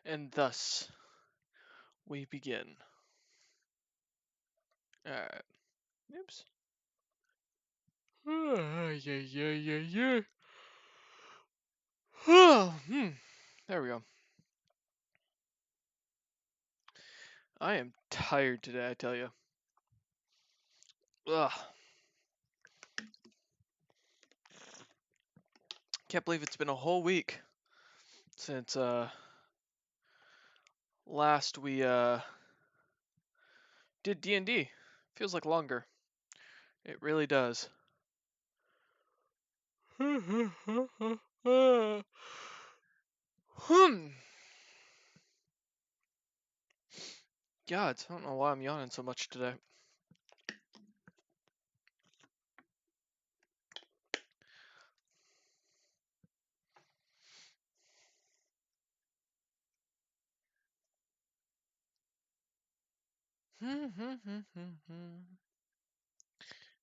And thus we begin. Alright. Oops. Yeah. There we go. I am tired today, I tell you. Ugh. Can't believe it's been a whole week since last we did D&D. Feels like longer. It really does. God, I don't know why I'm yawning so much today.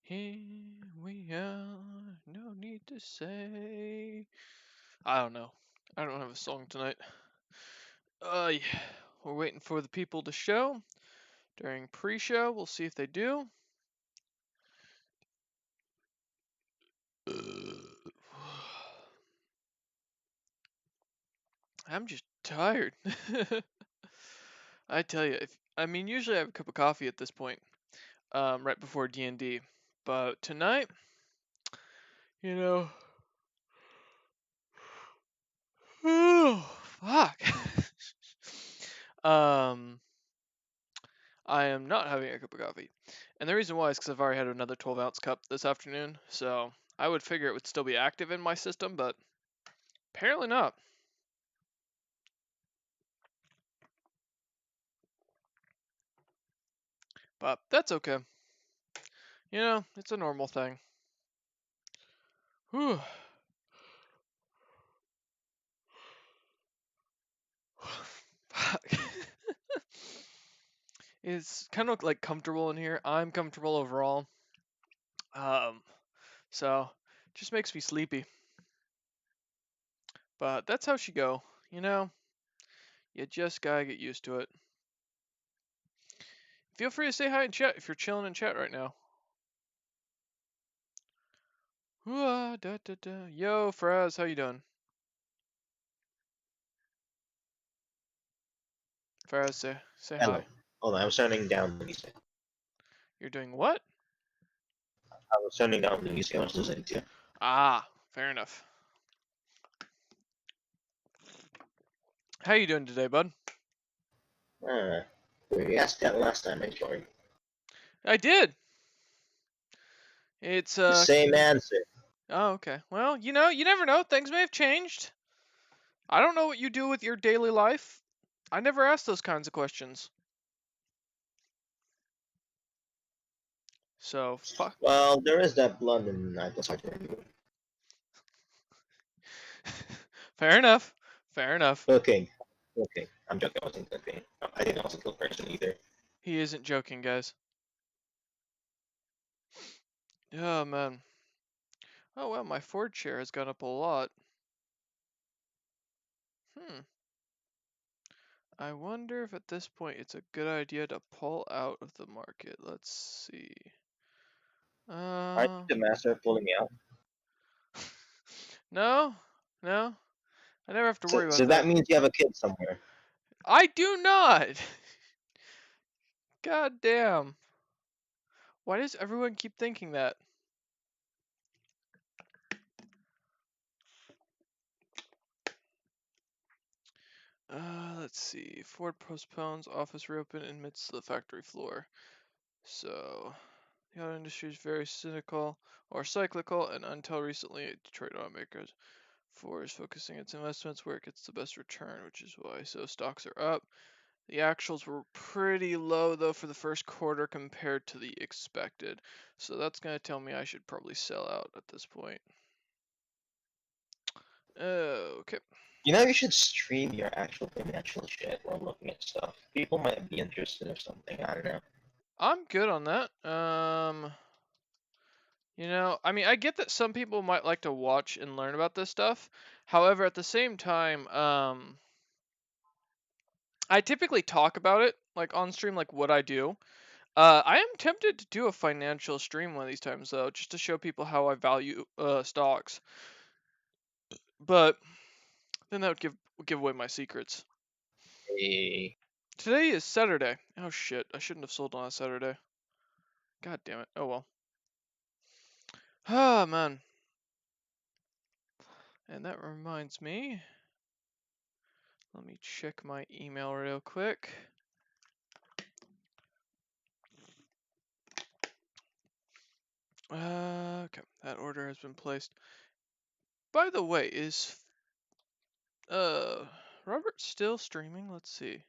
Here we are, no need to say. I don't know. I don't have a song tonight. Yeah. We're waiting for the people to show. During pre-show, we'll see if they do. I'm just tired. I tell you, usually I have a cup of coffee at this point, right before D&D, but tonight, you know, oh fuck. um, I am not having a cup of coffee, and the reason why is because I've already had another 12-ounce cup this afternoon, so I would figure it would still be active in my system, but apparently not. But that's okay. You know, it's a normal thing. Whew. Fuck. It's kind of like comfortable in here. I'm comfortable overall. So just makes me sleepy. But that's how she go. You know, you just gotta get used to it. Feel free to say hi in chat if you're chilling in chat right now. Yo, Fraz, how you doing? Fraz, say Hello. hi. Hold on, I was turning down the music. You're doing what? I was turning down the music I was listening to. Ah, fair enough. How you doing today, bud? We asked that last time, Jory. I did. It's The same answer. Oh, okay. Well, you know, you never know. Things may have changed. I don't know what you do with your daily life. I never asked those kinds of questions. So, fuck. Well, there is that blood in I was hard to remove. Fair enough. Fair enough. Cooking. Cooking. I'm joking, I wasn't cooking. I didn't also kill person either. He isn't joking, guys. Oh, man. Oh, well, my Ford share has gone up a lot. I wonder if at this point it's a good idea to pull out of the market. Let's see. Aren't you the master of pulling me out? No, no. I never have to worry So about that that. means you have a kid somewhere. I do not! God damn. Why does everyone keep thinking that? Let's see. Ford postpones office reopen in midst of the factory floor. So, the auto industry is very cynical or cyclical, and until recently, Detroit automakers Ford is focusing its investments where it gets the best return, which is why. So stocks are up. The actuals were pretty low though for the first quarter compared to the expected. So that's gonna tell me I should probably sell out at this point. Okay. You know, you should stream your actual financial shit while looking at stuff. People might be interested or something. I don't know. I'm good on that. You know, I mean, I get that some people might like to watch and learn about this stuff. However, at the same time, I typically talk about it like on stream, like what I do. I am tempted to do a financial stream one of these times though, just to show people how I value stocks. But then that would give away my secrets. Hey, Today is Saturday. Oh shit, I shouldn't have sold on a Saturday. God damn it. Oh well. Ah man. And that reminds me. Let me check my email real quick. Okay, that order has been placed. By the way, is Robert still streaming? Let's see.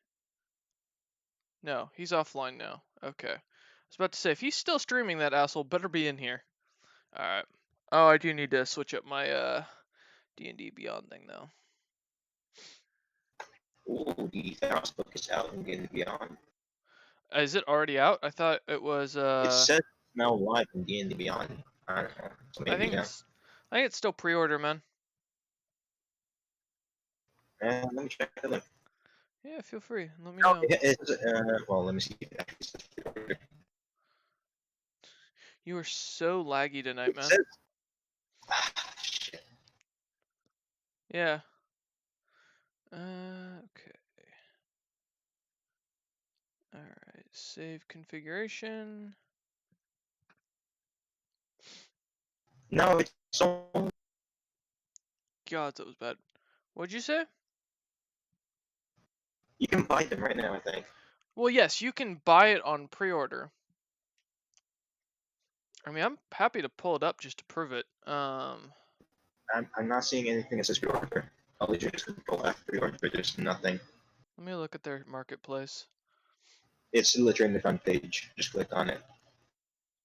No, he's offline now. Okay. I was about to say, if he's still streaming, that asshole better be in here. Alright. Oh, I do need to switch up my D&D Beyond thing though. ooh, the Thanos book is out and getting beyond. Is it already out? I thought it was It says it's now live in D&D Beyond. I don't know. So I maybe think yeah. it's still pre-order, man. And let me check the link. Yeah, feel free. Let me Oh, know. well, let me see if it actually says pre-order. You are so laggy tonight, It man. says. Shit. Yeah. Okay. Alright, save configuration. No, it's so. God, that was bad. What'd you say? You can buy them right now, I think. Well, yes, you can buy it on pre-order. I mean, I'm happy to pull it up just to prove it. I'm not seeing anything that says pre-order. I'll leave you just control F pre-order. There's nothing. Let me look at their marketplace. It's literally in the front page. Just click on it.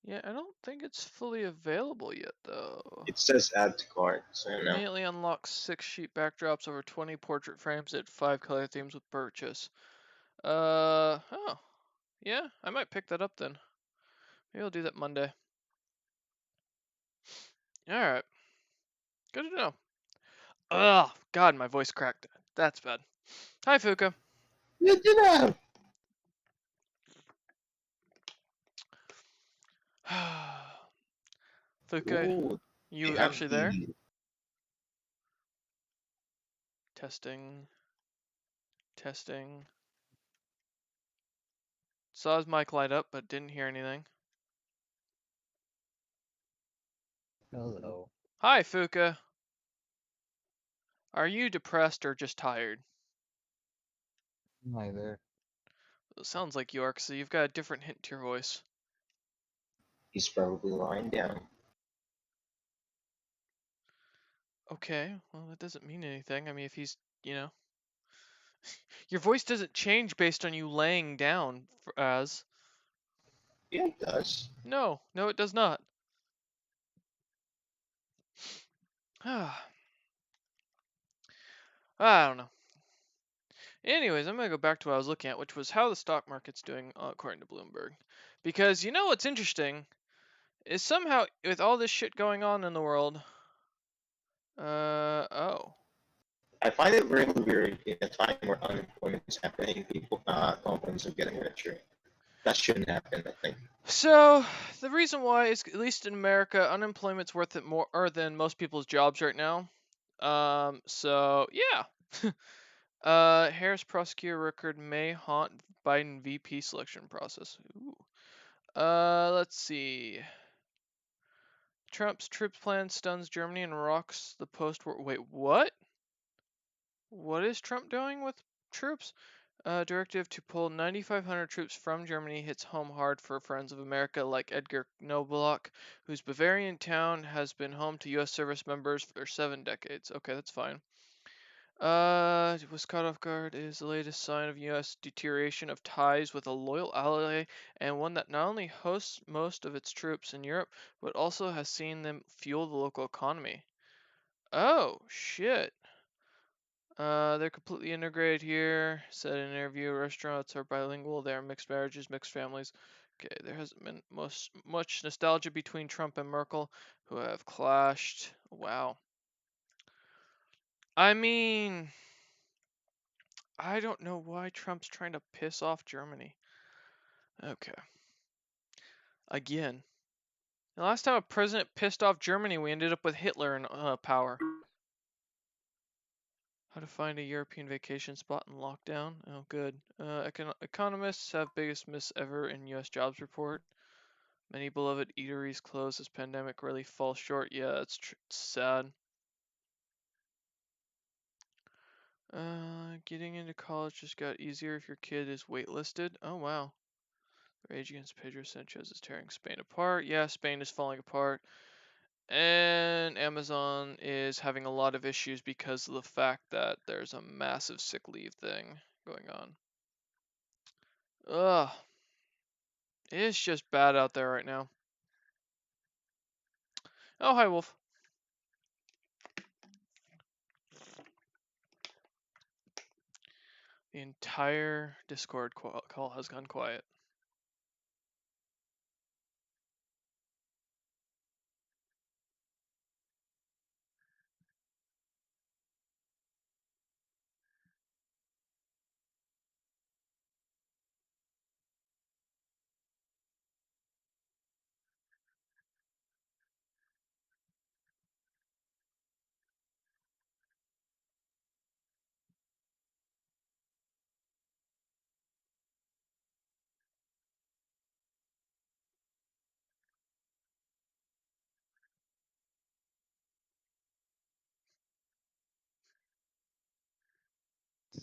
Yeah, I don't think it's fully available yet, though. It says add to cart, so no. Immediately unlocks 6 sheet backdrops over 20 portrait frames at 5 color themes with purchase. Oh. Yeah, I might pick that up then. Maybe I'll do that Monday. Alright. Good to know. Ugh, God, my voice cracked. That's bad. Hi, Fuka. Good to know. Fuka, Ooh, they you have actually there? the. Testing. Testing. Saw his mic light up, but didn't hear anything. Hello. Hi, Fuka. Are you depressed or just tired? Neither. It sounds like you are, because you've got a different hint to your voice. He's probably lying down. Okay, well, that doesn't mean anything. I mean, if he's, you know. Your voice doesn't change based on you laying down, as. Yeah, it does. No, no, it does not. I don't know. Anyways, I'm gonna go back to what I was looking at, which was how the stock market's doing according to Bloomberg. Because you know what's interesting is somehow with all this shit going on in the world, oh, I find it really weird in a time where unemployment is happening, people, companies are getting richer. That shouldn't happen, I think. so the reason why is at least in America, unemployment's worth it more than most people's jobs right now. So yeah. Harris prosecutor record may haunt Biden VP selection process. Ooh. Let's see. Trump's troops plan stuns Germany and rocks the post-war. Wait, what? What is Trump doing with troops? Directive to pull 9,500 troops from Germany hits home hard for friends of America like Edgar Knobloch, whose Bavarian town has been home to U.S. service members for 7 decades. Okay, that's fine. Was caught off guard is the latest sign of U.S. deterioration of ties with a loyal ally and one that not only hosts most of its troops in Europe, but also has seen them fuel the local economy. Oh, shit. They're completely integrated here. Said in an interview, restaurants are bilingual. They are mixed marriages, mixed families. Okay, there hasn't been much nostalgia between Trump and Merkel, who have clashed. Wow. I mean, I don't know why Trump's trying to piss off Germany. Okay. Again. The last time a president pissed off Germany, we ended up with Hitler in power. How to find a European vacation spot in lockdown. Oh, good. Economists have biggest miss ever in U.S. jobs report. Many beloved eateries closed as pandemic really falls short. Yeah, it's sad. Getting into college just got easier if your kid is waitlisted. Oh, wow. Rage against Pedro Sanchez is tearing Spain apart. Yeah, Spain is falling apart. And Amazon is having a lot of issues because of the fact that there's a massive sick leave thing going on. Ugh. It's just bad out there right now. Oh, hi, Wolf. The entire Discord call has gone quiet.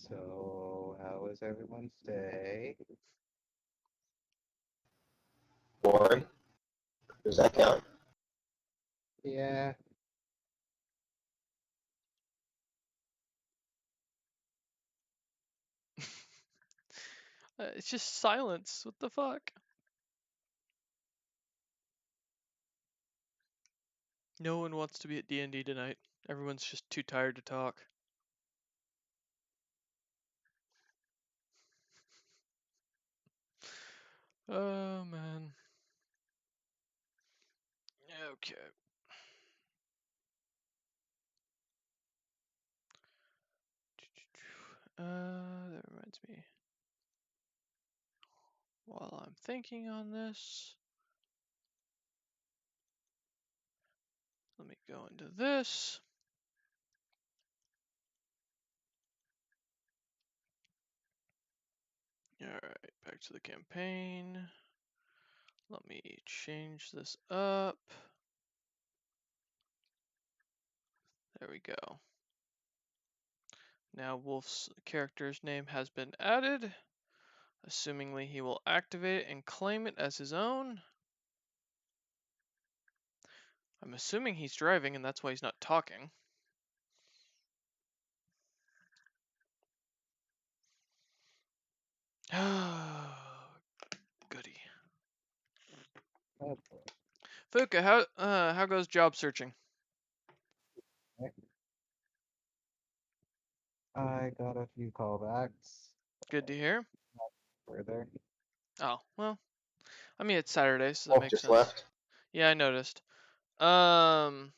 So, how was everyone's day? Boring. Does that count? Yeah, It's just silence. What the fuck? No one wants to be at D&D tonight. Everyone's just too tired to talk. Oh, man. Okay. That reminds me. While I'm thinking on this, let me go into this. Alright, back to the campaign. Let me change this up. There we go. Now Wolf's character's name has been added. Assumingly he will activate it and claim it as his own. I'm assuming he's driving and that's why he's not talking. Goody. oh boy. Fuka, how goes job searching? I got a few callbacks Good to hear. further. Oh, well, I mean it's Saturday, so that Wolf makes just sense. left. Yeah, I noticed. What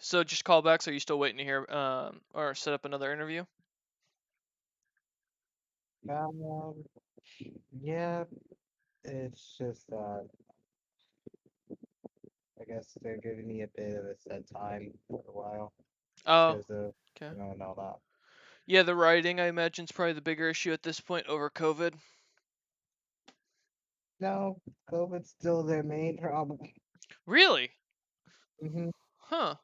so just callbacks, are you still waiting to hear or set up another interview? Um, yeah, it's just that I guess they're giving me a bit of a set time for a while Oh, because of, okay. and all that. Yeah, the writing I imagine is probably the bigger issue at this point over COVID. No, COVID's still their main problem. Really? Mm-hmm. Huh.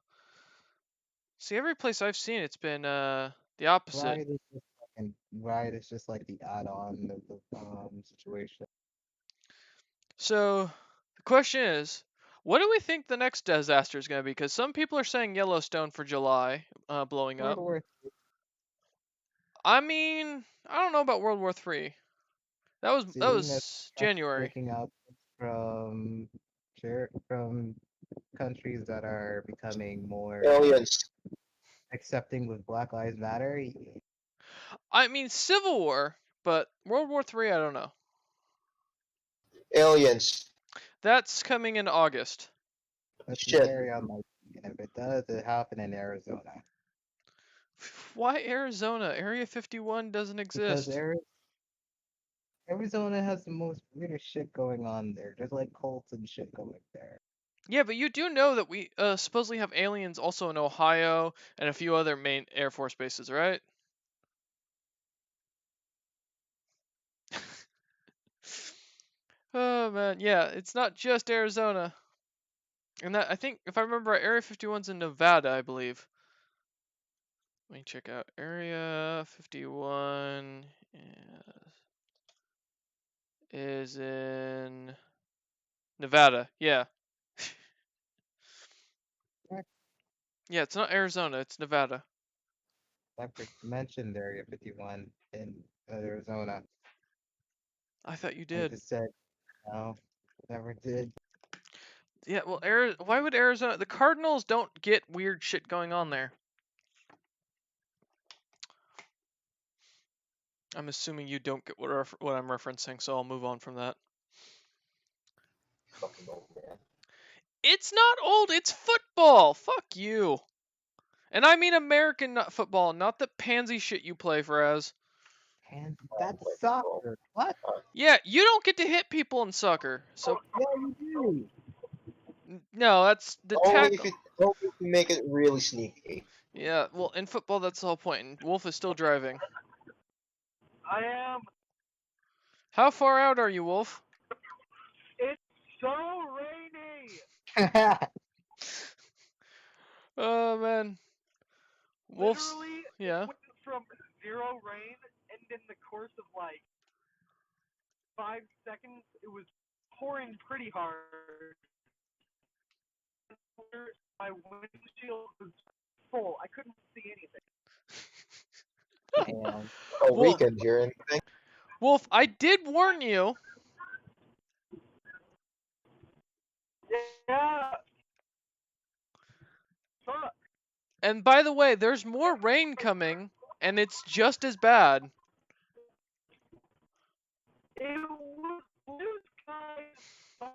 See, every place I've seen it's been the opposite. Riot is just like the add-on of the situation. So the question is, what do we think the next disaster is going to be? Because some people are saying Yellowstone for July blowing World up. War I mean, I don't know about World War III. That Seeing that was January. picking up from from countries that are becoming more Aliens. accepting with Black Lives Matter. I mean Civil War, but World War III, I don't know. Aliens. That's coming in August. That's Shit. very unlikely. And if it does, it happen in Arizona. Why Arizona? Area 51 doesn't Because exist. Arizona has the most weird shit going on there. There's like cults and shit going there. Yeah, but you do know that we supposedly have aliens also in Ohio and a few other main Air Force bases, right? Oh man, yeah, it's not just Arizona. And that I think if I remember right, Area 51's in Nevada, I believe. Let me check out Area 51 is in Nevada. Yeah. Yeah, it's not Arizona, it's Nevada. I mentioned Area 51 in Arizona. I thought you I did. just said no, never did. Yeah, well, why would Arizona? The Cardinals don't get weird shit going on there. I'm assuming you don't get what I'm referencing, so I'll move on from that. Fucking old man. It's not old, it's football. Fuck you. And I mean American football, not the pansy shit you play for as. And I that's play football. soccer. What? Yeah, you don't get to hit people in soccer. So Yeah, you no, that's the Only tackle. only if you make it really sneaky. Yeah, well, in football that's the whole point. And Wolf is still driving. I am. How far out are you, Wolf? It's so rainy. do. Oh man. Wolf's Literally, yeah. it went from 0 rain, and in the course of like 5 seconds, it was pouring pretty hard. My windshield was full. I couldn't see anything. Damn. A Wolf, weekend here, anything? Wolf, I did warn you. Yeah. Fuck. And by the way, there's more rain coming, and it's just as bad. It was blue skies.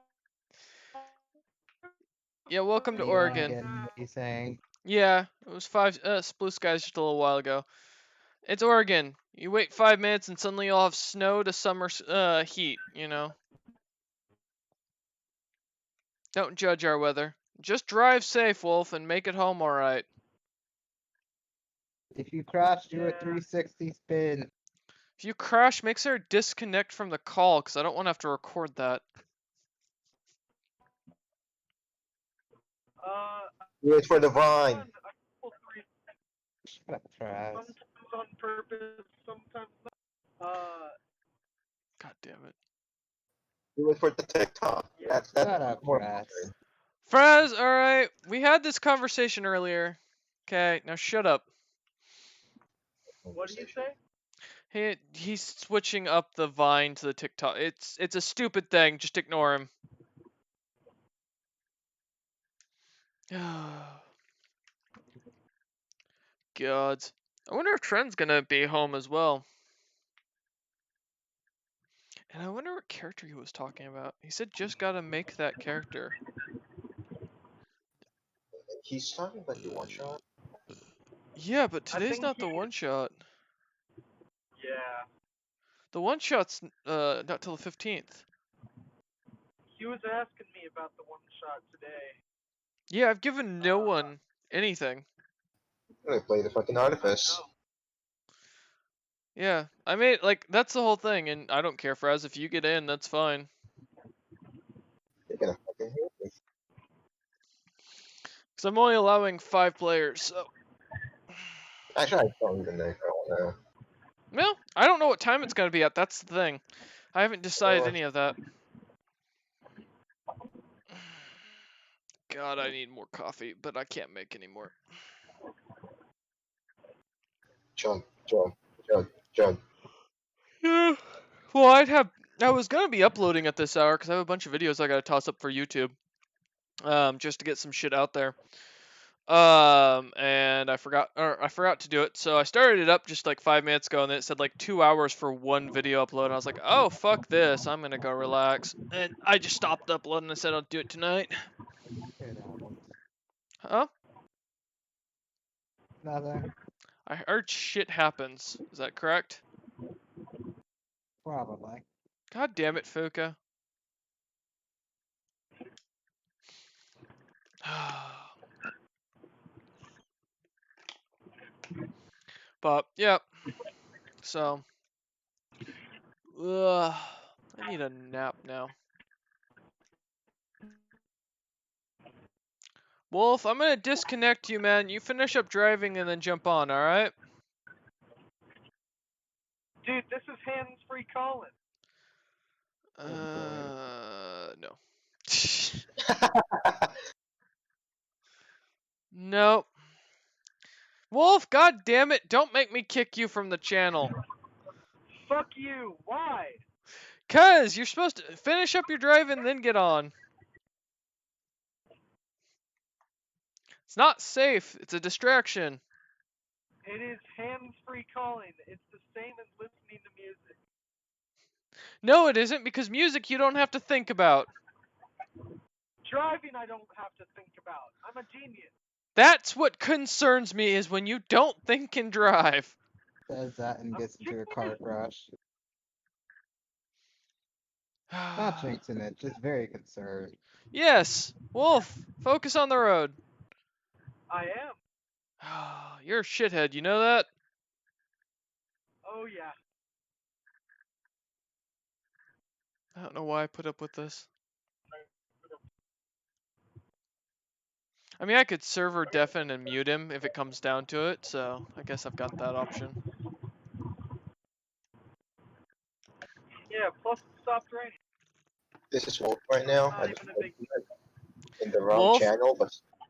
Yeah, welcome to You don't Oregon. get what he's saying. Yeah, it was blue skies just a little while ago. It's Oregon. You wait 5 minutes and suddenly you'll have snow to summer heat, you know. Don't judge our weather. Just drive safe, Wolf, and make it home all right. If you crash, do a Yeah. 360 spin. If you crash, make sure to disconnect from the call, because I don't want to have to record that. Do it for the vine. Done a couple three Shut up, Travis. sometimes on purpose, sometimes not. God damn it. Do it for the TikTok. That's Shut up, more Travis. Fraz, alright. We had this conversation earlier. Okay, now shut up. What do you say? He's switching up the Vine to the TikTok. It's a stupid thing. Just ignore him. Gods. I wonder if Trent's gonna be home as well. And I wonder what character he was talking about. He said just gotta make that character. He's talking about the one shot. Yeah, but I today's think not the one shot. Yeah. The one shot's not till the 15th. He was asking me about the one shot today. Yeah, I've given no one anything. They play the fucking artifice. Yeah, I made like that's the whole thing, and I don't care, Fraz. If you get in, that's fine. They're gonna fucking hate me. Cause I'm only allowing 5 players. So, Actually, I don't even know. I don't know. well, I don't know what time it's gonna be at. That's the thing. I haven't decided any of that. God, I need more coffee, but I can't make any more. Jump, jump, jump, jump. Yeah. Well, I was gonna be uploading at this hour because I have a bunch of videos I gotta toss up for YouTube. Just to get some shit out there. And I forgot to do it, so I started it up just like 5 minutes ago, and then it said like 2 hours for one video upload. And I was like, oh fuck this, I'm gonna go relax, and I just stopped uploading. I said I'll do it tonight. Get out. Huh? Nothing. I heard shit happens. Is that correct? Probably. God damn it, Fuka. But, yep. So, I need a nap now. Wolf, I'm gonna disconnect you, man. You finish up driving and then jump on, alright? Dude, this is hands-free calling. No. Nope. Wolf, god damn it, don't make me kick you from the channel. Fuck you. Why? 'Cause you're supposed to finish up your drive and then get on. It's not safe. It's a distraction. It is hands-free calling. It's the same as listening to music. No, it isn't, because music you don't have to think about. Driving, I don't have to think about. I'm a genius. That's what concerns me, is when you don't think and drive. Says that and gets into a car crash. Not jinxing it, just very concerned. Yes, Wolf, focus on the road. I am. You're a shithead, you know that? Oh, yeah. I don't know why I put up with this. I mean, I could server deafen and mute him if it comes down to it, so I guess I've got that option. Yeah, plus it stopped raining. This is Wolf right now. Not I even just a big in the wrong Wolf? channel, but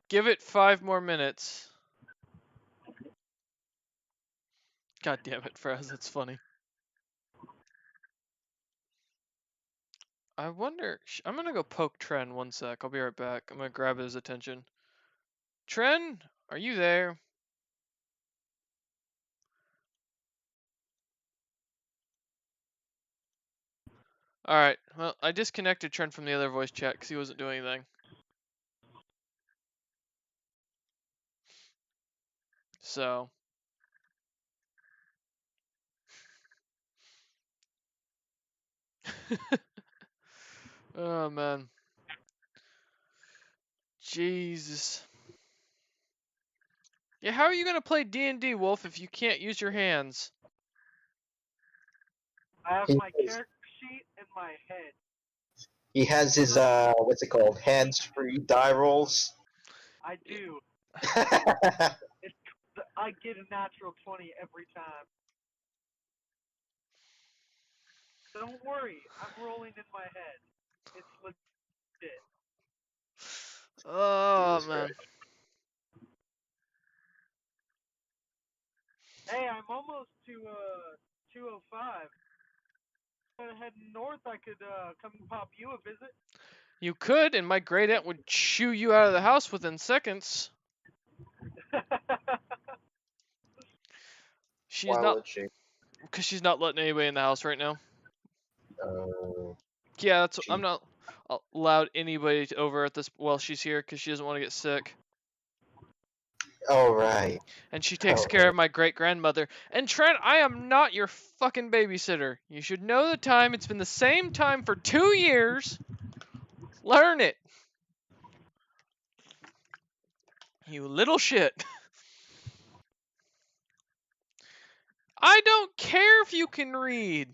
Give it 5 more minutes. God damn it, Fraz, that's funny. I wonder, I'm gonna go poke Tren 1 sec. I'll be right back. I'm gonna grab his attention. Tren, are you there? Alright, well, I disconnected Tren from the other voice chat because he wasn't doing anything. So. Oh, man. Jesus. Yeah, how are you gonna play D&D, Wolf, if you can't use your hands? I have He my is- character sheet in my head. he has his what's it called? Hands-free die rolls. I do. I get a natural 20 every time. Don't worry, I'm rolling in my head. It's legit. Oh, Jesus man. Christ. Hey, I'm almost to 205. Heading north, I could come and pop you a visit. You could, and my great aunt would shoo you out of the house within seconds. She's Why not, would she? because she's not letting anybody in the house right now. Uh, Yeah, that's. She- I'm not allowed anybody over at this while she's here because she doesn't want to get sick. oh right. And she takes Oh, care right. of my great grandmother. And Trent, I am not your fucking babysitter. You should know the time. It's been the same time for 2 years. Learn it. You little shit. I don't care if you can read.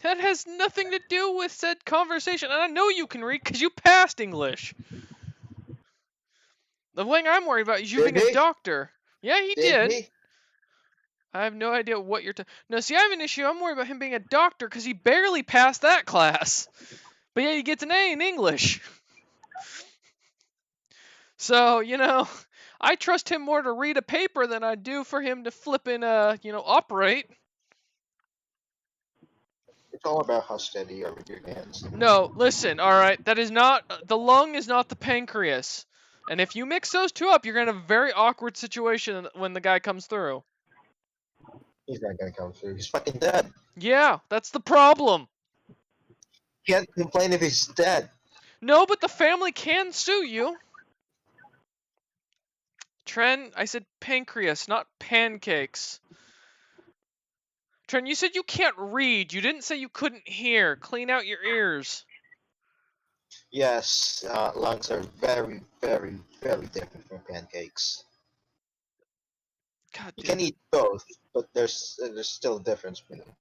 That has nothing to do with said conversation. And I know you can read because you passed English. The thing I'm worried about is you Did being a he? doctor. Yeah, he did. he? I have no idea what you're No, see, I have an issue. I'm worried about him being a doctor because he barely passed that class. But yeah, he gets an A in English. So, I trust him more to read a paper than I do for him to flippin', operate. It's all about how steady you are with your hands. No, listen, alright, that is not, the lung is not the pancreas. And if you mix those two up, you're gonna have a very awkward situation when the guy comes through. He's not gonna come through. He's fucking dead. Yeah, that's the problem. Can't complain if he's dead. No, but the family can sue you. Tren, I said pancreas, not pancakes. Tren, you said you can't read. You didn't say you couldn't hear. Clean out your ears. Yes, lungs are very, very, very different from pancakes. God You damn can eat both, but there's still a difference between them.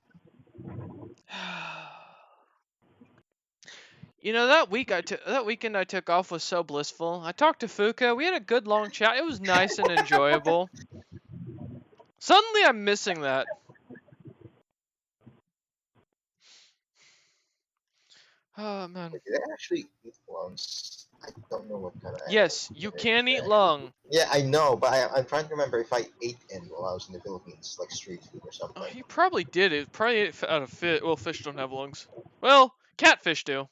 You know, that weekend I took off was so blissful. I talked to Fuka. We had a good long chat. It was nice and enjoyable. Suddenly I'm missing that. Oh man. Did I actually eat lungs? I don't know what kind of Yes, animal you it is. can eat lung. Yeah, I know, but I'm trying to remember if I ate any while I was in the Philippines, like street food or Oh, something. you probably did it. Probably ate it out of fish. Well, fish don't have lungs. Well, catfish do.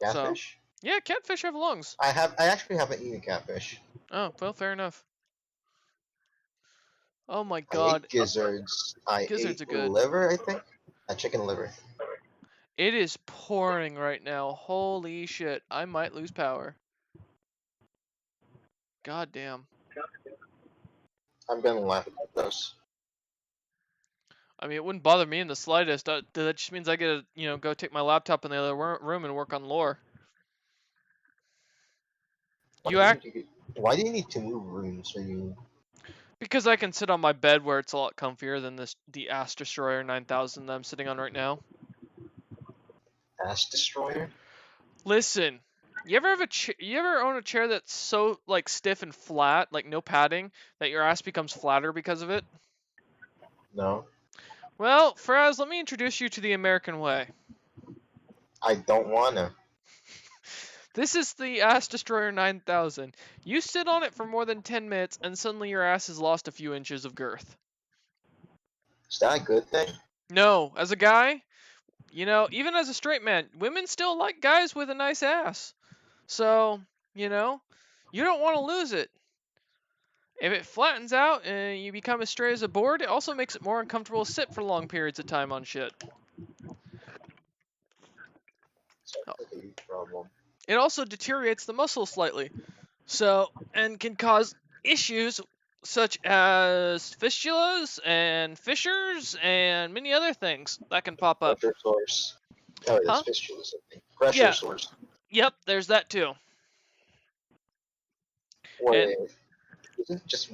So, Catfish? yeah, catfish have lungs. I actually haven't eaten catfish. Oh, well, fair enough. Oh my I god. ate gizzards. I Gizzards are ate good. liver, I think. A chicken liver. It is pouring right now. Holy shit. I might lose power. God damn. I'm gonna laugh at those. I mean, it wouldn't bother me in the slightest. That just means I get to, go take my laptop in the other room and work on lore. Why do you need to move rooms when you? Because I can sit on my bed where it's a lot comfier than the Ass Destroyer 9000 that I'm sitting on right now. Ass destroyer? Listen, you ever own a chair that's so like stiff and flat, like no padding, that your ass becomes flatter because of it? No, Well, Faraz, let me introduce you to the American way. I don't wanna. This is the Ass Destroyer 9000. You sit on it for more than 10 minutes and suddenly your ass has lost a few inches of girth. Is that a good thing? No, as a guy, even as a straight man, women still like guys with a nice ass. So, you don't want to lose it. If it flattens out and you become as straight as a board, it also makes it more uncomfortable to sit for long periods of time on shit. Sounds like a huge problem. It also deteriorates the muscle slightly. So, and can cause issues such as fistulas and fissures and many other things that can pop up. Pressure source. Oh, that's Huh? fistula something. Pressure Yeah. source. Yep, there's that too. Wait, isn't just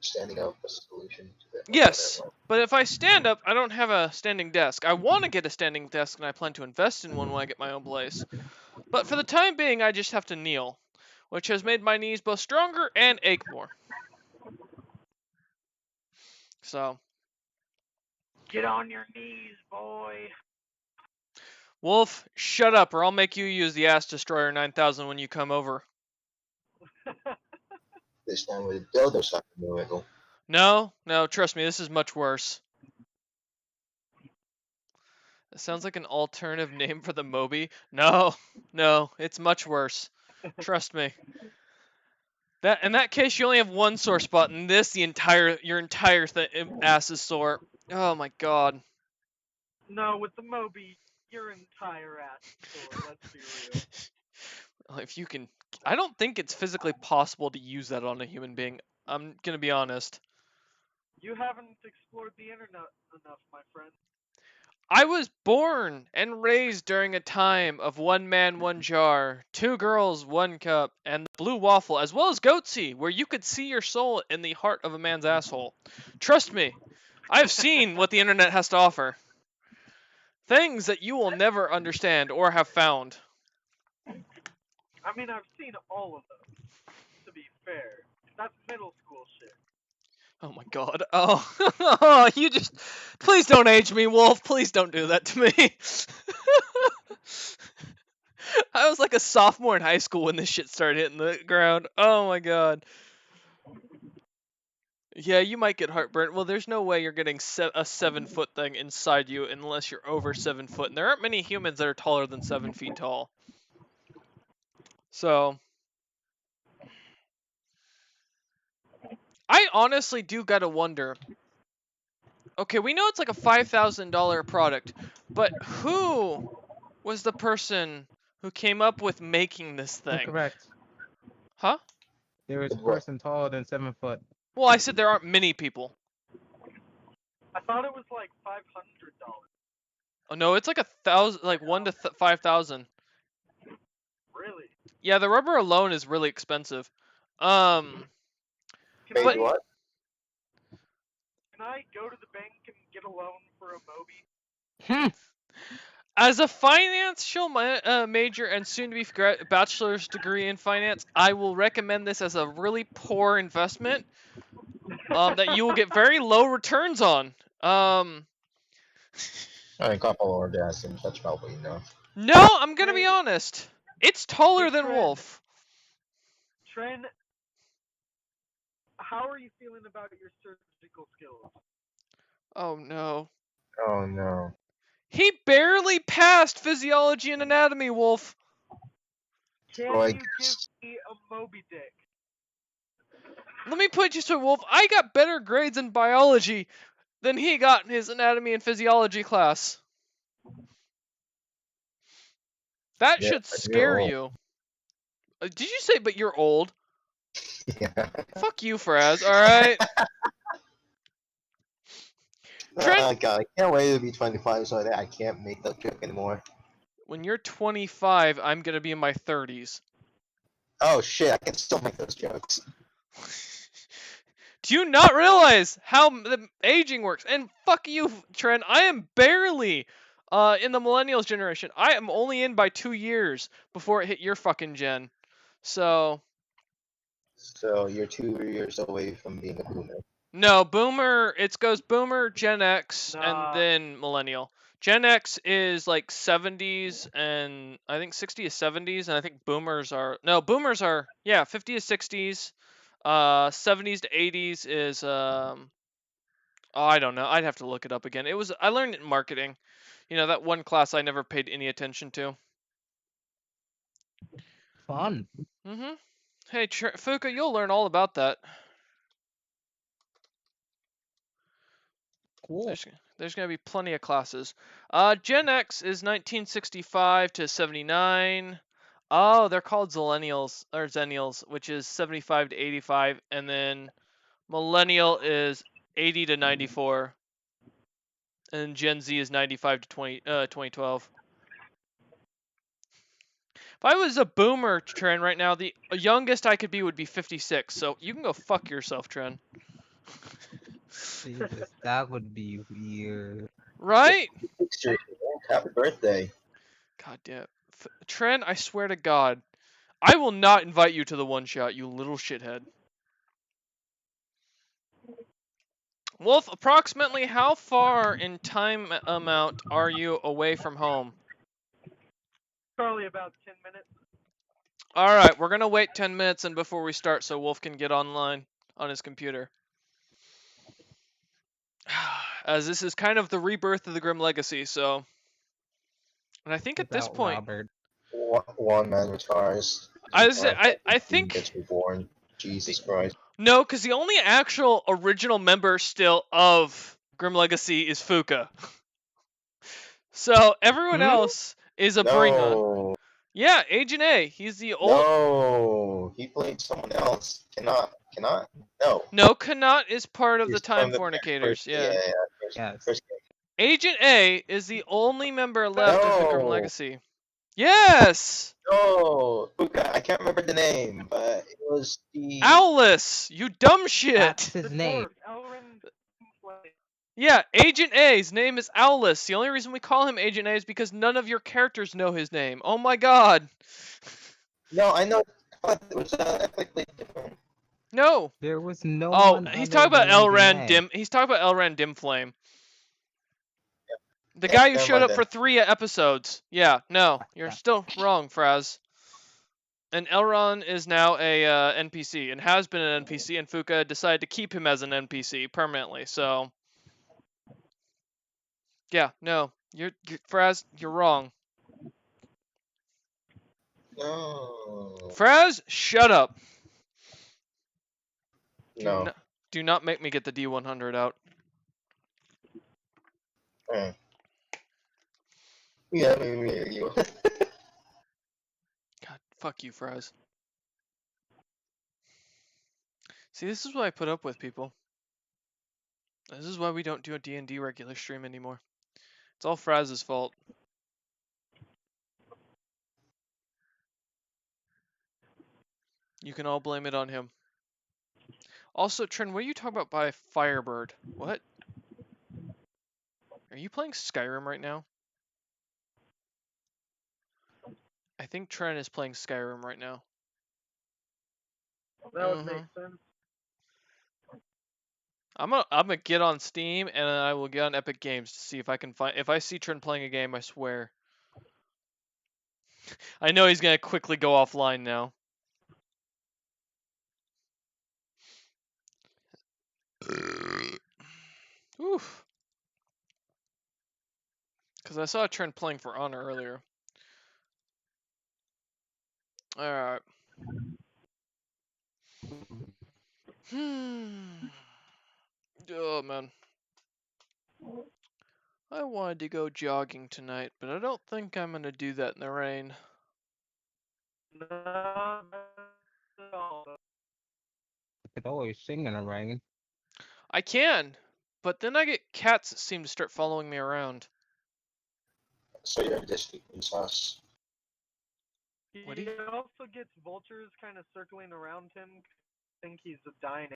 standing up a solution to it? Yes, but if I stand up, I don't have a standing desk. I want to get a standing desk and I plan to invest in one when I get my own place. But for the time being, I just have to kneel, which has made my knees both stronger and ache more. So, Get on your knees, boy. Wolf, shut up or I'll make you use the Ass Destroyer 9000 when you come over. This time with a dildo stuck in the middle. No, trust me, this is much worse. It sounds like an alternative name for the Moby. No, it's much worse. Trust me. In that case, you only have one sore spot. In this, your entire ass is sore. Oh my god. No, with the Moby, your entire ass is sore. Let's be real. Well, if you can, I don't think it's physically possible to use that on a human being. I'm gonna be honest. You haven't explored the internet enough, my friend. I was born and raised during a time of one man, one jar, two girls, one cup, and the blue waffle, as well as Goatsy, where you could see your soul in the heart of a man's asshole. Trust me, I've seen what the internet has to offer. Things that you will never understand or have found. I mean, I've seen all of them, to be fair. That's middle school shit. Oh my god. Oh, you just... Please don't age me, Wolf. Please don't do that to me. I was like a sophomore in high school when this shit started hitting the ground. Oh my god. Yeah, you might get heartburn. Well, there's no way you're getting a 7-foot thing inside you unless you're over 7 foot. And there aren't many humans that are taller than 7 feet tall. So... I honestly do gotta wonder. Okay, we know it's like a $5,000 product, but who was the person who came up with making this thing? Incorrect. Huh? There is a What? person taller than 7 foot. Well, I said there aren't many people. I thought it was like $500. Oh no, it's like 1,000, like 5,000. Really? Yeah, the rubber alone is really expensive. Can Wait, But- what? Can I go to the bank and get a loan for a Moby? As a financial major and soon to be bachelor's degree in finance, I will recommend this as a really poor investment that you will get very low returns on. A couple orgasms, that's probably enough. No, I'm gonna be honest. It's taller than Trent. Wolf. Tren, how are you feeling about your surgical skills? Oh no. Oh no. He barely passed physiology and anatomy, Wolf. Can Well, I you give guess- me a Moby Dick? Let me put it this way, Wolf. I got better grades in biology than he got in his anatomy and physiology class. That Yeah, should but you're scare old. you. Did you say, but you're old? Yeah. Fuck you, Faraz, alright? Trent- Oh god, I can't wait to be 25 so that I can't make that joke anymore. When you're 25, I'm gonna be in my 30s. Oh shit, I can still make those jokes. Do you not realize how the aging works? And fuck you, Trent. I am barely in the millennials generation. I am only in by 2 years before it hit your fucking gen. So So you're 2 years away from being a boomer. no, boomer. It goes boomer, Gen X, Nah. and then millennial. Gen X is like 70s, and I think 60 is 70s, and I think boomers are 50 to 60s. 70s to 80s is oh, I don't know. I'd have to look it up again. I learned it in marketing. You know, that one class I never paid any attention to. Fun. Mhm. Hey, Fuka, you'll learn all about that. Cool. There's gonna be plenty of classes. Gen X is 1965 to 79. Oh, they're called Zillennials or Zennials, which is 75 to 85, and then Millennial is 80 to 94, and Gen Z is 95 to 2012. If I was a boomer, Tren, right now, the youngest I could be would be 56. So you can go fuck yourself, Tren. Jesus, that would be weird. Right? Happy birthday. God damn. Tren, I swear to God, I will not invite you to the one shot, you little shithead. Wolf, approximately how far in time amount are you away from home? Probably about 10 minutes. Alright, we're gonna wait 10 minutes and before we start so Wolf can get online on his computer. As this is kind of the rebirth of the Grim Legacy, so... And I think at this Without point... Robert. One man retires. I think... Gets reborn. Jesus Christ. No, because the only actual original member still of Grim Legacy is Fuka. So everyone Hmm? else is a bring on. No. Yeah, Agent A. He's the old. No. He played someone else. Cannot. No. No, Kanat is part of the He's Time from the Fornicators. first- Yeah. Yes. First Agent A is the only member left of the Grim No. Legacy. Yes! No. I can't remember the name, but it was the. Owlus! You dumb shit! That's his The name. dwarf, Elrin Flame. Yeah, Agent A's name is Owlus. The only reason we call him Agent A is because none of your characters know his name. Oh my god. No, I know. I thought it was completely different. No. There was no Oh, one he's other talking about than Agent Elran A. Dim. He's talking about Elran Dimflame. The Yeah, guy who never showed mind up then. for 3 episodes. Yeah, no, you're Yeah. still wrong, Fraz. And Elron is now a NPC and has been an NPC, and Fuka decided to keep him as an NPC permanently. So, yeah, no, you're Fraz, you're wrong. No. Fraz, shut up. No. Do not make me get the D100 out. Eh. Yeah, you. God, fuck you, Fraz. See, this is what I put up with, people. This is why we don't do a D&D regular stream anymore. It's all Fraz's fault. You can all blame it on him. Also, Trin, what are you talking about by Firebird? What? Are you playing Skyrim right now? I think Trin is playing Skyrim right now. That would make sense. I'm gonna get on Steam and I will get on Epic Games to see if I can find. If I see Trin playing a game, I swear. I know he's gonna quickly go offline now. Oof. Because I saw Trin playing For Honor earlier. Alright. Oh, man. I wanted to go jogging tonight, but I don't think I'm gonna do that in the rain. Not at all. You could always sing in the rain. I can, but then I get cats that seem to start following me around. So you're just sus. What He do you- also gets vultures kind of circling around him. Think he's a dying.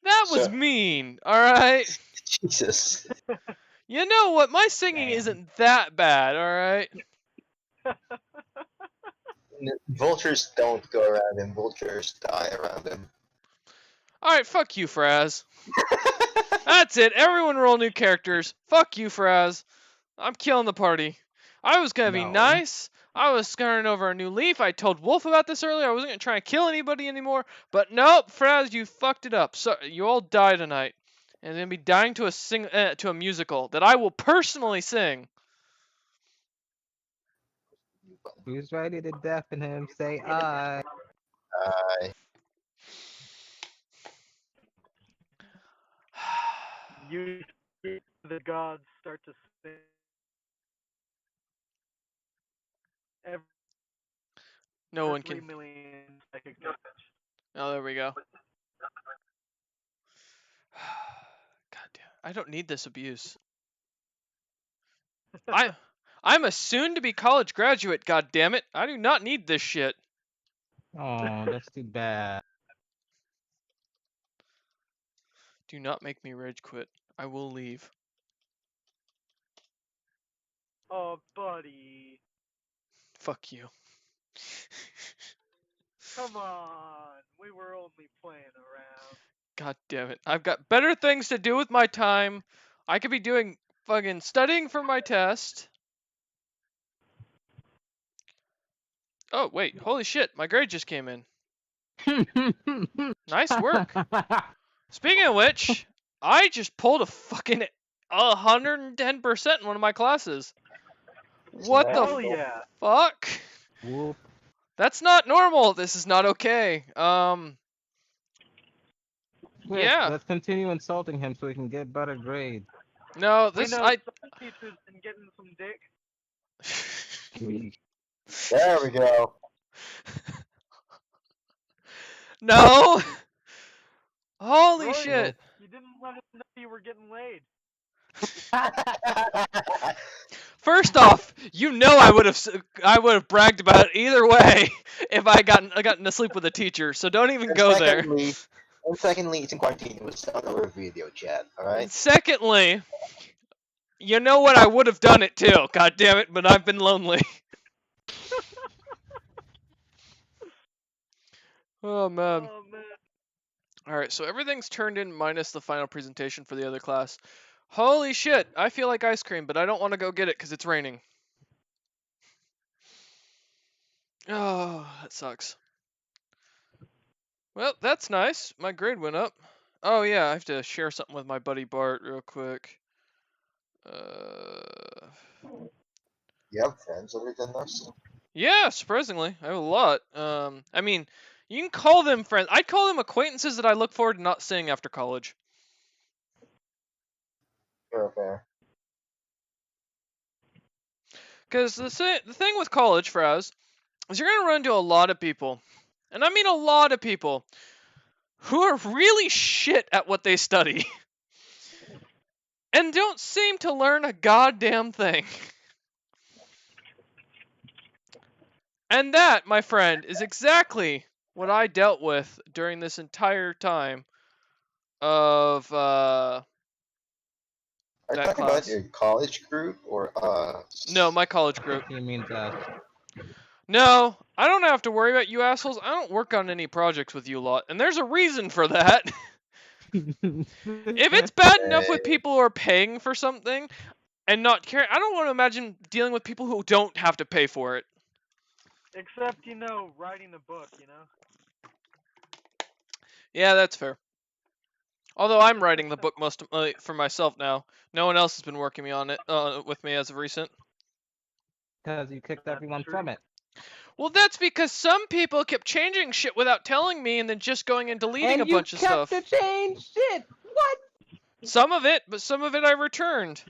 That was So- mean, alright? Jesus. You know what? My singing Damn. isn't that bad, alright? Vultures don't go around him, vultures die around him. Alright, fuck you, Fraz. That's it. Everyone roll new characters. Fuck you, Fraz. I'm killing the party. I was gonna be No. nice. I was starting over a new leaf. I told Wolf about this earlier. I wasn't gonna try and kill anybody anymore. But nope, Fraz, you fucked it up. So you all die tonight, and you're gonna be dying to a musical that I will personally sing. Who's ready to deafen him? Say I. You see the gods start to sing. Every No one 3 can. million psychic damage. Oh, there we go. God damn. I don't need this abuse. I'm a soon-to-be college graduate. God damn it! I do not need this shit. Oh, that's too bad. Do not make me rage quit. I will leave. Oh, buddy. Fuck you. Come on. We were only playing around. God damn it. I've got better things to do with my time. I could be doing fucking studying for my test. Oh, wait. Holy shit. My grade just came in. Nice work. Speaking of which, I just pulled a fucking 110% in one of my classes. What the Hell yeah. fuck? Whoop. That's not normal. This is not okay. Quick, Yeah. let's continue insulting him so we can get better grades. No, We this know I some teachers been getting some dick. There we go. No. Holy Roy, shit. You didn't let us know you were getting laid. First off, you know I would have bragged about it either way if I gotten to sleep with a teacher. So don't even And go there. secondly, it's in quarantine. It was done over video chat, alright? Secondly, you know what? I would have done it too. God damn it! But I've been lonely. Oh man. Oh, man. All right, so everything's turned in minus the final presentation for the other class. Holy shit! I feel like ice cream, but I don't want to go get it because it's raining. Oh, that sucks. Well, that's nice. My grade went up. Oh yeah, I have to share something with my buddy Bart real quick. You have friends other than us? Yeah, surprisingly, I have a lot. I mean, you can call them friends. I'd call them acquaintances that I look forward to not seeing after college. Fair. Because the thing with college, Fraz, is you're gonna run into a lot of people, and I mean a lot of people, who are really shit at what they study and don't seem to learn a goddamn thing. And that, my friend, is exactly what I dealt with during this entire time of Are you that talking about class. your college group or No, my college group. He means us. No, I don't have to worry about you assholes. I don't work on any projects with you lot, and there's a reason for that. If it's bad enough with people who are paying for something and not caring, I don't want to imagine dealing with people who don't have to pay for it. Except, writing a book, Yeah, that's fair. Although I'm writing the book most for myself now. No one else has been working on it with me as of recent. Because you kicked That's everyone true. from it. Well, that's because some people kept changing shit without telling me and then just going and deleting a bunch of stuff. And you kept to change shit! What? Some of it, but some of it I returned.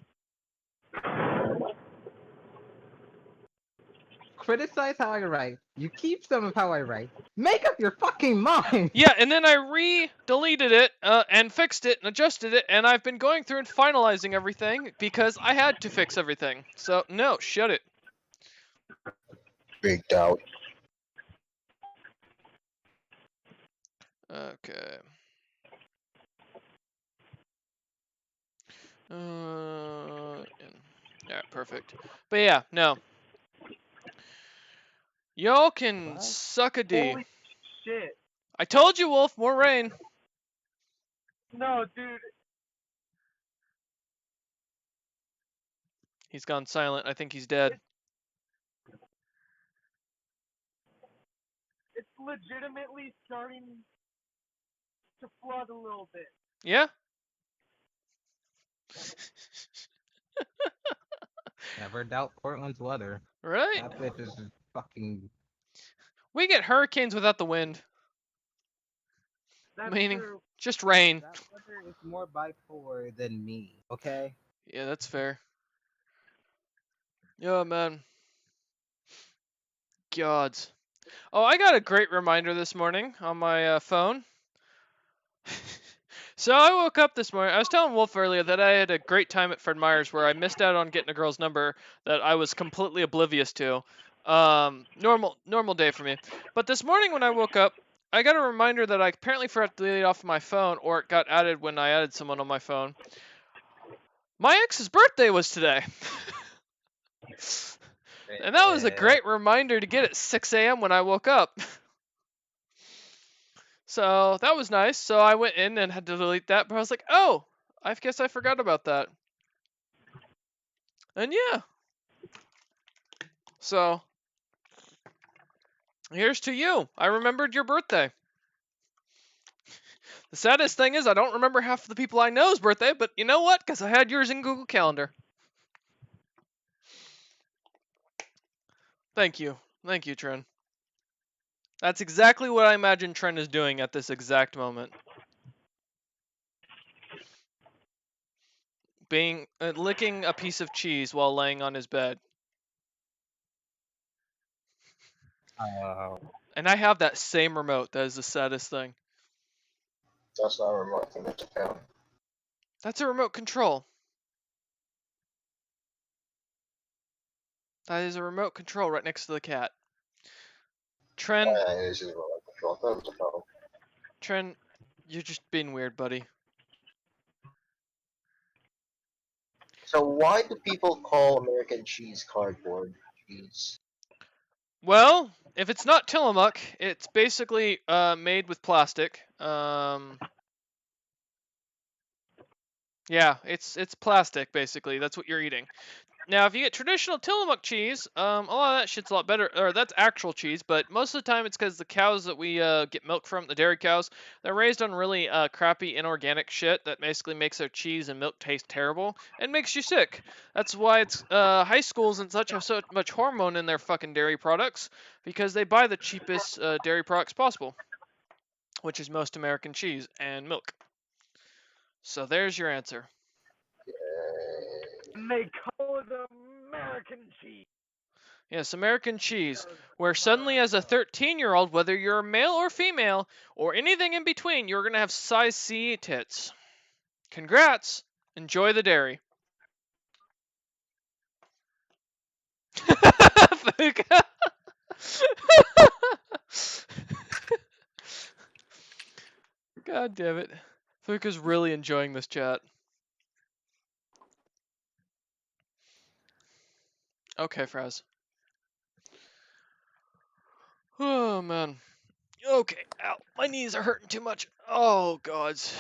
Criticize how I write. You keep some of how I write. Make up your fucking mind! Yeah, and then I re-deleted it and fixed it and adjusted it, and I've been going through and finalizing everything because I had to fix everything. So, no, shut it. big doubt? Okay. Yeah, perfect. But yeah, no. Y'all can What? suck a D. Holy shit. I told you, Wolf, more rain. No, dude. He's gone silent. I think he's dead. It's legitimately starting to flood a little bit. Yeah? Never doubt Portland's weather. Right? That bitch is just fucking. We get hurricanes without the wind. That's Meaning, true. just rain. That weather is more bipolar than me, okay? Yeah, that's fair. Yeah, man. Gods. Oh, I got a great reminder this morning on my phone. So I woke up this morning. I was telling Wolf earlier that I had a great time at Fred Meyer's where I missed out on getting a girl's number that I was completely oblivious to. Normal day for me. But this morning when I woke up, I got a reminder that I apparently forgot to delete it off my phone, or it got added when I added someone on my phone. My ex's birthday was today. And that was a great reminder to get at 6 a.m. when I woke up. So that was nice. So I went in and had to delete that, but I was like, oh, I guess I forgot about that. And yeah. So here's to you. I remembered your birthday. The saddest thing is I don't remember half of the people I know's birthday, but you know what? Because I had yours in Google Calendar. Thank you. Thank you, Tren. That's exactly what I imagine Tren is doing at this exact moment. Licking a piece of cheese while laying on his bed. And I have that same remote. That is the saddest thing. That's not a remote thing. That's a phone. That's a remote control. That is a remote control right next to the cat. Tren, Yeah, it is a remote control. I thought it was a phone. Tren, you're just being weird, buddy. So why do people call American cheese cardboard cheese? Well, if it's not Tillamook, it's basically made with plastic. Yeah, it's plastic basically. That's what you're eating. Now, if you get traditional Tillamook cheese, a lot of that shit's a lot better. Or that's actual cheese, but most of the time it's because the cows that we get milk from, the dairy cows, they're raised on really crappy inorganic shit that basically makes their cheese and milk taste terrible and makes you sick. That's why it's high schools and such have so much hormone in their fucking dairy products because they buy the cheapest dairy products possible, which is most American cheese and milk. So there's your answer. And they call it American cheese. Yes, American cheese, where suddenly as a 13-year-old, whether you're male or female, or anything in between, you're going to have size C tits. Congrats! Enjoy the dairy. Fuka. God damn it. Fuka's really enjoying this chat. Okay, Fraz. Oh, man. Okay, ow. My knees are hurting too much. Oh, gods.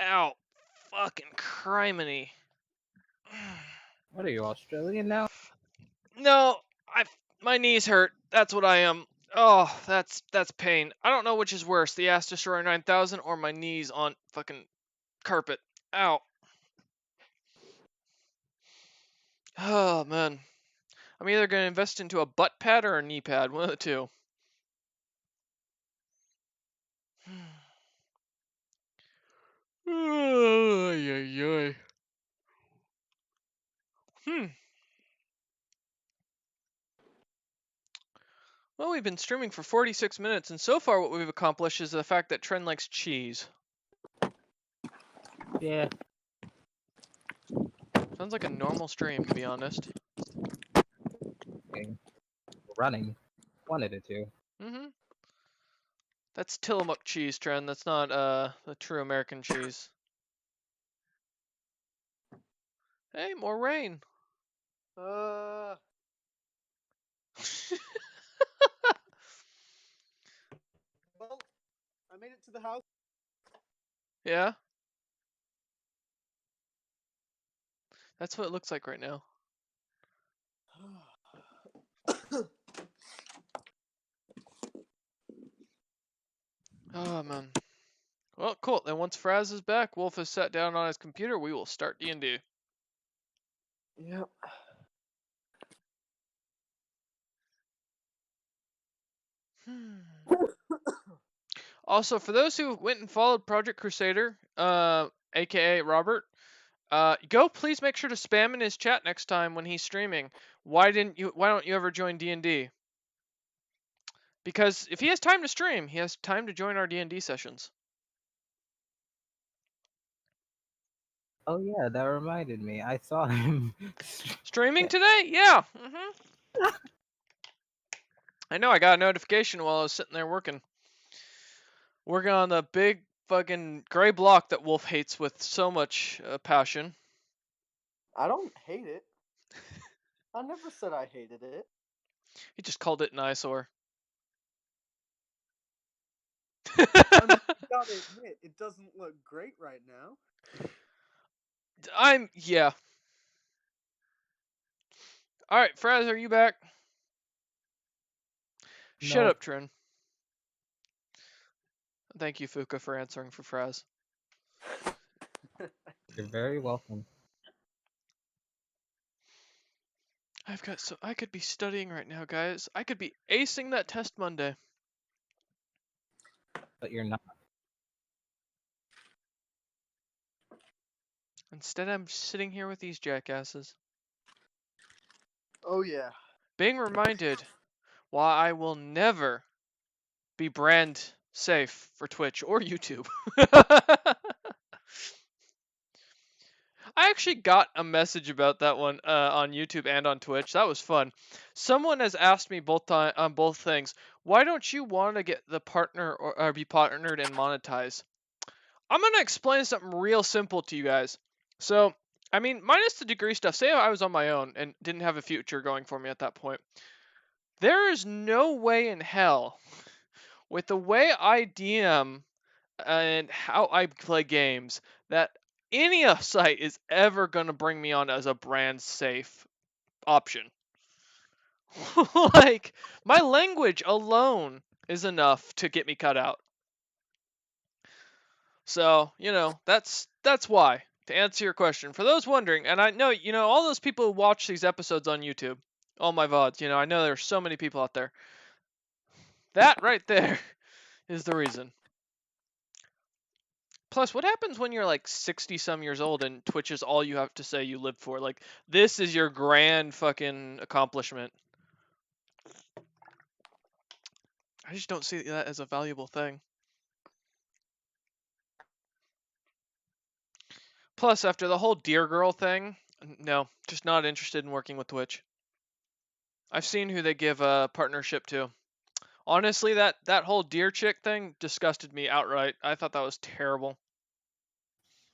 Ow. Fucking criminy. What are you, Australian now? No, my knees hurt. That's what I am. Oh, that's pain. I don't know which is worse, the Ass Destroyer 9000 or my knees on fucking carpet. Ow. Oh, man. I'm either going to invest into a butt pad or a knee pad. One of the two. Ay, ay, ay. Well, we've been streaming for 46 minutes, and so far what we've accomplished is the fact that Tren likes cheese. Yeah. Sounds like a normal stream, to be honest. Running. Wanted it to. Mm-hmm. That's Tillamook cheese, Tren. That's not the true American cheese. Hey, more rain. Well, I made it to the house. Yeah? That's what it looks like right now. Oh, man. Well, cool. Then once Fraz is back, Wolf has sat down on his computer, we will start D&D. Yep. Also, for those who went and followed Project Crusader, aka Robert, go please make sure to spam in his chat next time when he's streaming. Why don't you ever join D&D? Because if he has time to stream, he has time to join our D&D sessions. Oh yeah, that reminded me. I saw him. Streaming today? Yeah. I know, I got a notification while I was sitting there working on the big fucking gray block that Wolf hates with so much passion. I don't hate it. I never said I hated it. He just called it an eyesore. I mean, you gotta admit, it doesn't look great right now. Yeah. Alright, Fraz, are you back? Shut No. up, Trin. Thank you, Fuka, for answering for Fraz. You're very welcome. I could be studying right now, guys. I could be acing that test Monday. But you're not. Instead, I'm sitting here with these jackasses, Oh yeah. being reminded why I will never be brand safe for Twitch or YouTube. I actually got a message about that one on YouTube and on Twitch. That was fun. Someone has asked me on both things. Why don't you want to get the partner or be partnered and monetize? I'm gonna explain something real simple to you guys. So, I mean, minus the degree stuff. Say I was on my own and didn't have a future going for me at that point. There is no way in hell, with the way I DM and how I play games, that any site is ever going to bring me on as a brand safe option. Like, my language alone is enough to get me cut out. So, that's why, to answer your question. For those wondering, and I know, all those people who watch these episodes on YouTube, all my VODs, I know there's so many people out there. That right there is the reason. Plus, what happens when you're like 60 some years old and Twitch is all you have to say you live for? Like, this is your grand fucking accomplishment. I just don't see that as a valuable thing. Plus, after the whole Deer Girl thing, no, just not interested in working with Twitch. I've seen who they give a partnership to. Honestly, that whole Deer chick thing disgusted me outright. I thought that was terrible.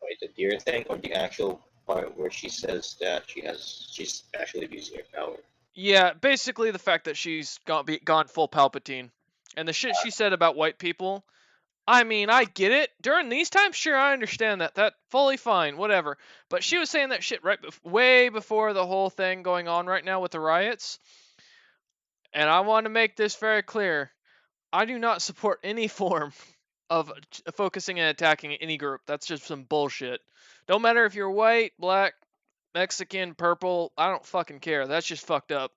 Wait, the deer thing or the actual part where she says that she's actually abusing her power? Yeah, basically the fact that she's gone full Palpatine. And the shit she said about white people. I mean, I get it. During these times, sure, I understand that. That fully fine, whatever. But she was saying that shit way before the whole thing going on right now with the riots. And I want to make this very clear. I do not support any form of focusing and attacking any group. That's just some bullshit. Don't matter if you're white, black, Mexican, purple. I don't fucking care. That's just fucked up.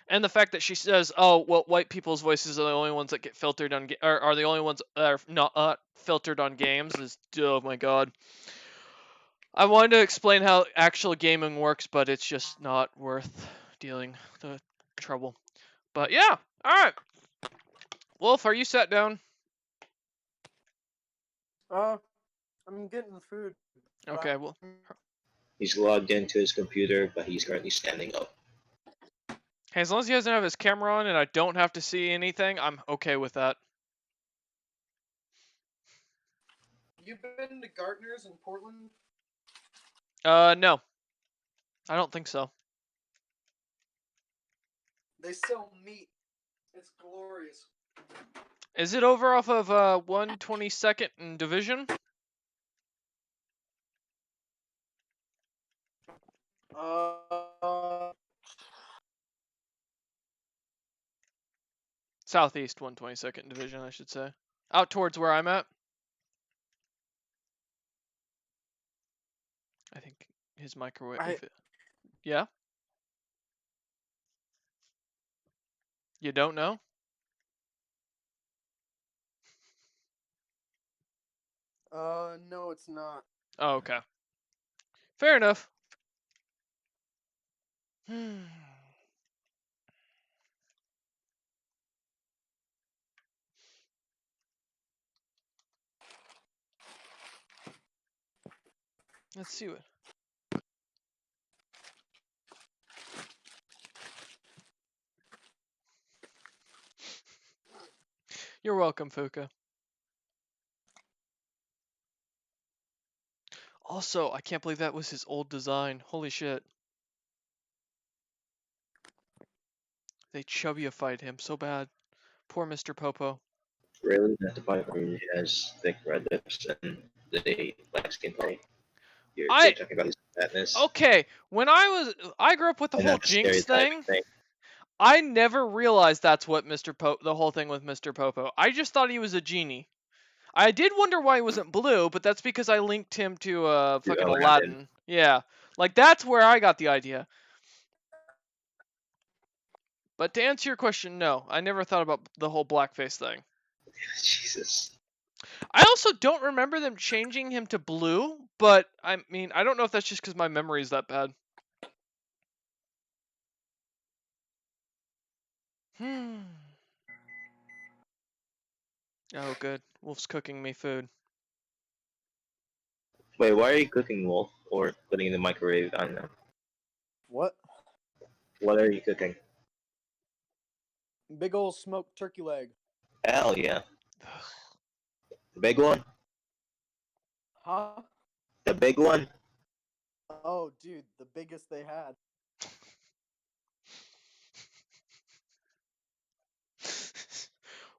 And the fact that she says, "Oh, well, white people's voices are the only ones that get filtered on, or are the only ones that are not filtered on games," is, oh my god. I wanted to explain how actual gaming works, but it's just not worth dealing the trouble. But yeah, all right. Wolf, are you sat down? I'm getting food. Okay, well, He's logged into his computer, but he's currently standing up. hey, as long as he doesn't have his camera on and I don't have to see anything, I'm okay with that. You been to Gartner's in Portland? No. I don't think so. They sell meat. It's glorious. Is it over off of 122nd and Division? Southeast 122nd Division, I should say. Out towards where I'm at. I think his microwave. Yeah? You don't know? No, it's not. Oh, okay. Fair enough. Let's see what. You're welcome, Fuka. Also, I can't believe that was his old design. Holy shit. They chubbyified him so bad. Poor Mr. Popo. Really, at the point where he has thick red lips and the black skin color. You're talking about his fatness. Okay, when I grew up with the And whole that's a Jinx stereotyping thing. I never realized that's what the whole thing with Mr. Popo. I just thought he was a genie. I did wonder why he wasn't blue, but that's because I linked him to fucking Aladdin. Yeah, like that's where I got the idea. But to answer your question, no, I never thought about the whole blackface thing. Jesus. I also don't remember them changing him to blue, but I mean, I don't know if that's just because my memory is that bad. Oh, good. Wolf's cooking me food. Wait, why are you cooking, Wolf? Or putting in the microwave? I don't know. What? What are you cooking? Big ol' smoked turkey leg. Hell yeah. The big one? Huh? The big one? Oh, dude, the biggest they had.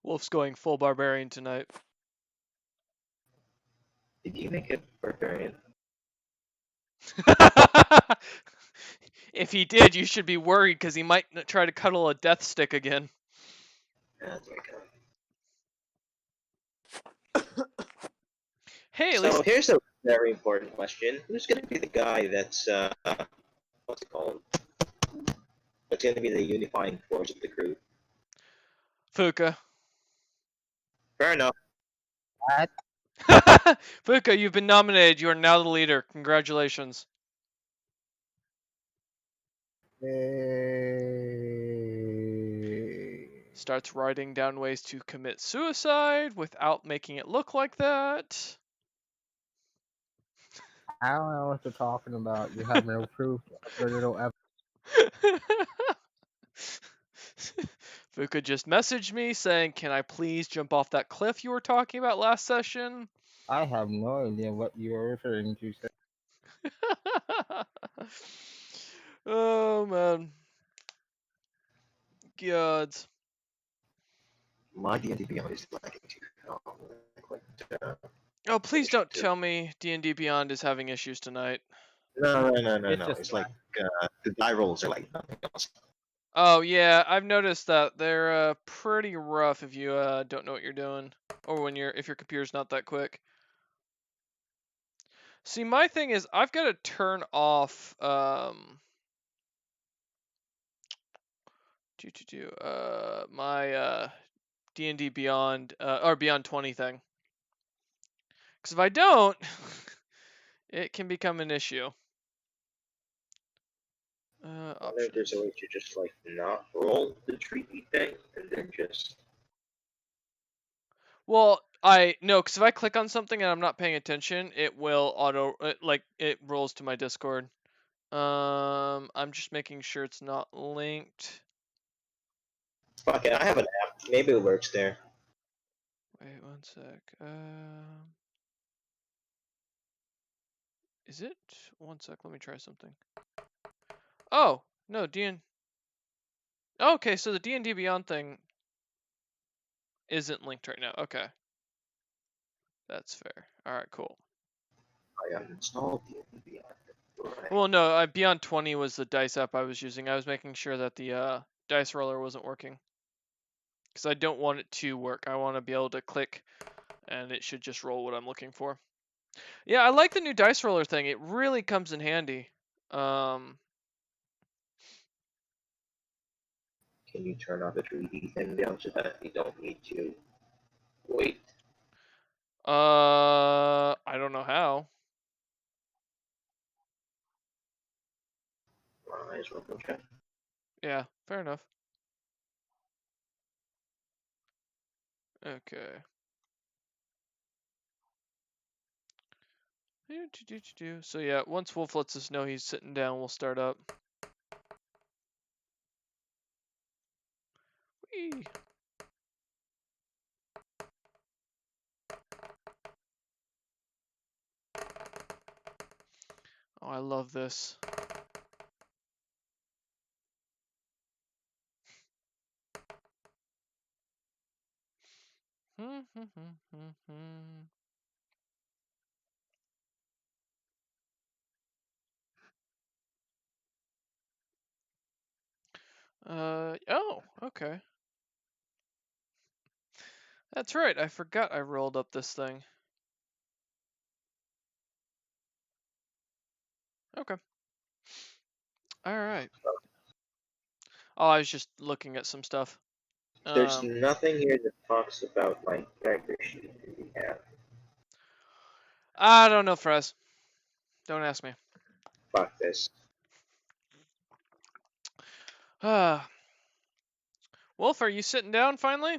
Wolf's going full barbarian tonight. Did you make it barbarian? If he did, you should be worried because he might try to cuddle a death stick again. That's my god. Hey, at So least here's a very important question. Who's gonna be the guy that's what's it called? That's gonna be the unifying force of the group? Fuka. Fair enough. What? Fuka, you've been nominated. You are now the leader. Congratulations. Yay. Starts writing down ways to commit suicide without making it look like that. I don't know what you're talking about. You have no proof. Very little evidence. Fuka just messaged me saying, "Can I please jump off that cliff you were talking about last session?" I have no idea what you are referring to, sir. Oh man. Gods. My D&D Beyond is lagging too. Oh, please don't tell me D&D Beyond is having issues tonight. No. It's just It's like the die rolls are like nothing else. Oh yeah, I've noticed that they're pretty rough if you don't know what you're doing, or if your computer's not that quick. See, my thing is I've got to turn off my D&D Beyond or Beyond 20 thing. Because if I don't, it can become an issue. I wonder if there's a way to just like not roll the treaty thing and then just. Well, no, because if I click on something and I'm not paying attention, it will it rolls to my Discord. I'm just making sure it's not linked. Fuck it, I have an app. Maybe it works there. Wait one sec. Is it? One sec. Let me try something. Oh no, Okay, so the D&D Beyond thing isn't linked right now. Okay, that's fair. All right, cool. I uninstalled D&D Beyond. Right. Well, no, Beyond 20 was the dice app I was using. I was making sure that the dice roller wasn't working. Because I don't want it to work. I want to be able to click and it should just roll what I'm looking for. Yeah, I like the new dice roller thing. It really comes in handy. Can you turn off the 3D thing down so that you don't need to wait? I don't know how. Might as well go check. Yeah, fair enough. Okay. So yeah, once Wolf lets us know he's sitting down, we'll start up. Whee! Oh, I love this. Oh, okay. That's right, I forgot I rolled up this thing. Okay. Alright. Oh, I was just looking at some stuff. There's nothing here that talks about like character sheet that we have. I don't know, Frez. Don't ask me. Fuck this. Wolf, are you sitting down finally?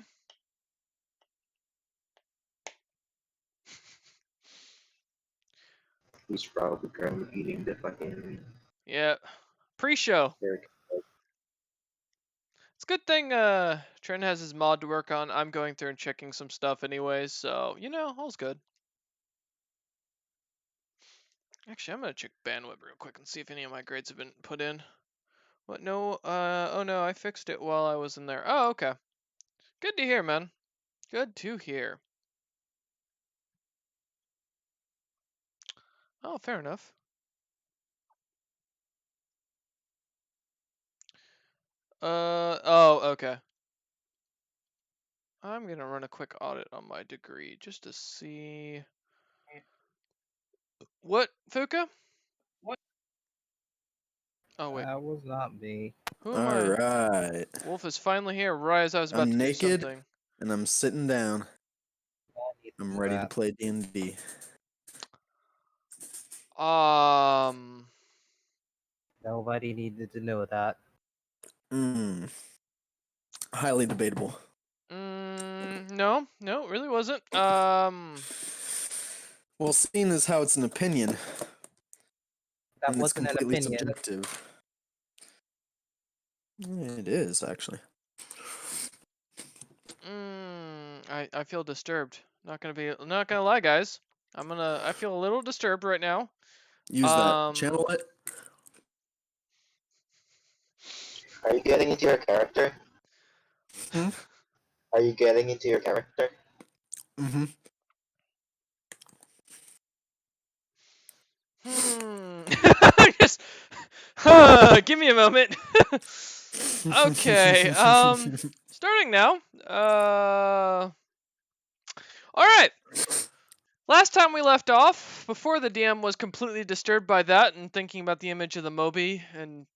He's probably currently eating the fucking. Yeah. Pre-show. It's a good thing Trent has his mod to work on. I'm going through and checking some stuff anyways, so all's good. Actually, I'm gonna check bandwidth real quick and see if any of my grades have been put in. What? No. Oh no, I fixed it while I was in there. Oh, okay. Good to hear, man. Good to hear. Oh, fair enough. Oh, okay. I'm gonna run a quick audit on my degree just to see. What, Fuka? What? Oh wait, That was not me. who am I? Alright. Wolf is finally here. Right as I was about I'm to naked do something. and I'm sitting down. I'm ready to that. play D&D. Nobody needed to know that. Highly debatable. No, it really wasn't. Well, seeing as how it's an opinion, That and it's wasn't an completely opinion. subjective. It is, actually. I feel disturbed. Not gonna lie, guys. I feel a little disturbed right now. Use that. Channel it. Are you getting into your character? Hmm? Are you getting into your character? Mm-hmm. Just, give me a moment. Okay. Starting now. All right. Last time we left off, before the DM was completely disturbed by that and thinking about the image of the Moby, and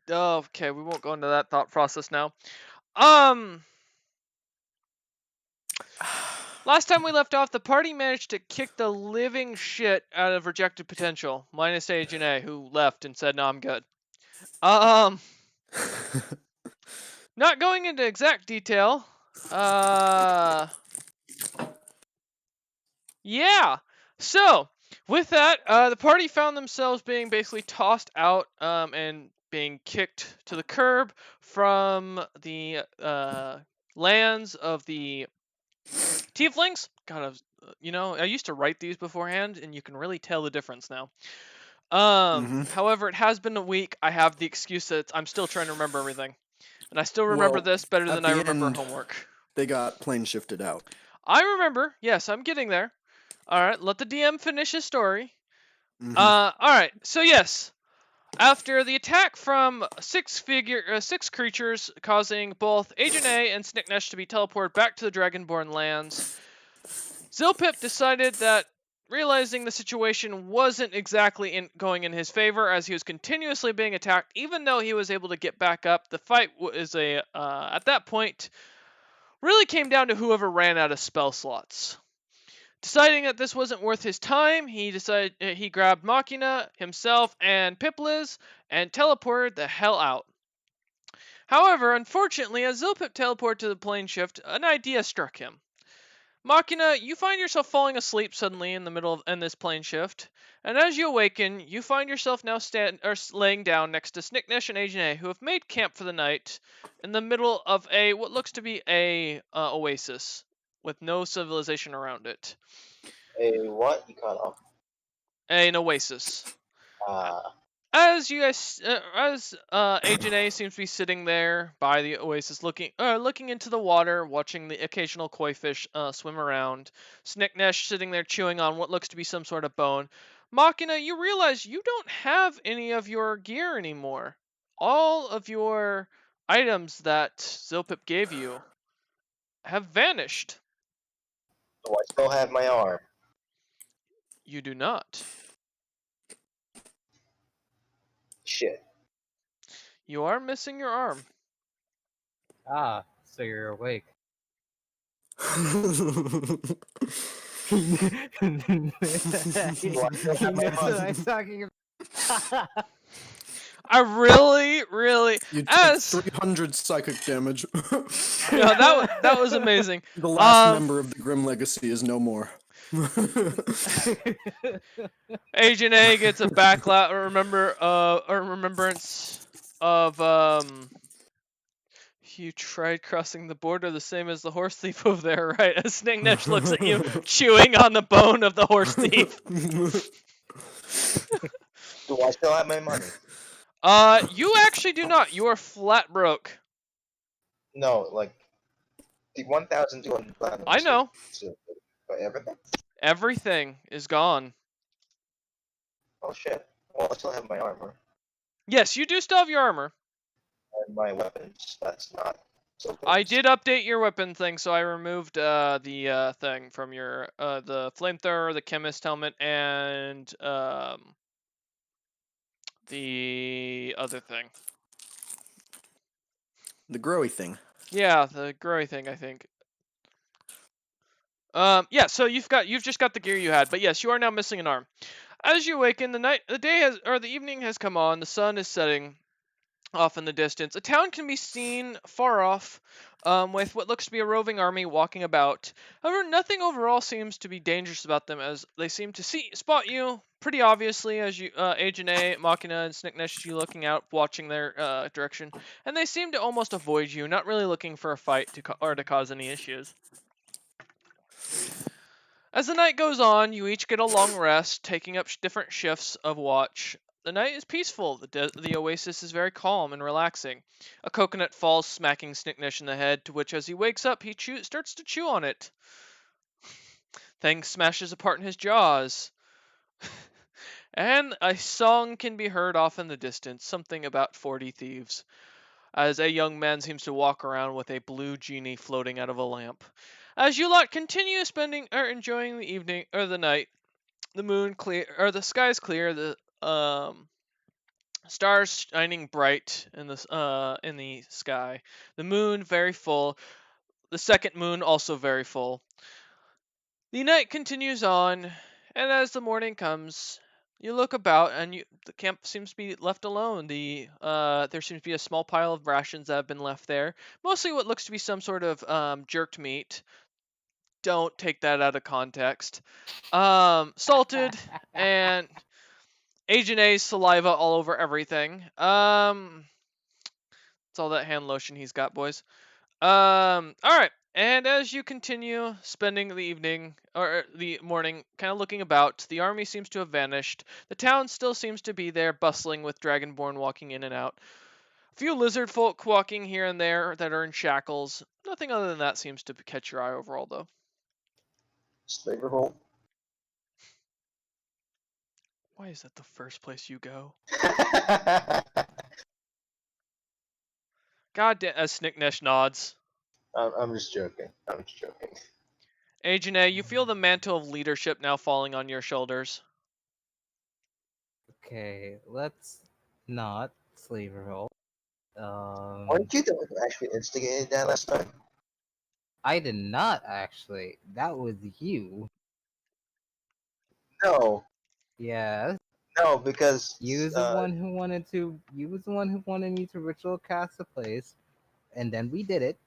okay, we won't go into that thought process now. Last time we left off, the party managed to kick the living shit out of Rejected Potential, minus Agent, who left and said, "No, I'm good." Not going into exact detail. Yeah. So, with that, the party found themselves being basically tossed out and being kicked to the curb from the lands of the Tieflings. God, I used to write these beforehand, and you can really tell the difference now. However, it has been a week. I have the excuse that I'm still trying to remember everything. And I still remember Well, this better at than I the remember end- homework. They got plane shifted out. I remember. Yes, I'm getting there. All right, let the DM finish his story. Mhm. All right. So yes, after the attack from six creatures, causing both Agent and Snicknesh to be teleported back to the Dragonborn lands, Zilpip decided that, realizing the situation wasn't exactly going in his favor, as he was continuously being attacked, even though he was able to get back up, the fight was at that point really came down to whoever ran out of spell slots. Deciding that this wasn't worth his time, he grabbed Machina, himself, and Pipliz and teleported the hell out. However, unfortunately, as Zilpip teleported to the plane shift, an idea struck him. Machina, you find yourself falling asleep suddenly in the middle of this plane shift, and as you awaken, you find yourself now laying down next to Snicknesh and Agent, who have made camp for the night in the middle of what looks to be a oasis with no civilization around it. A what? You cut off. An oasis. Uh, As you guys, Agent seems to be sitting there by the oasis, looking into the water, watching the occasional koi fish swim around. Snicknesh sitting there chewing on what looks to be some sort of bone. Machina, you realize you don't have any of your gear anymore. All of your items that Zilpip gave you have vanished. do I still have my arm? You do not. Shit. You are missing your arm. Ah, so you're awake. still have my That's what money? I'm talking about. I really, You took as 300 psychic damage. that was amazing. The last member of the Grim Legacy is no more. Agent A gets a remembrance of you tried crossing the border the same as the horse thief over there, right? As Snicknesh looks at you, chewing on the bone of the horse thief. Do I still have my money? You actually do not. You are flat broke. No, like the 1,200 platinum. I know. But everything? Everything is gone. Oh shit. Well, I still have my armor Yes, you do still have your armor. and my weapons. That's not so good. I did update your weapon thing, so I removed the thing from your the flamethrower, the chemist helmet, and the other thing. The growy thing. Yeah, the growy thing, I think. Yeah, so you've just got the gear you had, but yes, you are now missing an arm. As you awaken, the evening has come on. The sun is setting off in the distance. A town can be seen far off, with what looks to be a roving army walking about. However, nothing overall seems to be dangerous about them, as they seem to spot you pretty obviously as you, Agent A, Machina, and Snicknesh, you looking out, watching their direction, and they seem to almost avoid you, not really looking for a fight or to cause any issues. As the night goes on, you each get a long rest, taking up different shifts of watch. The night is peaceful. The oasis is very calm and relaxing. A coconut falls, smacking Snicknesh in the head, to which, as he wakes up, he starts to chew on it. Thing smashes apart in his jaws. And a song can be heard off in the distance, something about 40 thieves, as a young man seems to walk around with a blue genie floating out of a lamp. As you lot continue enjoying the evening or the night, the moon clear or the sky's clear, the stars shining bright in the sky. The moon very full, the second moon also very full. The night continues on, and as the morning comes, you look about and the camp seems to be left alone. There seems to be a small pile of rations that have been left there, mostly what looks to be some sort of jerked meat. Don't take that out of context. Salted and Agent A's saliva all over everything. It's all that hand lotion he's got, boys. All right. And as you continue spending the evening or the morning kind of looking about, the army seems to have vanished. The town still seems to be there, bustling with Dragonborn walking in and out. A few lizard folk walking here and there that are in shackles. Nothing other than that seems to catch your eye overall, though. Slaver hole. Why is that the first place you go? God damn, as Snicknesh nods. I'm just joking. I'm just joking. Agent A, you feel the mantle of leadership now falling on your shoulders. Okay, let's not slaver roll. Weren't you the one who actually instigated that last time? I did not actually. That was you. No, Yes. no, because You was the one who wanted to. You was the one who wanted me to ritual cast the place, and then we did it,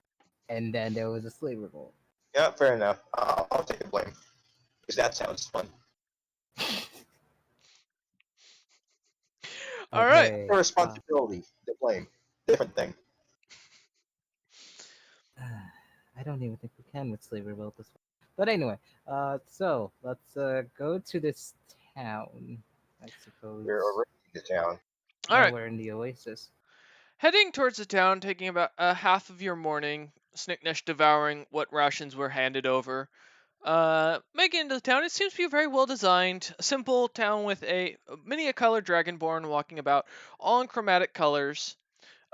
and then there was a slaver roll. Yeah, fair enough. I'll take the blame because that sounds fun. All right. Okay, The responsibility, the blame, different thing. I don't even think we can with slaver roll this one. But anyway, so let's go to this town. I suppose. We're already in the town. All No, right. we're in the oasis. Heading towards the town, taking about half of your morning, Snicknesh devouring what rations were handed over. Making it into the town, it seems to be a very well designed, simple town with many a colored dragonborn walking about, all in chromatic colors.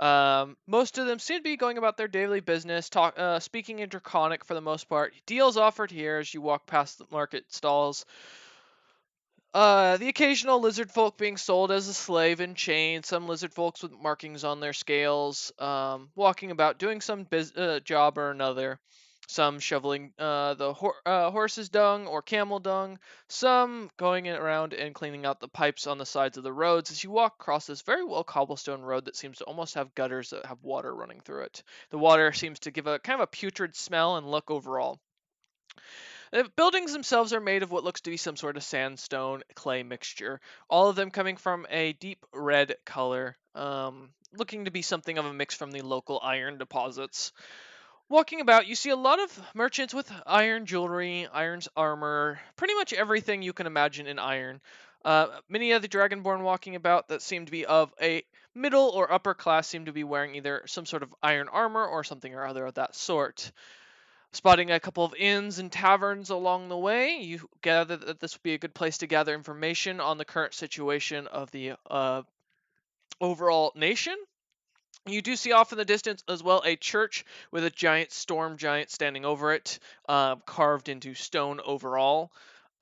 Most of them seem to be going about their daily business, speaking in Draconic for the most part. Deals offered here as you walk past the market stalls. The occasional lizard folk being sold as a slave in chains, some lizard folks with markings on their scales, walking about doing some job or another, some shoveling the horse's dung or camel dung, some going around and cleaning out the pipes on the sides of the roads as you walk across this very well cobblestone road that seems to almost have gutters that have water running through it. The water seems to give a kind of a putrid smell and look overall. The buildings themselves are made of what looks to be some sort of sandstone clay mixture, all of them coming from a deep red color, looking to be something of a mix from the local iron deposits. Walking about, you see a lot of merchants with iron jewelry, iron's armor, pretty much everything you can imagine in iron. Many of the Dragonborn walking about that seem to be of a middle or upper class seem to be wearing either some sort of iron armor or something or other of that sort. Spotting a couple of inns and taverns along the way, you gather that this would be a good place to gather information on the current situation of the overall nation. You do see off in the distance as well a church with a giant storm giant standing over it, carved into stone overall,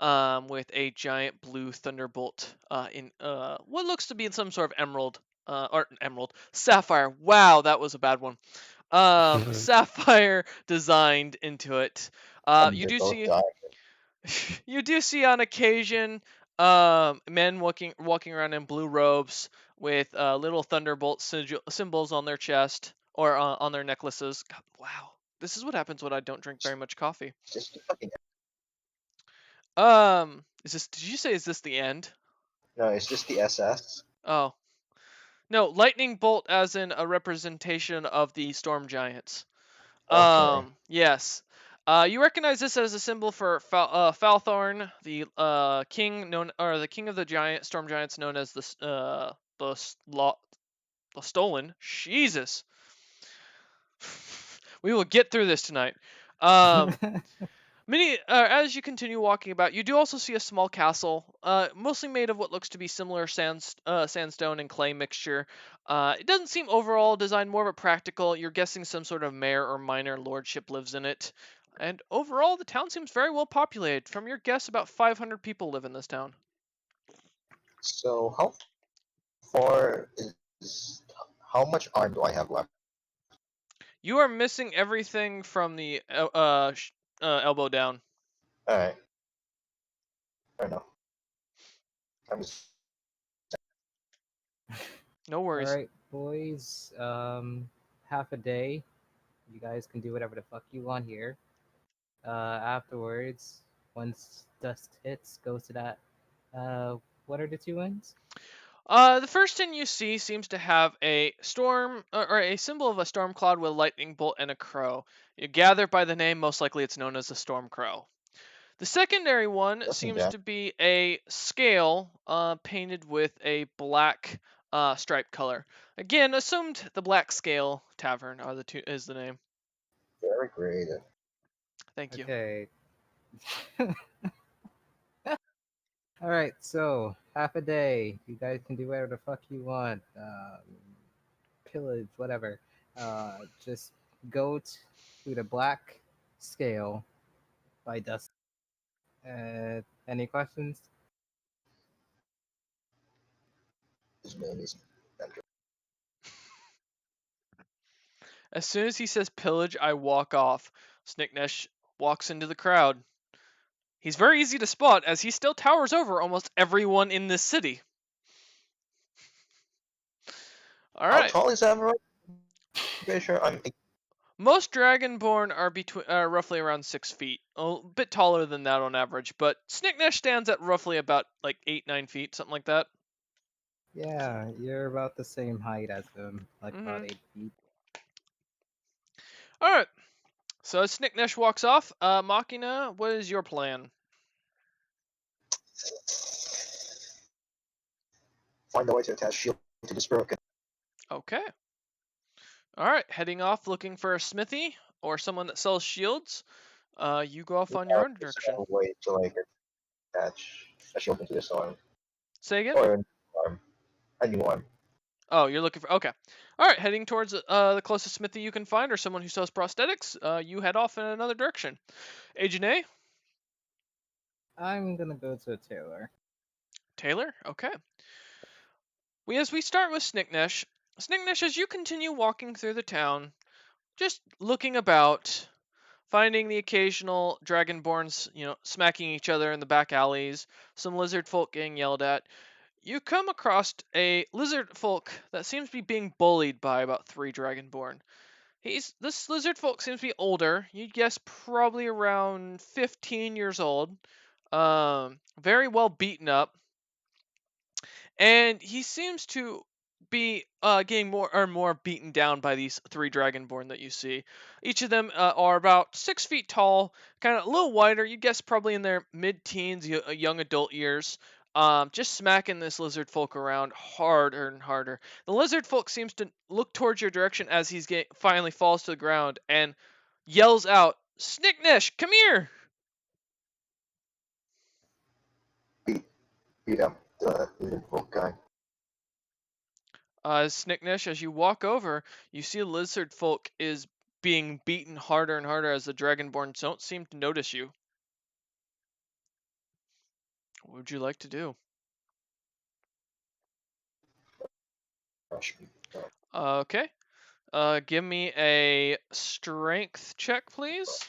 with a giant blue thunderbolt in what looks to be in some sort of sapphire. Wow, that was a bad one. Sapphire designed into it. They're You both dying. do see on occasion men walking around in blue robes with little thunderbolt symbols on their chest or on their necklaces. God, wow, this is what happens when I don't drink very much coffee. It's just fucking Is this? Did you say is this the end? no. It's just the SS. Oh no, lightning bolt as in a representation of the storm giants. Okay. Yes. You recognize this as a symbol for Falthorn, the the king of the storm giants, known as the stolen. Jesus, we will get through this tonight. As you continue walking about, you do also see a small castle, mostly made of what looks to be similar sandstone and clay mixture. It doesn't seem overall designed more of a practical. You're guessing some sort of mayor or minor lordship lives in it. And overall, the town seems very well populated. From your guess, about 500 people live in this town. So how far is how much arm do I have left? You are missing everything from the elbow down. All right. Fair enough. I'm just No worries. All right, boys. Half a day. You guys can do whatever the fuck you want here. Afterwards, once dust hits, goes to that. What are the two ends? The first inn you see seems to have a storm or a symbol of a storm cloud with a lightning bolt and a crow. You gather by the name, most likely it's known as the storm crow. The secondary one Listen, seems Jack. to be a scale painted with a black stripe color. Again, assumed the Black Scale Tavern is the name. Very creative. Thank you. Okay. All right, so half a day. You guys can do whatever the fuck you want. Pillage, whatever. Just go to the black scale by dust. Any questions? His name is Andrew. As soon as he says pillage, I walk off. Snicknesh walks into the crowd. He's very easy to spot as he still towers over almost everyone in this city. All How right. tall is Amarok? Pretty sure I'm. Most Dragonborn are roughly around 6 feet, a bit taller than that on average, but Snicknesh stands at roughly about like 8-9 feet, something like that. Yeah, you're about the same height as him, like about 8 feet. All right. So as Snicknesh walks off, Machina, what is your plan? Find a way to attach shield to this broken. Okay. All right, heading off looking for a smithy or someone that sells shields. You go off on your own direction. A way to like attach a shield into this arm Say again? or a new arm. Oh, you're looking for. Okay. All right, heading towards the closest smithy you can find or someone who sells prosthetics. You head off in another direction. Agent A? I'm gonna go to a tailor. Taylor? Okay. As we start with Snicknesh, as you continue walking through the town, just looking about, finding the occasional dragonborns, smacking each other in the back alleys, some lizard folk getting yelled at, you come across a lizard folk that seems to be being bullied by about 3 dragonborn. This lizard folk seems to be older. You'd guess probably around 15 years old. Very well beaten up. And he seems to be getting more beaten down by these 3 dragonborn that you see. Each of them are about 6 feet tall, kind of a little wider. You guess probably in their mid-teens, young adult years. Just smacking this lizard folk around harder and harder. The lizard folk seems to look towards your direction as finally falls to the ground and yells out, "Snicknesh, come here!" Beat up the little guy. Snicknesh, as you walk over, you see a lizard folk is being beaten harder and harder as the dragonborn don't seem to notice you. What would you like to do? Rush me. Okay. Give me a strength check, please.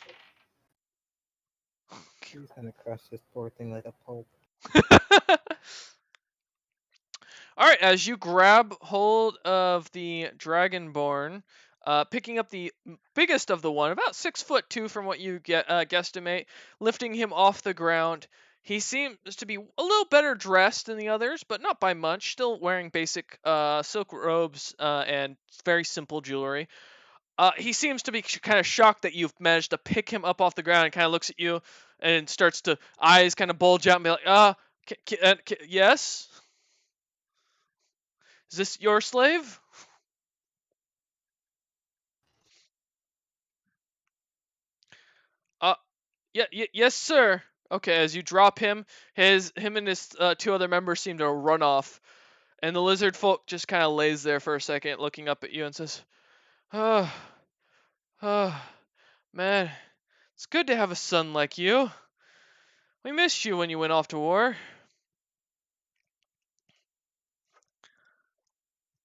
He's gonna crush this poor thing like a pulp. All right, as you grab hold of the Dragonborn, picking up the biggest of the one, about 6'2" from what you guesstimate, lifting him off the ground. He seems to be a little better dressed than the others, but not by much. Still wearing basic silk robes and very simple jewelry. He seems to be kind of shocked that you've managed to pick him up off the ground and kind of looks at you and starts to eyes kind of bulge out and be like, yes? Is this your slave? Yes, sir. Okay, as you drop him, him and his two other members seem to run off, and the lizard folk just kind of lays there for a second, looking up at you and says, "Oh, oh, man, it's good to have a son like you. We missed you when you went off to war."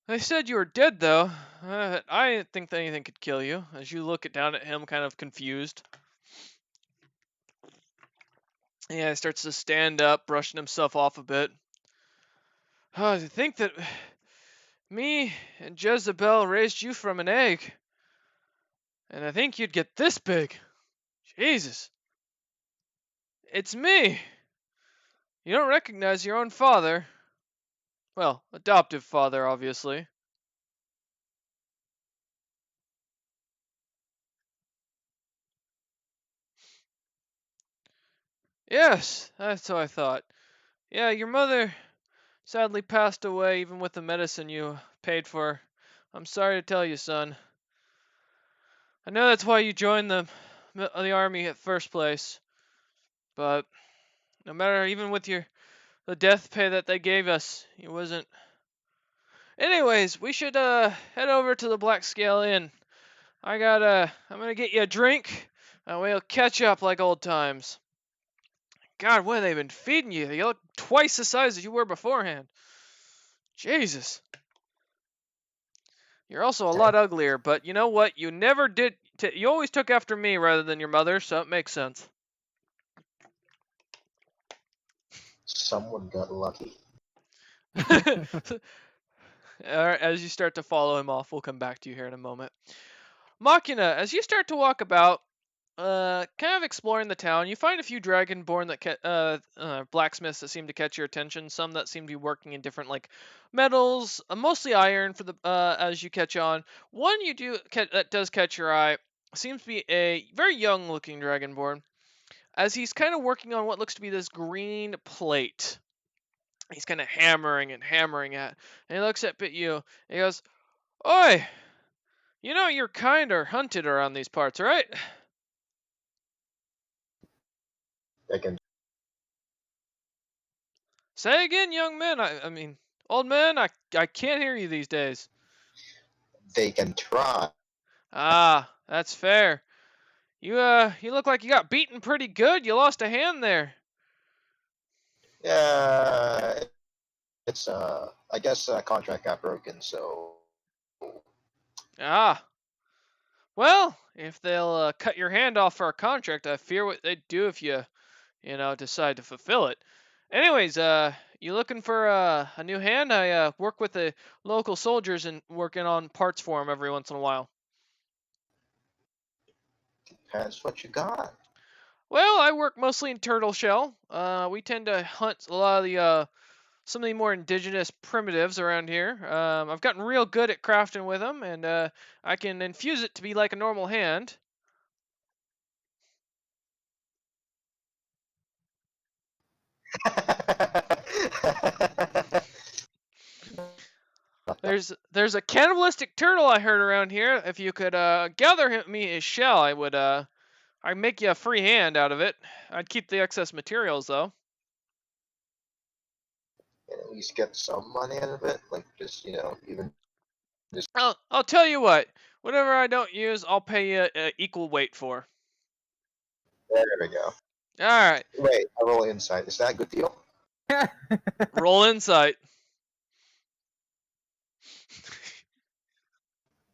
They said you were dead, though. I didn't think that anything could kill you. As you look down at him, kind of confused. Yeah, he starts to stand up, brushing himself off a bit. Oh, to think that me and Jezebel raised you from an egg. And I think you'd get this big. Jesus. It's me. You don't recognize your own father. Well, adoptive father, obviously. Yes, that's what I thought. Yeah, your mother sadly passed away even with the medicine you paid for. I'm sorry to tell you, son. I know that's why you joined the army at first place. But no matter, even with the death pay that they gave us, it wasn't. Anyways, we should head over to the Black Scale Inn. I'm gonna get you a drink, and we'll catch up like old times. God, what have they been feeding you? You look twice the size as you were beforehand. Jesus. You're also a lot uglier, but you know what? You never did. You always took after me rather than your mother, so it makes sense. Someone got lucky. Alright, as you start to follow him off, we'll come back to you here in a moment. Machina, as you start to walk about, kind of exploring the town, you find a few dragonborn blacksmiths that seem to catch your attention. Some that seem to be working in different like metals, mostly iron for the as you catch on. One that does catch your eye seems to be a very young-looking dragonborn, as he's kind of working on what looks to be this green plate. He's kind of hammering and hammering at, and he looks up at you. And he goes, "Oi, you know you're kind or hunted around these parts, right?" They can Say again, young man. I mean, old man. I can't hear you these days. try. Ah, that's fair. You look like you got beaten pretty good. You lost a hand there. Yeah, it's I guess contract got broken, so Ah, well, if they'll cut your hand off for a contract, I fear what they'd do if you decide to fulfill it. Anyways, you looking for a new hand? I work with the local soldiers and working on parts for them every once in a while. depends what you got. Well, I work mostly in turtle shell. We tend to hunt a lot of the some of the more indigenous primitives around here. I've gotten real good at crafting with them, and I can infuse it to be like a normal hand. There's a cannibalistic turtle I heard around here. If you could gather me his shell, I'd make you a free hand out of it. I'd keep the excess materials though. And at least get some money out of it, like just even just I'll tell you what. Whatever I don't use, I'll pay you equal weight for. there we go. All right, Wait, I roll insight. Is that a good deal? roll insight.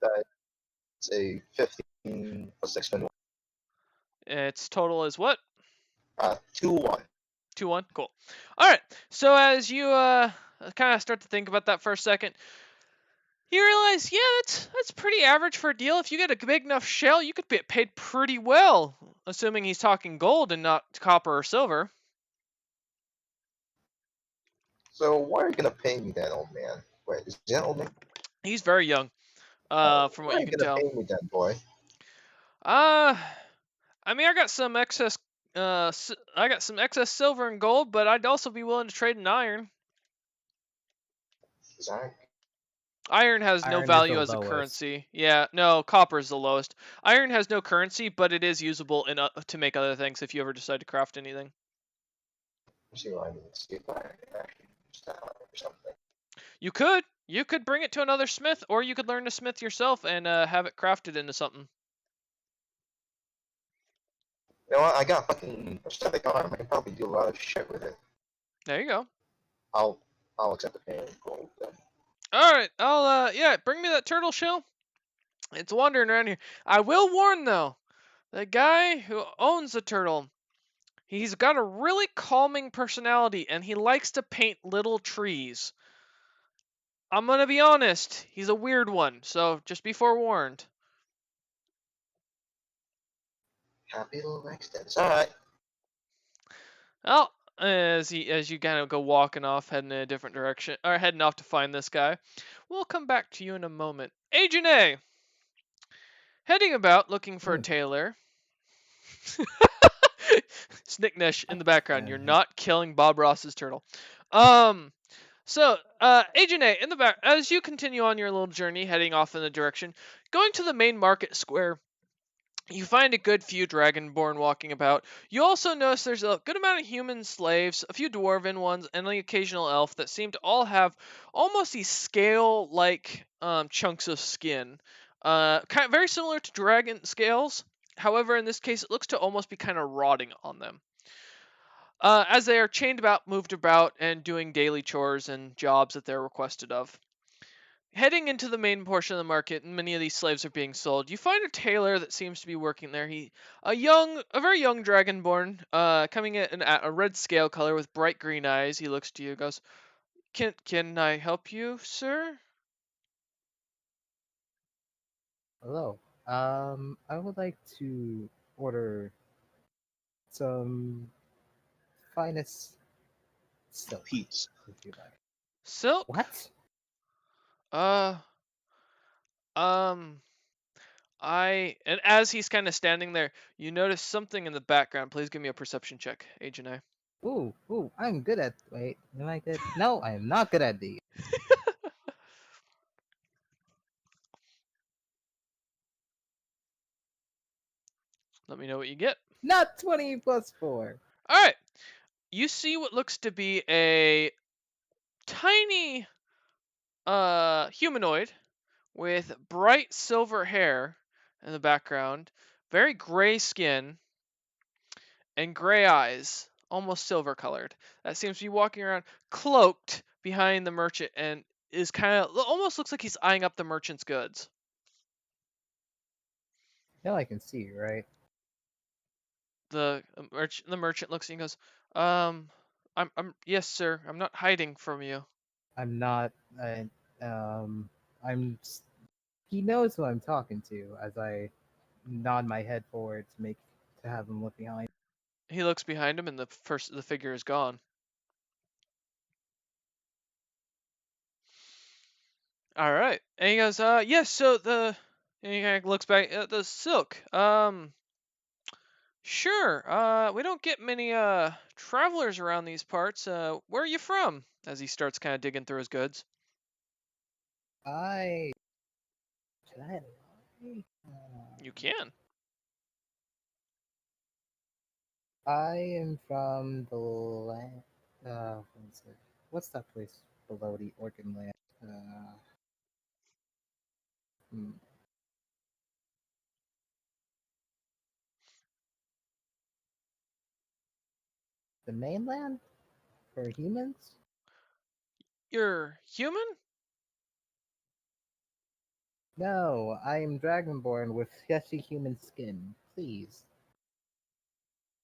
That's a 15 plus 6 1. Its total is what? 2-1. 2-1. Cool. All right. So as you kind of start to think about that for a second, you realize, yeah, that's pretty average for a deal. If you get a big enough shell, you could get paid pretty well, assuming he's talking gold and not copper or silver. So why are you gonna pay me then, old man? Wait, is that old man? He's very young, Why from what are you you can gonna tell. pay me then, boy? I mean, I got some excess. I got some excess silver and gold, but I'd also be willing to trade in iron. Zach? Iron has no Iron is value the as a lowest. currency. Yeah, no, copper is the lowest. Iron has no currency, but it is usable in to make other things if you ever decide to craft anything. See what I mean? See if I can actually use that or something. You could bring it to another smith, or you could learn to smith yourself and have it crafted into something. You know what? I got fucking prosthetic arm. I can probably do a lot of shit with it. There you go. I'll accept the payment in gold then. All right, yeah, bring me that turtle shell. It's wandering around here. I will warn though, the guy who owns the turtle, he's got a really calming personality, and he likes to paint little trees. I'm gonna be honest, he's a weird one, so just be forewarned. Happy little accidents. Alright. Well, as you kind of go walking off, heading in a different direction, or heading off to find this guy, we'll come back to you in a moment. Agent A, heading about looking for a tailor. Snicknish in the background. You're not killing Bob Ross's turtle. So, Agent A, in the back, as you continue on your little journey, heading off in the direction, going to the main market square, you find a good few Dragonborn walking about. You also notice there's a good amount of human slaves, a few dwarven ones, and the occasional elf that seem to all have almost these scale-like chunks of skin. Kind of very similar to dragon scales. However, in this case, it looks to almost be kind of rotting on them. As they are chained about, moved about, and doing daily chores and jobs that they're requested of. Heading into the main portion of the market, and many of these slaves are being sold, you find a tailor that seems to be working there. A very young dragonborn, coming in at a red scale color with bright green eyes. He looks to you, and goes, "Can I help you, sir?" Hello. I would like to order some finest silk, Pete's. if you like. Silk. What? Uh, and as he's kind of standing there, you notice something in the background. Please give me a perception check, Agent A. Ooh, I'm good at. Wait, am I good? No, I am not good at these. Let me know what you get. Not 20 plus 4. All right. You see what looks to be a tiny humanoid with bright silver hair in the background, very gray skin, and gray eyes, almost silver colored. That seems to be walking around cloaked behind the merchant and is kind of almost looks like he's eyeing up the merchant's goods. Now I can see, right? The merchant looks at you and goes, I'm yes, sir. I'm not hiding from you." I'm not. I, I'm. He knows who I'm talking to as I nod my head forward to have him look behind. He looks behind him, and the figure is gone. All right, and he goes, yes. So and he kind of looks back at the silk. Sure. We don't get many travelers around these parts. Where are you from? As he starts kind of digging through his goods. I. Should I lie? You can. I am from the land. What's that place below the Organ land? Hmm. The mainland for humans? You're human? No, I am Dragonborn with fleshy human skin. Please.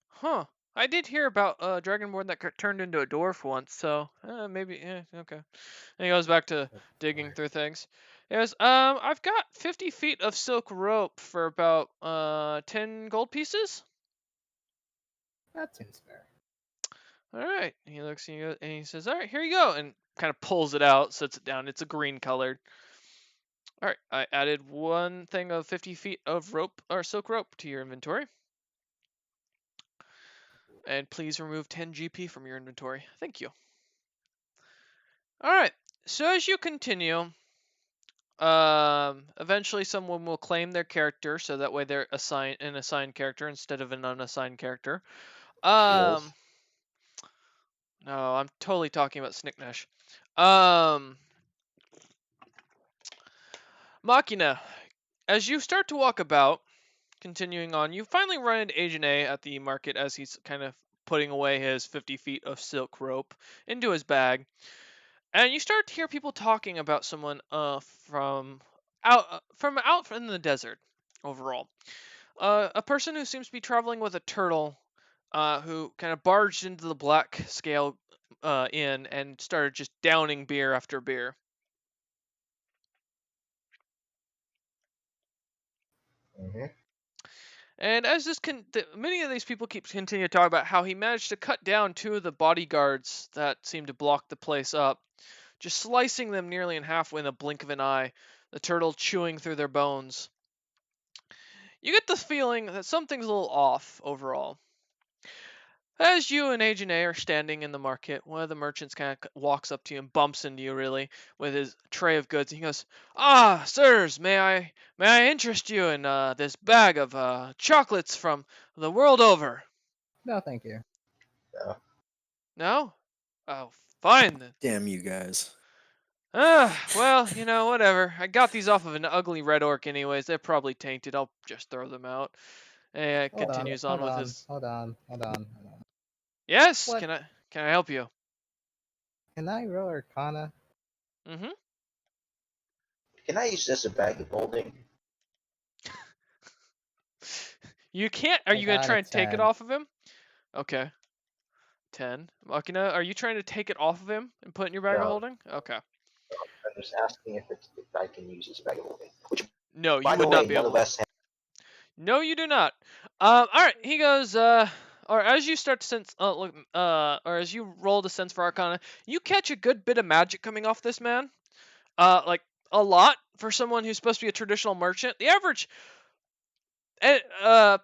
Huh. I did hear about a dragonborn that turned into a dwarf once, so maybe, okay. And he goes back to digging through things. He goes, I've got 50 feet of silk rope for about 10 gold pieces. That seems fair. All right. He looks and he says, all right, here you go, and kind of pulls it out, sets it down. It's a green colored. All right, I added one thing of 50 feet of rope or silk rope to your inventory. And please remove 10 GP from your inventory. Thank you. All right. So as you continue, eventually someone will claim their character, so that way they're an assigned character instead of an unassigned character. Yes. No, I'm totally talking about Snicknash. Machina, as you start to walk about, continuing on, you finally run into Agent A at the market as he's kind of putting away his 50 feet of silk rope into his bag. And you start to hear people talking about someone from out in the desert overall. A person who seems to be traveling with a turtle who kind of barged into the Black Scale Inn and started just downing beer after beer. Mm-hmm. And as many of these people continue to talk about how he managed to cut down 2 of the bodyguards that seemed to block the place up, just slicing them nearly in half in a blink of an eye, the turtle chewing through their bones. You get the feeling that something's a little off overall. As you and Agent A are standing in the market, one of the merchants kind of walks up to you and bumps into you really with his tray of goods. He goes, "Ah, sirs, may I interest you in this bag of chocolates from the world over?" No, thank you. Yeah. No? Oh, fine then. Damn you guys. Well, whatever. I got these off of an ugly red orc anyways. They're probably tainted. I'll just throw them out. And continues on with his. Hold on. Yes, What? can I help you? Can I roll Arcana? Mm-hmm. Can I use this as a bag of holding? You can't. Are I you gonna got try a and take it 10. off of him? Okay. 10. Machina, are you trying to take it off of him and put it in your bag of No. holding? Okay. I'm just asking if I can use this bag of holding. Which, No, you by the would way, not be able to. nonetheless, No, you do not. All right. He goes. Or as you start to sense, or as you roll the sense for Arcana, you catch a good bit of magic coming off this man. Like a lot for someone who's supposed to be a traditional merchant. The average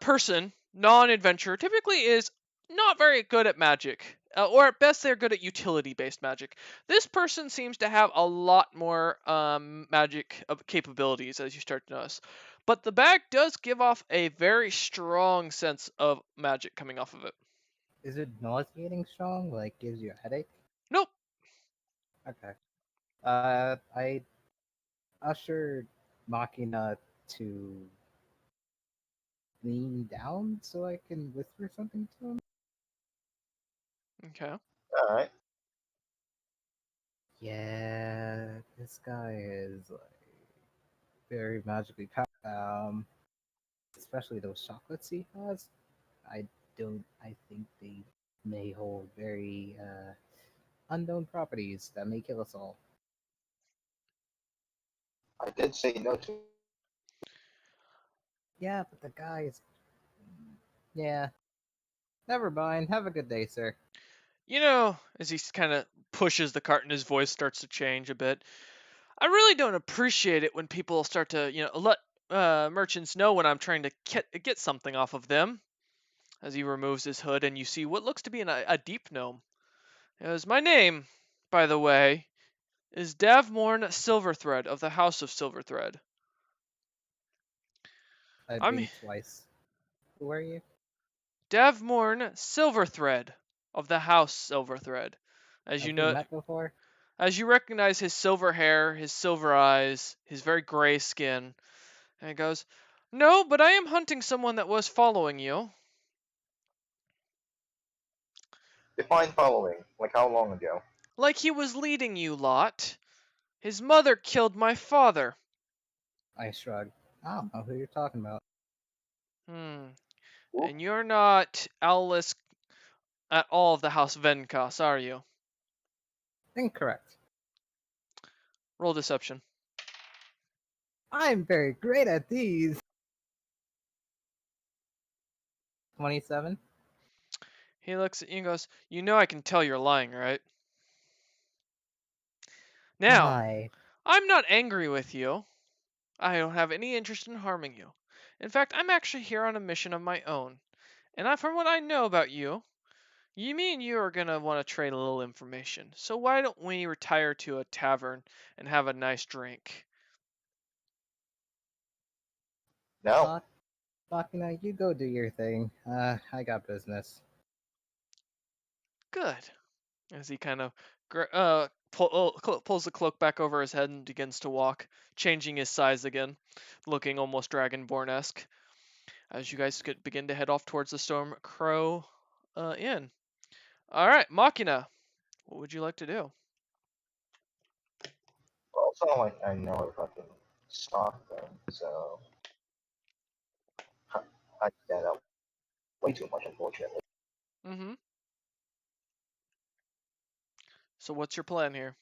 person, non-adventurer, typically is not very good at magic, or at best they're good at utility-based magic. This person seems to have a lot more magic capabilities, as you start to notice. But the bag does give off a very strong sense of magic coming off of it. Is it nauseating strong? Like gives you a headache? Nope. Okay. I ushered Machina to lean down so I can whisper something to him. Okay. alright. Yeah, this guy is like very magically powerful. Especially those chocolates he has. I think they may hold very unknown properties that may kill us all. I did say no to. Yeah, but the guy is. Yeah. Never mind. Have a good day, sir. As he kind of pushes the cart and his voice starts to change a bit, I really don't appreciate it when people start to, let merchants know when I'm trying to get something off of them. As he removes his hood and you see what looks to be a deep gnome. As my name, by the way, is Davmorn Silverthread of the House of Silverthread. I I'm blinked twice. Who are you? Davmorn Silverthread of the House Silverthread. As Have you we know, met before? as you recognize his silver hair, his silver eyes, his very gray skin, and he goes, "No, but I am hunting someone that was following you." Define following. Like how long ago? Like he was leading you lot. His mother killed my father. I shrugged. I don't know who you're talking about. Hmm. Who? And you're not Owlus at all of the House Venkas, are you? Incorrect. Roll deception. I'm very great at these. 27. He looks at you and goes, "You know I can tell you're lying, right?" Now, Why? I'm not angry with you. I don't have any interest in harming you. In fact, I'm actually here on a mission of my own. And from what I know about you, me and you are going to want to trade a little information. So why don't we retire to a tavern and have a nice drink? No. Machina, you go do your thing. I got business. Good. As he kind of pulls the cloak back over his head and begins to walk, changing his size again, looking almost Dragonborn-esque. As you guys begin to head off towards the Storm Crow Inn. All right, Machina, what would you like to do? Well, it's not like I know if I can stop them, so I stand up way too much, unfortunately. Mm-hmm. So what's your plan here?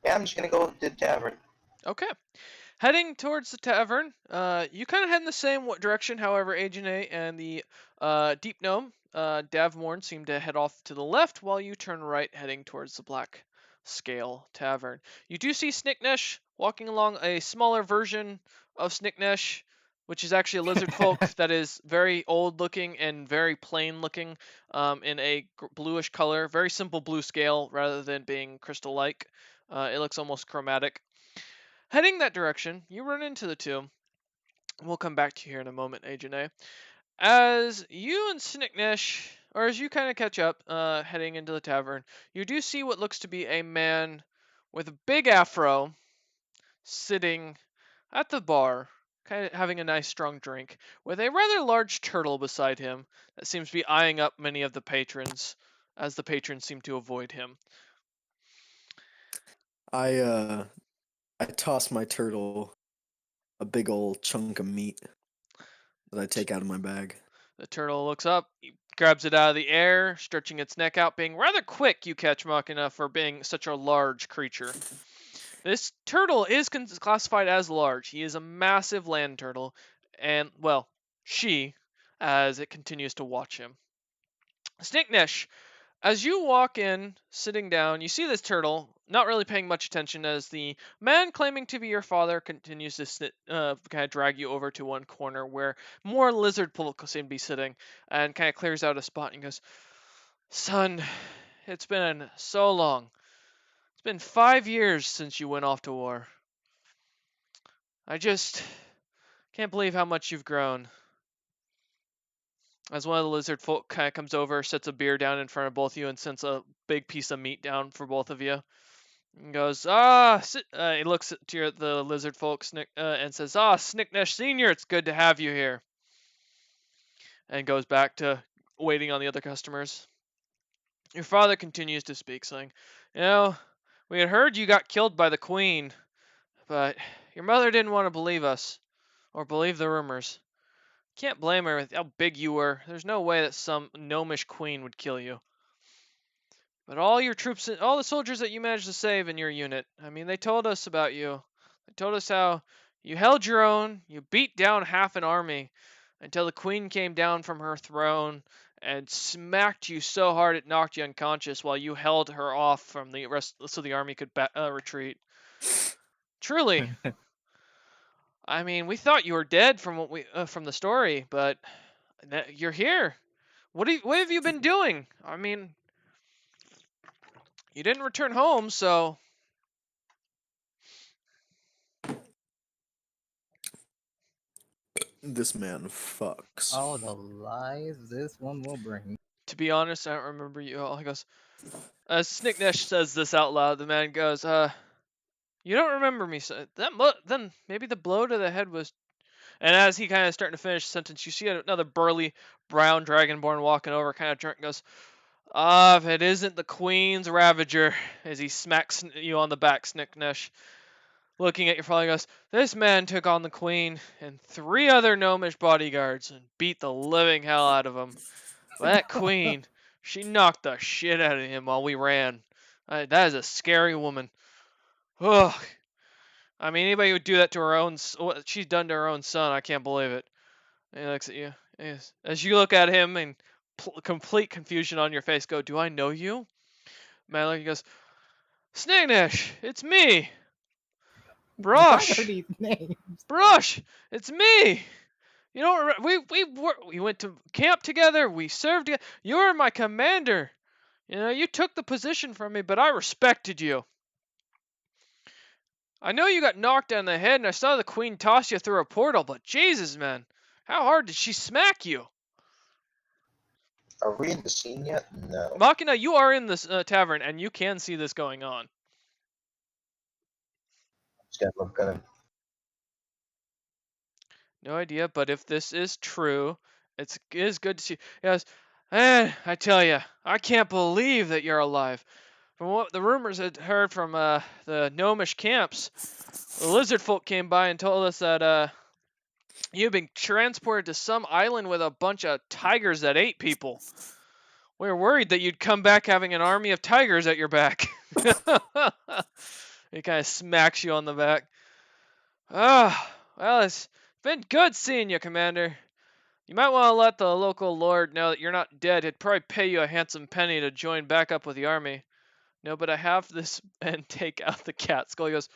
Yeah, I'm just gonna go to the tavern. Okay. Heading towards the tavern, you kind of head in the same direction. However, Ajane and the Deep Gnome, Davmorn, seem to head off to the left, while you turn right, heading towards the Black Scale Tavern. You do see Snicknesh walking along, a smaller version of Snicknesh, which is actually a lizard folk that is very old looking and very plain looking, in a bluish color. Very simple blue scale rather than being crystal-like. It looks almost chromatic. Heading that direction, you run into the two. We'll come back to you here in a moment, Ajane. As you and Snicknesh, or as you kind of catch up, heading into the tavern, you do see what looks to be a man with a big afro sitting at the bar, kind of having a nice strong drink, with a rather large turtle beside him that seems to be eyeing up many of the patrons, as the patrons seem to avoid him. I toss my turtle a big old chunk of meat that I take out of my bag. The turtle looks up, grabs it out of the air, stretching its neck out, being rather quick, you catch Machina, for being such a large creature. This turtle is classified as large. He is a massive land turtle, and, well, she, as it continues to watch him. Snicknesh, as you walk in, sitting down, you see this turtle, not really paying much attention as the man claiming to be your father continues to kind of drag you over to one corner where more lizard folk seem to be sitting, and kind of clears out a spot and goes, "Son, it's been so long. It's been 5 years since you went off to war. I just can't believe how much you've grown." As one of the lizard folk kind of comes over, sets a beer down in front of both of you, and sets a big piece of meat down for both of you. And goes, he looks to the lizard folk and says, Snicknesh Senior, it's good to have you here. And goes back to waiting on the other customers. Your father continues to speak, saying, we had heard you got killed by the queen, but your mother didn't want to believe us, or believe the rumors. Can't blame her with how big you were. There's no way that some gnomish queen would kill you. But all your troops, all the soldiers that you managed to save in your unit, they told us about you. They told us how you held your own, you beat down half an army, until the queen came down from her throne and smacked you so hard it knocked you unconscious while you held her off from the rest so the army could retreat. Truly. We thought you were dead from from the story, but you're here. What have you been doing? You didn't return home, so... This man fucks. All the lies this one will bring. To be honest, I don't remember you all. He goes, as Snicknesh says this out loud, the man goes, you don't remember me, so then maybe the blow to the head was... And as he kind of starting to finish the sentence, you see another burly brown dragonborn walking over, kind of drunk, and goes, if it isn't the Queen's Ravager, as he smacks you on the back, Snicknesh. looking at your father, goes, "This man took on the queen and 3 other gnomish bodyguards and beat the living hell out of him. But that queen, she knocked the shit out of him while we ran. That is a scary woman. Ugh. I mean, anybody who would do that to her own, what she's done to her own son, I can't believe it." And he looks at you. Yes. As you look at him and complete confusion on your face, go, "Do I know you?" Mallory goes, "Snignesh, it's me. Brush, These names. Brush, it's me. You don't we went to camp together. We served together. You were my commander. You know, you took the position from me, but I respected you. I know you got knocked on the head, and I saw the queen toss you through a portal, but Jesus, man, how hard did she smack you?" Are we in the scene yet? No. Machina, you are in this tavern, and you can see this going on. Just gotta look at him. No idea, but if this is true, it is good to see. He goes, I tell you, I can't believe that you're alive. From what the rumors had heard from the gnomish camps, the lizard folk came by and told us that you've been transported to some island with a bunch of tigers that ate people. We were worried that you'd come back having an army of tigers at your back. He kind of smacks you on the back. Ah, well, it's been good seeing you, Commander. You might want to let the local lord know that you're not dead. He'd probably pay you a handsome penny to join back up with the army. No, but I have this man take out the cat skull. He goes,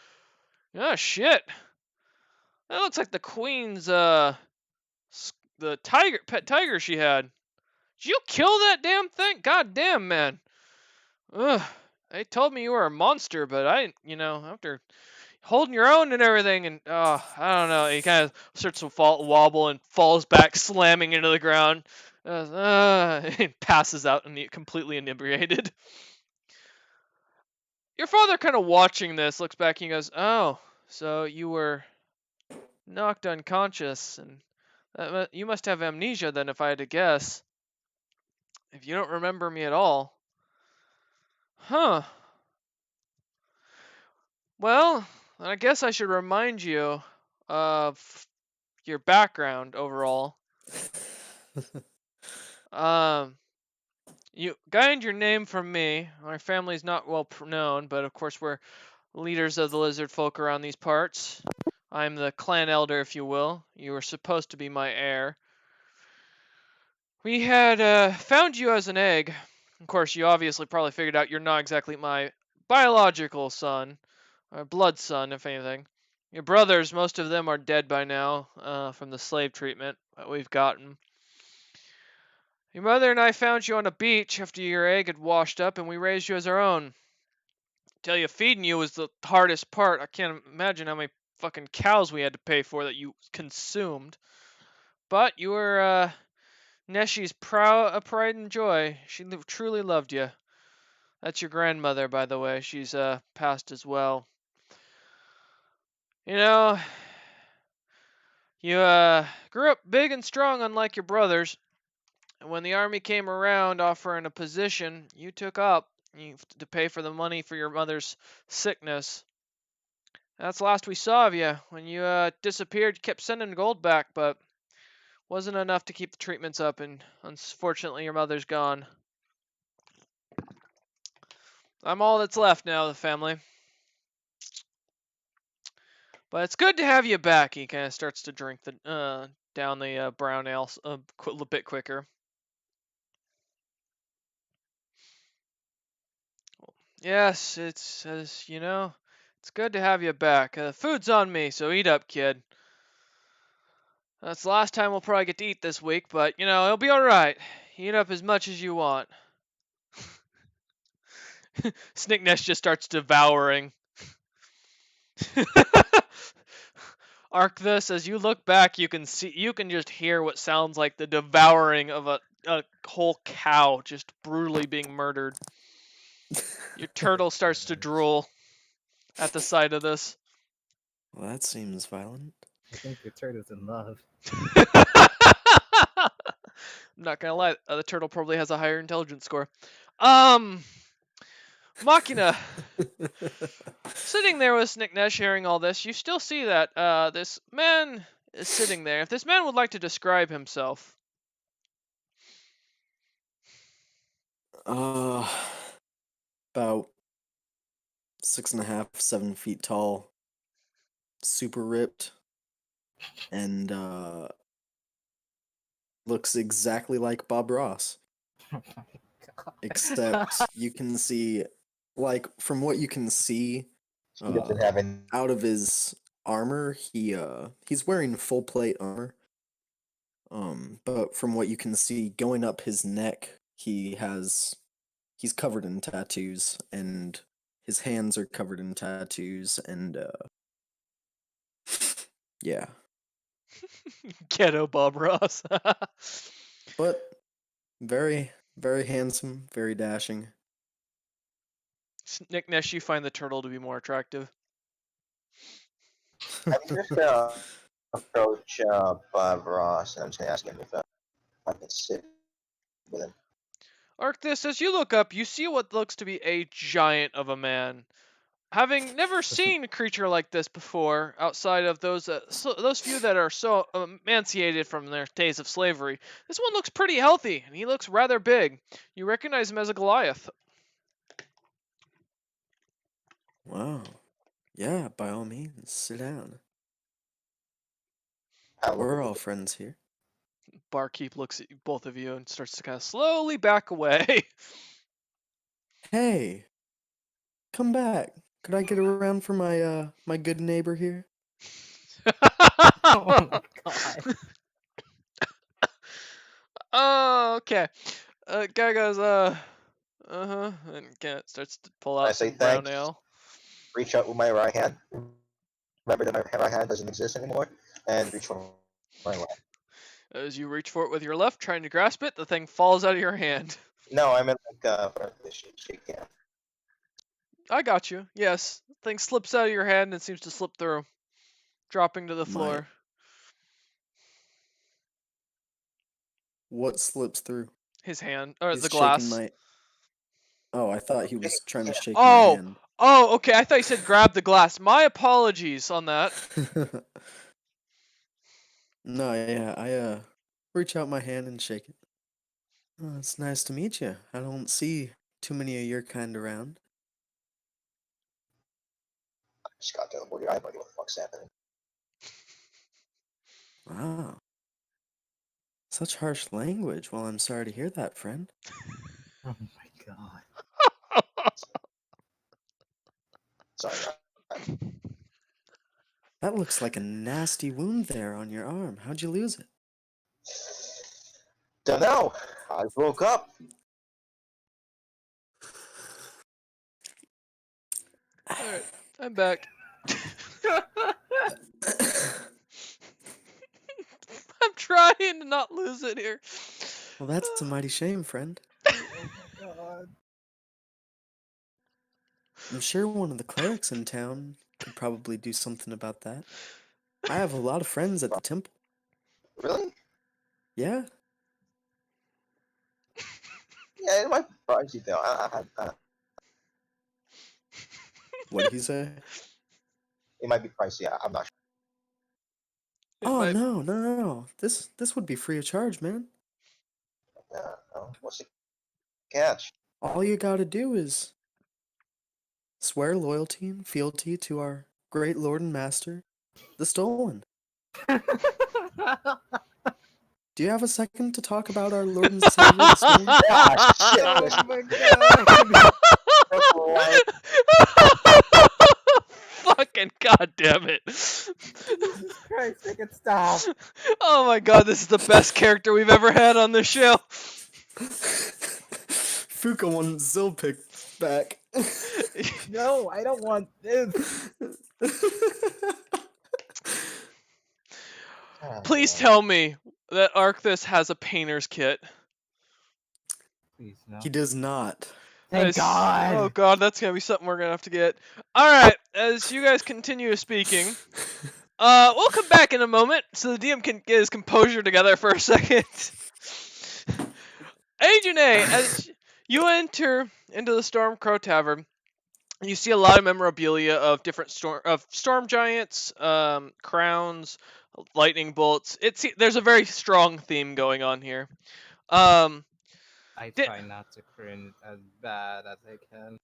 "Oh, shit. That looks like the queen's, the pet tiger she had. Did you kill that damn thing? God damn, man. Ugh. They told me you were a monster, but after holding your own and everything, and I don't know." He kind of starts to wobble and falls back, slamming into the ground. And passes out and completely inebriated. Your father, kind of watching this, looks back and he goes, "Oh, so you were knocked unconscious, and you must have amnesia then, if I had to guess. If you don't remember me at all." Huh. Well, I guess I should remind you of your background overall. You gained your name from me. My family's not well known, but of course we're leaders of the lizard folk around these parts. I'm the clan elder, if you will. You were supposed to be my heir. We had found you as an egg. Of course, you obviously probably figured out you're not exactly my biological son, or blood son, if anything. Your brothers, most of them are dead by now from the slave treatment that we've gotten. Your mother and I found you on a beach after your egg had washed up, and we raised you as our own. Tell you, feeding you was the hardest part. I can't imagine how many fucking cows we had to pay for that you consumed. But you were Neshie's pride and joy. She truly loved you. That's your grandmother, by the way. She's passed as well. You know, you grew up big and strong, unlike your brothers. And when the army came around offering a position, you took up to pay for the money for your mother's sickness. That's the last we saw of you. When you disappeared, you kept sending gold back, but wasn't enough to keep the treatments up, and unfortunately your mother's gone. I'm all that's left now of the family. But it's good to have you back. He kind of starts to drink down the brown ale a little bit quicker. Yes, it's good to have you back. Food's on me, so eat up, kid. That's the last time we'll probably get to eat this week, but it'll be all right. Eat up as much as you want. Snickness just starts devouring. Arcthus, as you look back, you can just hear what sounds like the devouring of a whole cow just brutally being murdered. Your turtle starts to drool at the sight of this. Well, that seems violent. I think your turtle's in love. I'm not gonna lie, the turtle probably has a higher intelligence score. Machina. sitting there with Nicknesh hearing all this, you still see that this man is sitting there. If this man would like to describe himself. About 6.5, 7 feet tall, super ripped, and looks exactly like Bob Ross. Oh my god. Except you can see, like, from what you can see, He doesn't have any. out of his armor, he's wearing full plate armor. But from what you can see, going up his neck, he's covered in tattoos, and his hands are covered in tattoos, and yeah. Ghetto Bob Ross. But very, very handsome, very dashing. Nicknesh, you find the turtle to be more attractive. I'm just gonna approach Bob Ross, and I'm just gonna ask him if I can sit with him. Arctis, as you look up, you see what looks to be a giant of a man. Having never seen a creature like this before, outside of those few that are so emancipated from their days of slavery, this one looks pretty healthy, and he looks rather big. You recognize him as a Goliath. Wow. Yeah, by all means, sit down. We're all friends here. Barkeep looks at both of you and starts to kind of slowly back away. Hey, come back. Could I get around for my my good neighbor here? Oh my god. Oh, okay. Guy goes, and starts to pull I out say some brown thanks. ale. Reach out with my right hand. Remember that my right hand doesn't exist anymore, and reach for my left. As you reach for it with your left, trying to grasp it, the thing falls out of your hand. No, I meant like for the shake hand. I got you. Yes, the thing slips out of your hand and seems to slip through, dropping to the floor. What slips through? His hand, or He's the shaking glass. my. Oh, I thought he was trying to shake Oh! my hand. Oh, okay. I thought you said grab the glass. My apologies on that. No, yeah, I reach out my hand and shake it. Oh, it's nice to meet you. I don't see too many of your kind around. I just got teleported. I have no idea what the fuck's happening. Wow. Such harsh language. Well, I'm sorry to hear that, friend. Oh my god. Sorry. That looks like a nasty wound there on your arm. How'd you lose it? Don't know. I woke up. Alright, I'm back. I'm trying to not lose it here. Well, that's a mighty shame, friend. Oh my god. I'm sure one of the clerics in town could probably do something about that. I have a lot of friends at the temple. Really? Yeah. Yeah, it might surprise you though. What'd he say? It might be pricey. I'm not sure. Oh, no. This would be free of charge, man. What's the catch? All you gotta do is swear loyalty and fealty to our great lord and master, the Stolen. Do you have a second to talk about our lord and savior, the Stolen? Ah, shit. Oh my god. Fucking goddamn it. Jesus Christ, make it stop. Oh my god, this is the best character we've ever had on this show. Fuka wants Zilpic back. No, I don't want this. Please tell me that Arctis has a painter's kit. Please, no. He does not. Thank God. Oh god, that's gonna be something we're gonna have to get. Alright, as you guys continue speaking, we'll come back in a moment so the DM can get his composure together for a second. Ajane, as you enter into the Stormcrow Tavern, You see a lot of memorabilia of different storm giants, crowns, lightning bolts. There's a very strong theme going on here. Um, I Da- try not to cringe as bad as I can.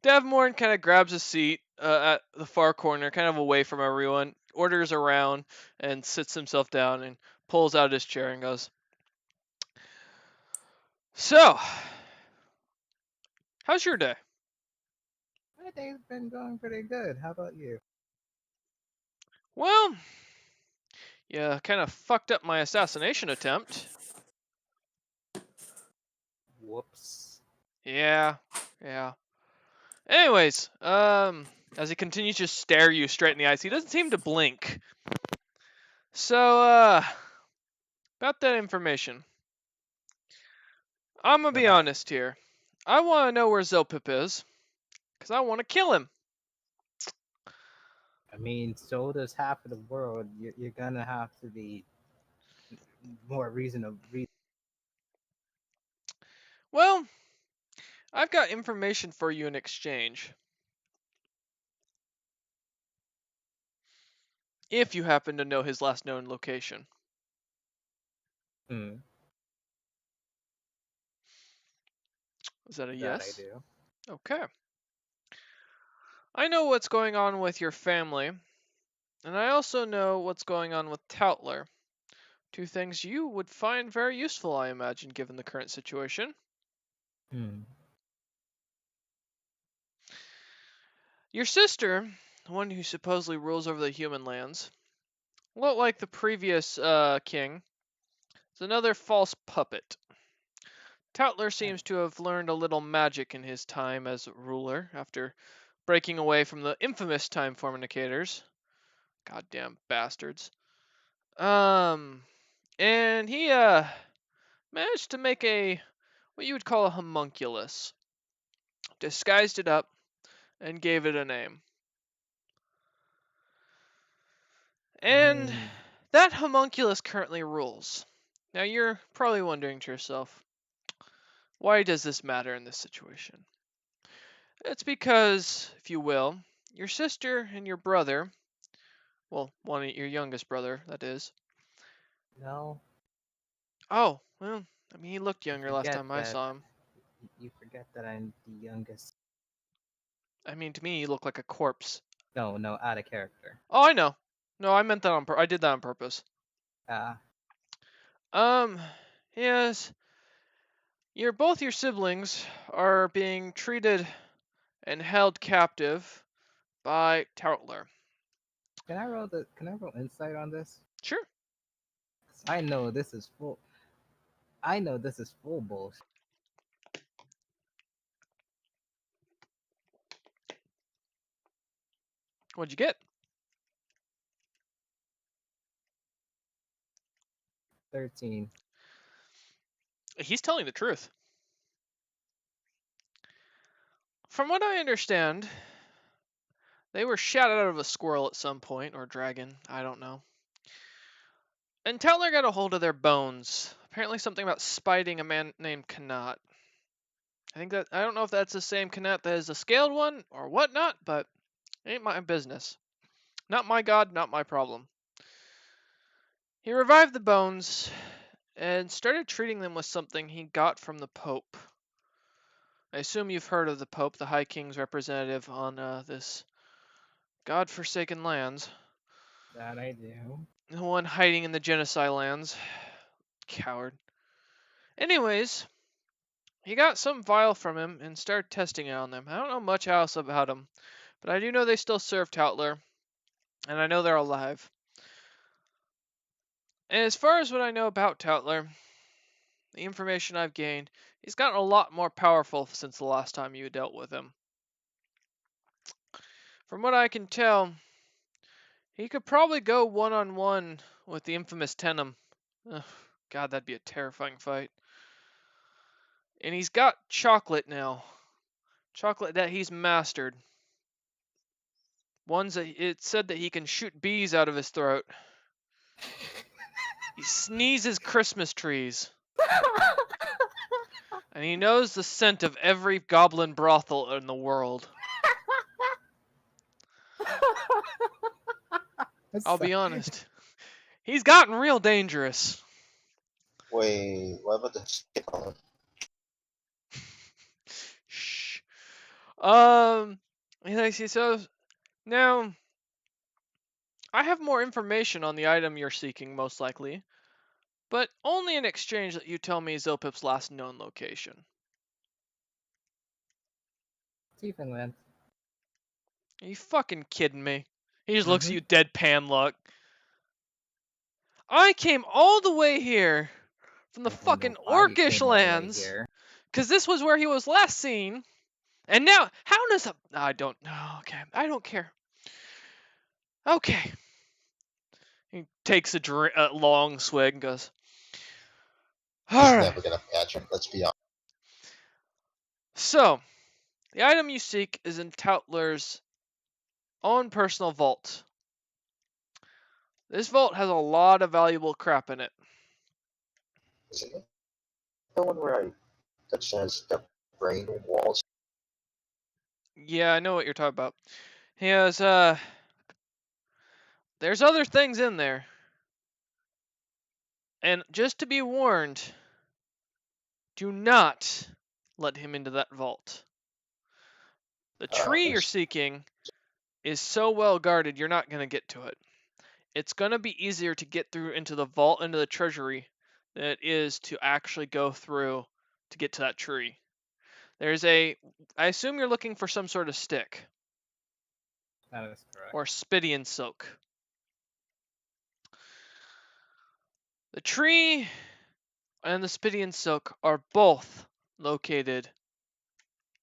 Davmorn kind of grabs a seat at the far corner, kind of away from everyone, orders around, and sits himself down and pulls out his chair and goes, "So, how's your day?" My day's been going pretty good. How about you? "Well, you kind of fucked up my assassination attempt." Whoops. Yeah. Anyways, as he continues to stare you straight in the eyes, he doesn't seem to blink. So, about that information. I'm gonna be Right. honest here. I want to know where Zilpip is, because I want to kill him. I mean, so does half of the world. You're gonna have to be more reasonable. Well, I've got information for you in exchange. If you happen to know his last known location. Hmm, Is that a that I yes? do. Okay. I know what's going on with your family, and I also know what's going on with Toutler. Two things you would find very useful, I imagine, given the current situation. Hmm. Your sister, the one who supposedly rules over the human lands, a lot like the previous king, is another false puppet. Toutler seems to have learned a little magic in his time as ruler after breaking away from the infamous time fornicators. Goddamn bastards. And he managed to make what you would call a homunculus. Disguised it up and gave it a name. And Hmm. that homunculus currently rules. Now you're probably wondering to yourself, why does this matter in this situation? It's because, if you will, your sister and your brother, well, your youngest brother, that is. No, Oh, well, I mean, he looked you younger last forget time I that. saw him. You forget that I'm the youngest. I mean, to me, he looked like a corpse. No, out of character. Oh, I know. No, I meant that I did that on purpose. Ah, Um, yes, both your siblings are being treated and held captive by Toutler. Can I roll insight on this? Sure. 'Cause I know this is full. I know this is full bullshit. What'd you get? 13. He's telling the truth. From what I understand, they were shot out of a squirrel at some point, or dragon, I don't know. And Toutler got a hold of their bones. Apparently something about spiting a man named Kanat. I don't know if that's the same Kanat that is the scaled one or whatnot, but it ain't my business. Not my god, not my problem. He revived the bones and started treating them with something he got from the Pope. I assume you've heard of the Pope, the High King's representative on this god-forsaken lands. That I do. The one hiding in the genocide lands. Coward. Anyways, he got some vial from him and started testing it on them. I don't know much else about them, but I do know they still serve Toutler, and I know they're alive. And as far as what I know about Toutler, the information I've gained, he's gotten a lot more powerful since the last time you dealt with him. From what I can tell, he could probably go one-on-one with the infamous Tenem. Ugh, God, that'd be a terrifying fight. And he's got chocolate now. Chocolate that he's mastered. It said that he can shoot bees out of his throat. He sneezes Christmas trees. And he knows the scent of every goblin brothel in the world. I'll be honest. He's gotten real dangerous. Wait, what about the skip on? Shh. So now I have more information on the item you're seeking, most likely, but only in exchange that you tell me Zilpip's last known location. Tiefenland. Are you fucking kidding me? He just looks at you deadpan look. I came all the way here from the I wonder fucking why you Orcish came all the way lands, here. because this was where he was last seen, and now how does a I don't know. Okay, I don't care. Okay. He takes a long swig and goes, He's all right. never gonna catch him. Let's be honest. So, the item you seek is in Tautler's own personal vault. This vault has a lot of valuable crap in it. Isn't it? The one where I touched his the brain walls. Yeah, I know what you're talking about. He has, there's other things in there. And just to be warned, do not let him into that vault. The tree you're seeking is so well guarded, you're not going to get to it. It's going to be easier to get through into the vault, into the treasury, than it is to actually go through to get to that tree. I assume you're looking for some sort of stick. That is correct. Or Spidian silk. The tree and the Spidian silk are both located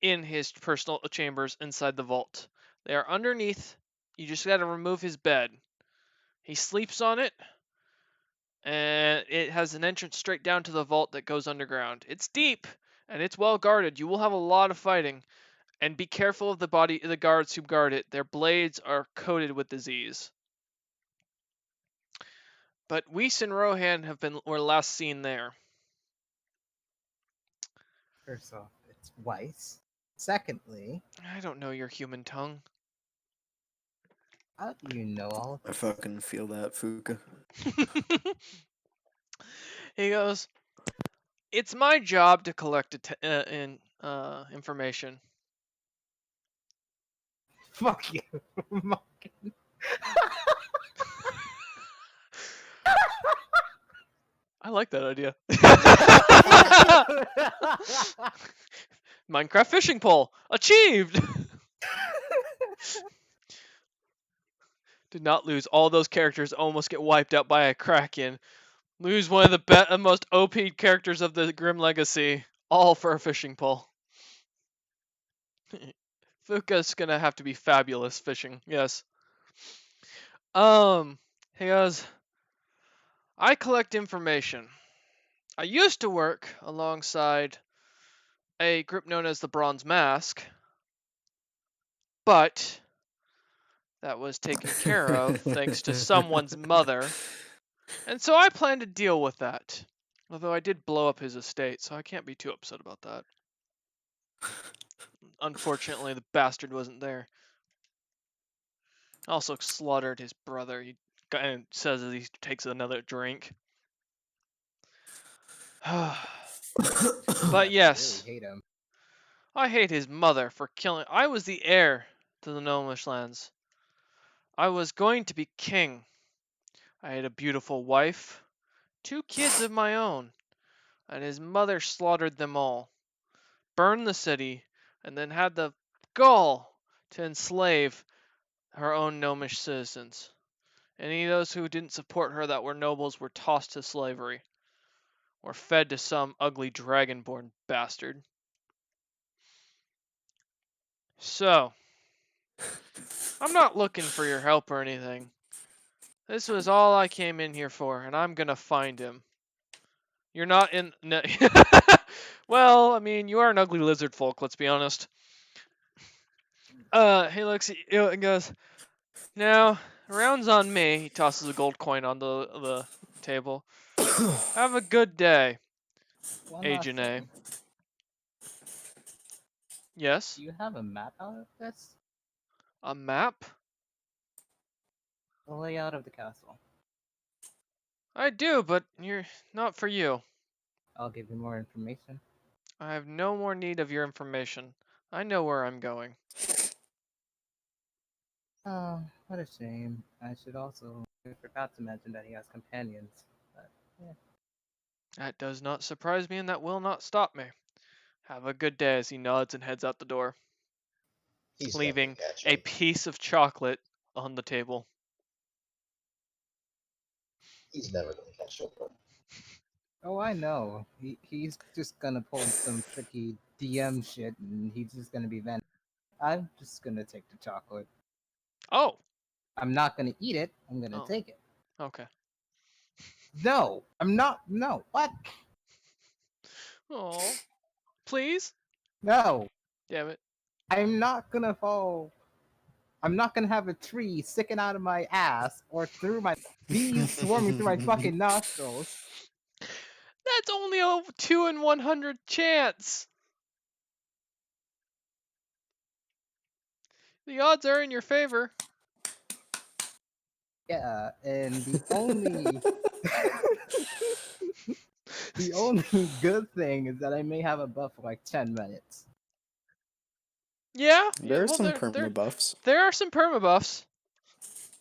in his personal chambers inside the vault. They are underneath. You just got to remove his bed. He sleeps on it, and it has an entrance straight down to the vault that goes underground. It's deep, and it's well guarded. You will have a lot of fighting, and be careful of the guards who guard it. Their blades are coated with disease. But Whis and Rohan were last seen there. First off, it's Weiss. Secondly, I don't know your human tongue. how do you know all of I this? fucking feel that, Fuka. He goes, it's my job to collect information. Fuck you. I like that idea. Minecraft fishing pole achieved. Did not lose. All those characters almost get wiped out by a kraken. Lose one of the most OP characters of the Grim Legacy, all for a fishing pole. Fuka's gonna have to be fabulous fishing. Yes. He goes, I collect information. I used to work alongside a group known as the Bronze Mask, but that was taken care of thanks to someone's mother, and so I plan to deal with that. Although I did blow up his estate, so I can't be too upset about that. Unfortunately, the bastard wasn't there. Also slaughtered his brother. He says as he takes another drink. But yes, I really hate him. I hate his mother for killing. I was the heir to the Gnomish lands. I was going to be king. I had a beautiful wife, 2 kids of my own, and his mother slaughtered them all, burned the city, and then had the gall to enslave her own gnomish citizens. Any of those who didn't support her that were nobles were tossed to slavery, or fed to some ugly dragonborn bastard. So, I'm not looking for your help or anything. This was all I came in here for, and I'm gonna find him. You're not in... No. Well, I mean, you are an ugly lizard folk, let's be honest. He looks at you and goes, now, round's on me. He tosses a gold coin on the table. Have a good day, One last Agent A. thing. Yes? Do you have a map out of this? A map? the layout of the castle. I do, but you're not for you. I'll give you more information. I have no more need of your information. I know where I'm going. Oh, what a shame. I should also. I forgot to mention that he has companions. But, yeah. That does not surprise me, and that will not stop me. Have a good day as he nods and heads out the door, He's never leaving gonna catch a him. piece of chocolate on the table. He's never gonna catch him. Oh, I know. He's just gonna pull some tricky DM shit, and he's just gonna be vented. I'm just gonna take the chocolate. Oh, I'm not gonna eat it. I'm gonna Oh. take it. okay. No, I'm not. No, what? Oh, please? No, Damn it. I'm not gonna fall. I'm not gonna have a tree sticking out of my ass or through my bees swarming through my fucking nostrils. That's only a 2 in 100 chance. The odds are in your favor. Yeah, and the only the only good thing is that I may have a buff for like 10 minutes. Yeah, There are well, some perma buffs, there are some perma buffs.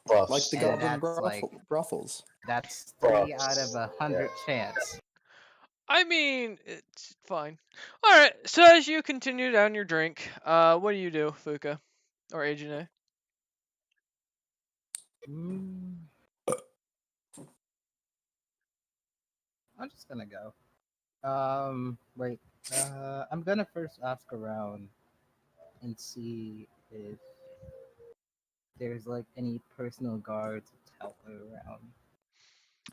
Buffs. like the And goblin that's like- brothels. That's 3 out of 100 chance. I mean, it's fine. All right. So as you continue down your drink, what do you do, Fuka, or Ajane? Mm. I'm just gonna go. Wait. I'm gonna first ask around and see if there's like any personal guards to help her around.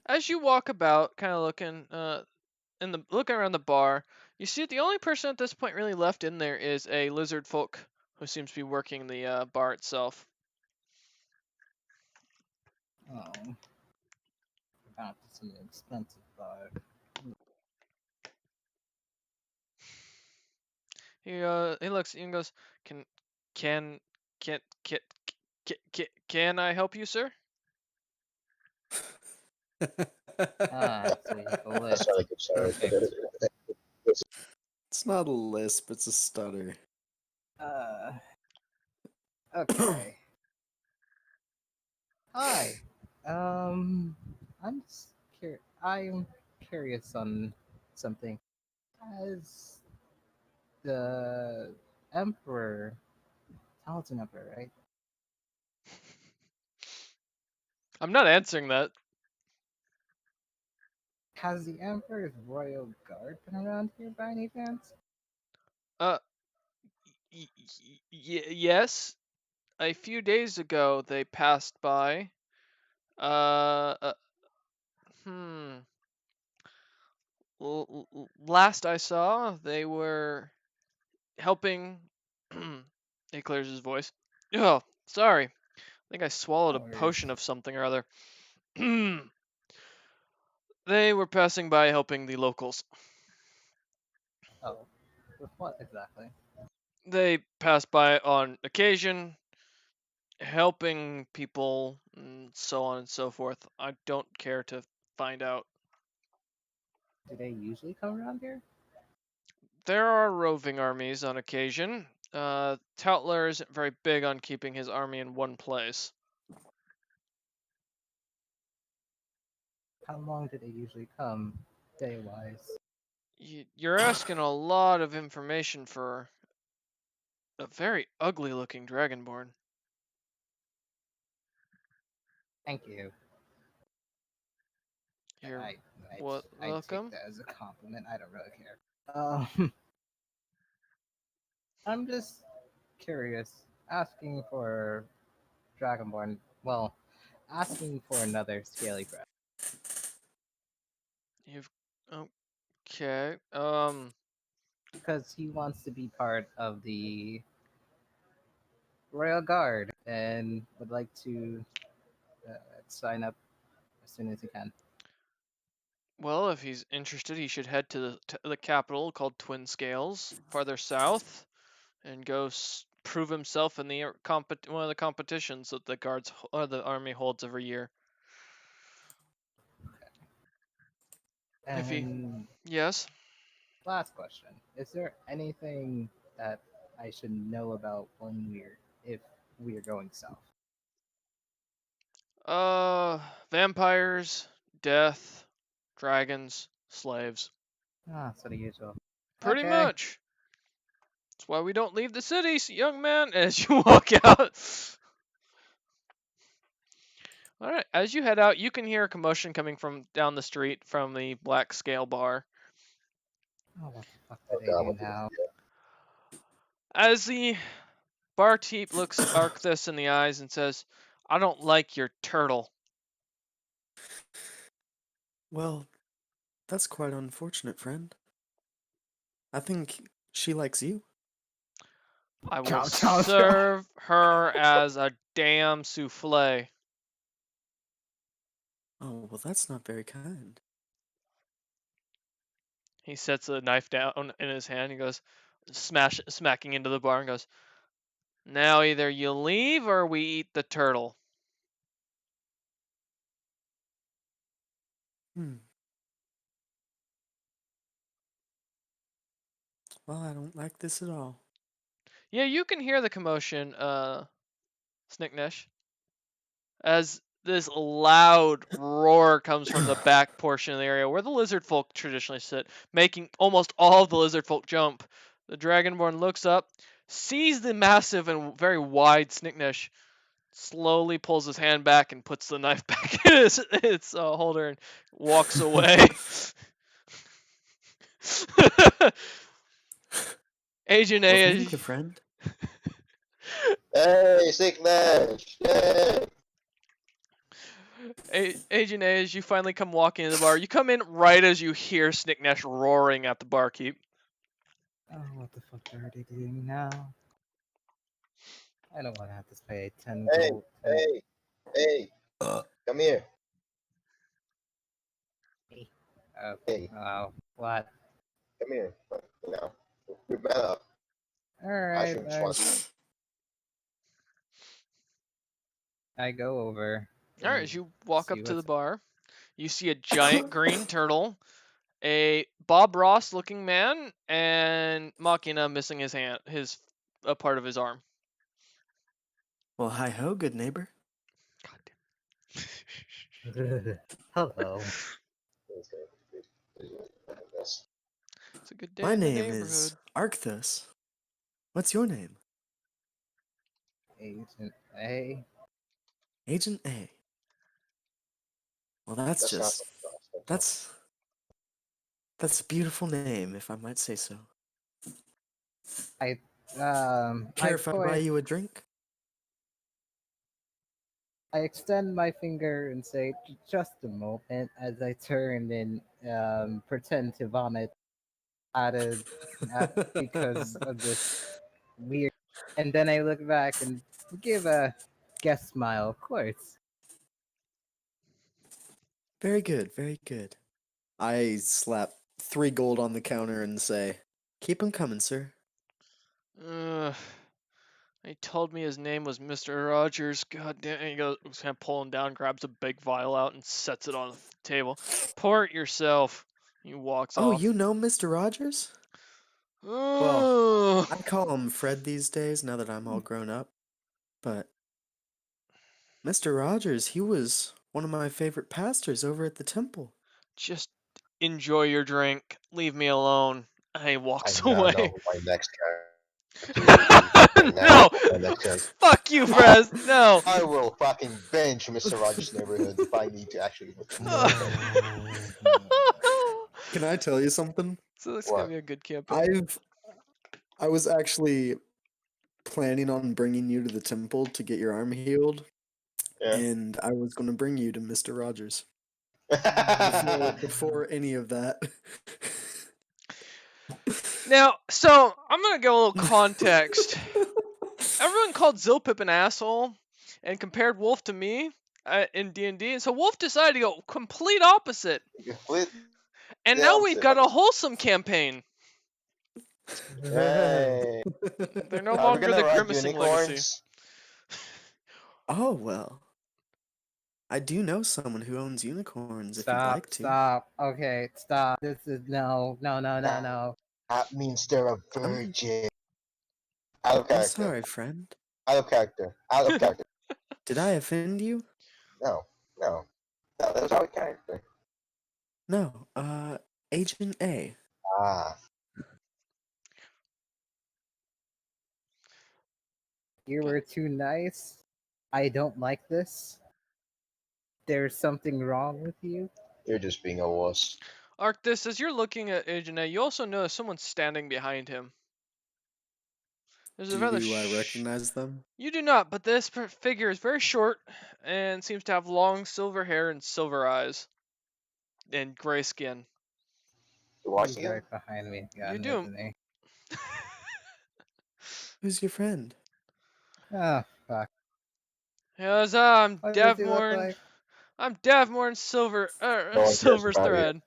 As you walk about, kind of looking, looking around the bar, you see that the only person at this point really left in there is a lizard folk who seems to be working the bar itself. Oh, forgot this is an expensive bar. He looks at you and goes, can can can can can I help you, sir? Ah, so you have a That's list. not a good start. Perfect. It's not a lisp, it's a stutter. Okay. Hi. I'm I'm curious on something. As the Emperor, Talented Emperor, right? I'm not answering that. Has the Emperor's Royal Guard been around here by any chance? Yes. A few days ago, they passed by. Hmm. Last I saw, they were helping. He clears his voice. Oh, sorry. I think I swallowed No a worries. potion of something or other. They were passing by helping the locals. Oh, with what exactly? They passed by on occasion, helping people, and so on and so forth. I don't care to find out. Do they usually come around here? There are roving armies on occasion. Toutler isn't very big on keeping his army in one place. How long do they usually come, day-wise? You're asking a lot of information for a very ugly looking dragonborn. Thank you. You're I welcome. take that as a compliment. I don't really care. I'm just curious. Asking for Dragonborn. Well, asking for another Scaly Breath. You've okay. Because he wants to be part of the Royal Guard and would like to sign up as soon as he can. Well, if he's interested, he should head to the capital called Twin Scales, farther south, and go prove himself in the one of the competitions that the guards or the army holds every year. If he, And yes. last question: is there anything that I should know about if we are going south? Vampires, death, dragons, slaves. Ah, so the usual. Pretty Okay. much. That's why we don't leave the cities, young man, as you walk out. Alright, as you head out, you can hear a commotion coming from down the street from the Black Scale Bar. Oh, what the fuck Oh do God, they do what the- now? As the barkeep looks Arcthus in the eyes and says, I don't like your turtle. Well, that's quite unfortunate, friend. I think she likes you. I will Chow, chow, chow. serve her as a damn souffle. Oh, well, that's not very kind. He sets a knife down in his hand. He goes, smacking into the bar and goes, now either you leave or we eat the turtle. Well, I don't like this at all. Yeah, you can hear the commotion, Snicknesh, as this loud roar comes from the back portion of the area where the lizard folk traditionally sit, making almost all of the lizard folk jump. The Dragonborn looks up, sees the massive and very wide Snicknesh, slowly pulls his hand back and puts the knife back in its holder and walks away. Agent Well, A, thank you, friend. Hey, Sickness! Hey! Agent A, as you finally come walking into the bar, you come in right as you hear Snicknesh roaring at the barkeep. Oh, what the fuck are they doing now? I don't want to have to pay 10 Hey, gold. hey, come here. Oh, Hey, what? come here. You know, we met up. Alright, Ashram just wants I go over. Alright, and as you walk see up to the what's- bar, you see a giant green turtle, a Bob Ross looking man, and Machina missing his hand, a part of his arm. Well, hi ho, good neighbor. Hello. this. It's a good day My in the name neighborhood. is Arcthus. What's your name? Agent A. Agent A. Well, that's a beautiful name, if I might say so. I Care if I buy you a drink? I extend my finger and say, just a moment, as I turn and pretend to vomit because of this weird. And then I look back and give a guest smile, of course. Very good, very good. I slap 3 gold on the counter and say, keep 'em coming, sir. He told me his name was Mr. Rogers. God damn! He goes, kind of pulling down, grabs a big vial out, and sets it on the table. Pour it yourself. He walks Oh, off. you know Mr. Rogers? Well, I call him Fred these days, now that I'm all grown up. But Mr. Rogers, he was one of my favorite pastors over at the temple. just enjoy your drink. Leave me alone. And he walks I now away. know who my next character No! my next character. Fuck you, Frez! No! I will fucking bench Mr. Rogers' Neighborhood if I need to actually. Can I tell you something? So this What? gonna be a good campaign. I was actually planning on bringing you to the temple to get your arm healed, Yeah. and I was going to bring you to Mr. Rogers before any of that. Now, so I'm gonna give a little context. Everyone called Zilpip an asshole and compared Wolf to me in D&D, and so Wolf decided to go complete opposite. And Yeah, now I'm we've sick. got a wholesome campaign. Hey. They're no Are we longer gonna the ride grimacing legacy. unicorns? Oh, well. I do know someone who owns unicorns if you'd Stop, like to. stop. Okay, stop. This is no. That means they're a I'm, virgin. Out of I'm character. sorry, friend. Out of character. Out of character. Did I offend you? No. No. No, that was out of character. No, Agent A. Ah. You were too nice. I don't like this. There's something wrong with you. You're just being a wuss. Arctis, as you're looking at Agent A, you also notice someone's standing behind him. There's a rather Do I recognize them? You do not, but this figure is very short and seems to have long silver hair and silver eyes and gray skin. You want He's to see him? right behind me. Yeah, You do. isn't he? Who's your friend? Oh, fuck. Yes, I'm What does he look Davmorn. like? I'm Davmorn Silver No one cares Silver about you. Thread.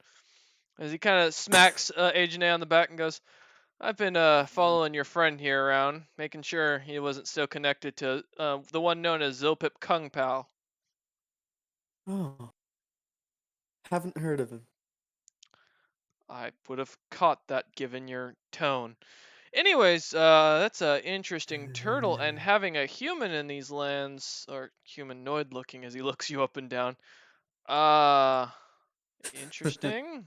As he kind of smacks Agent A on the back and goes, "I've been following your friend here around, making sure he wasn't still connected to the one known as Zilpip Kung Pao." Oh. Haven't heard of him. I would have caught that given your tone. Anyways, that's an interesting turtle, and having a human in these lands, or humanoid looking as he looks you up and down. Interesting.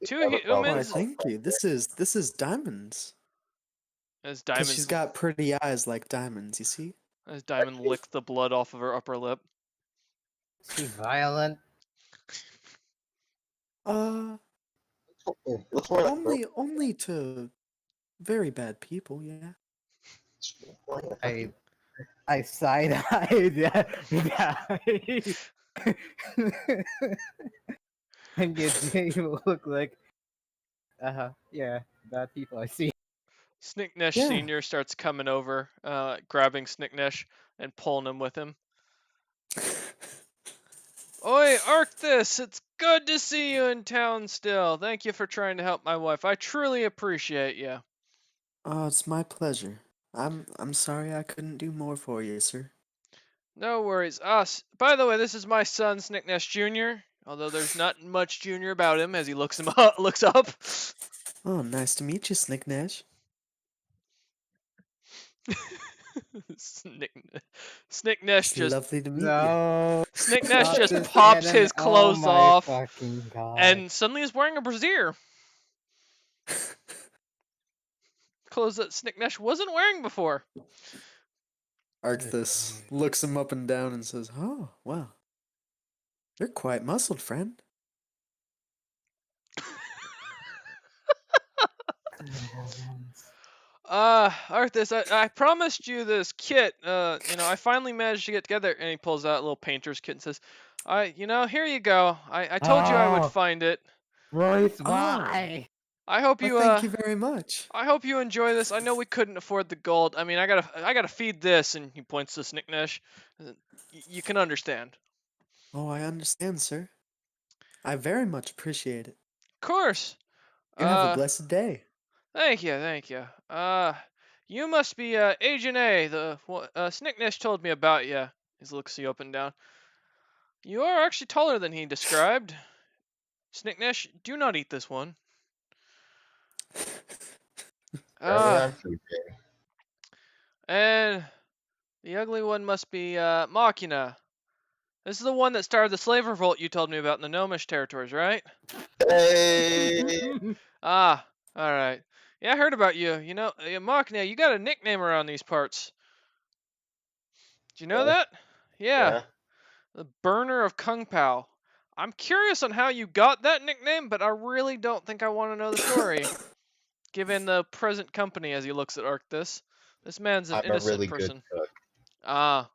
Two Have a problem. Why, humans thank you. This is Diamonds. as Because she's Diamond's got pretty eyes like diamonds, you see? as Diamond licks the blood off of her upper lip. Is he violent? It looks more like Only to very bad people, yeah. I side-eyed that guy. And you look like, yeah, bad people. I see. Snicknesh Yeah. Senior starts coming over, grabbing Snicknesh and pulling him with him. Oi, Arctis, it's good to see you in town still. Thank you for trying to help my wife. I truly appreciate you. Oh, it's my pleasure. I'm sorry I couldn't do more for you, sir. No worries. By the way, this is my son, Snicknesh Jr., although there's not much junior about him as he looks up. Oh, nice to meet you, Snicknash. Snicknesh It's just lovely to meet you. No. Snicknesh Stop just this pops cannon. his clothes Oh my off fucking God. and suddenly is wearing a brassiere. Clothes that Snicknesh wasn't wearing before. Arctis looks him up and down and says, "Oh, well, you're quite muscled, friend." Arthas, I promised you this kit. I finally managed to get together. And he pulls out a little painter's kit and says, here you go. I told you I would Oh. find it. Royce, Oh. why? I hope Well, you, thank you very much. I hope you enjoy this. I know we couldn't afford the gold. I mean, I gotta feed this. And he points to Snicknesh. You can understand. Oh, I understand, sir. I very much appreciate it. Of course. You have a blessed day. Thank you. You must be Agent A. Snicknesh told me about you. He looks you up and down. You are actually taller than he described. Snicknesh, do not eat this one. And the ugly one must be Machina. This is the one that started the slave revolt you told me about in the Gnomish territories, right? Hey. Alright. Yeah, I heard about you. You know, Machina, you got a nickname around these parts. Do you know that? Yeah. The Burner of Kung Pao. I'm curious on how you got that nickname, but I really don't think I want to know the story. Given the present company as he looks at Arctis. This man's an I'm a innocent really person. good cook.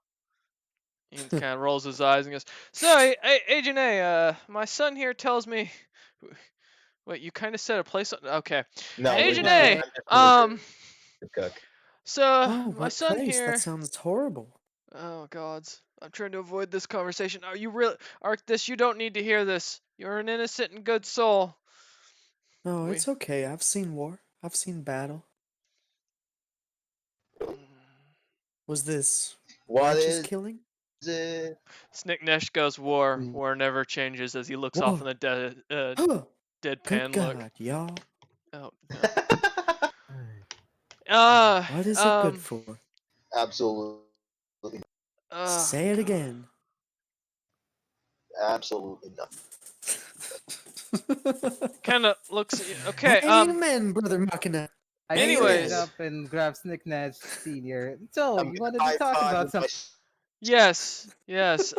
He kind of rolls his eyes and goes, "So, Agent A, my son here tells me..." Wait, you kind of said a place... Okay. No, Agent wait, A, I'm just a good cook. So, Oh, my what son place? here... That sounds horrible. Oh, gods. I'm trying to avoid this conversation. Are you really... Arctis, you don't need to hear this. You're an innocent and good soul. No, it's okay. I've seen war. I've seen battle. Was this What righteous is killing? it? Snicknesh goes war. Mm. War never changes as he looks off in Whoa. the Huh. Good deadpan look. God, y'all. Oh no. Uh, What is it good for? Absolutely. Say it God. again. Absolutely not. Kind of looks okay. Amen, Brother Machina. I Anyways. stand up and grab Snicknash Senior. So I'm you gonna wanted to talk high-five about with my something? Yes, yes.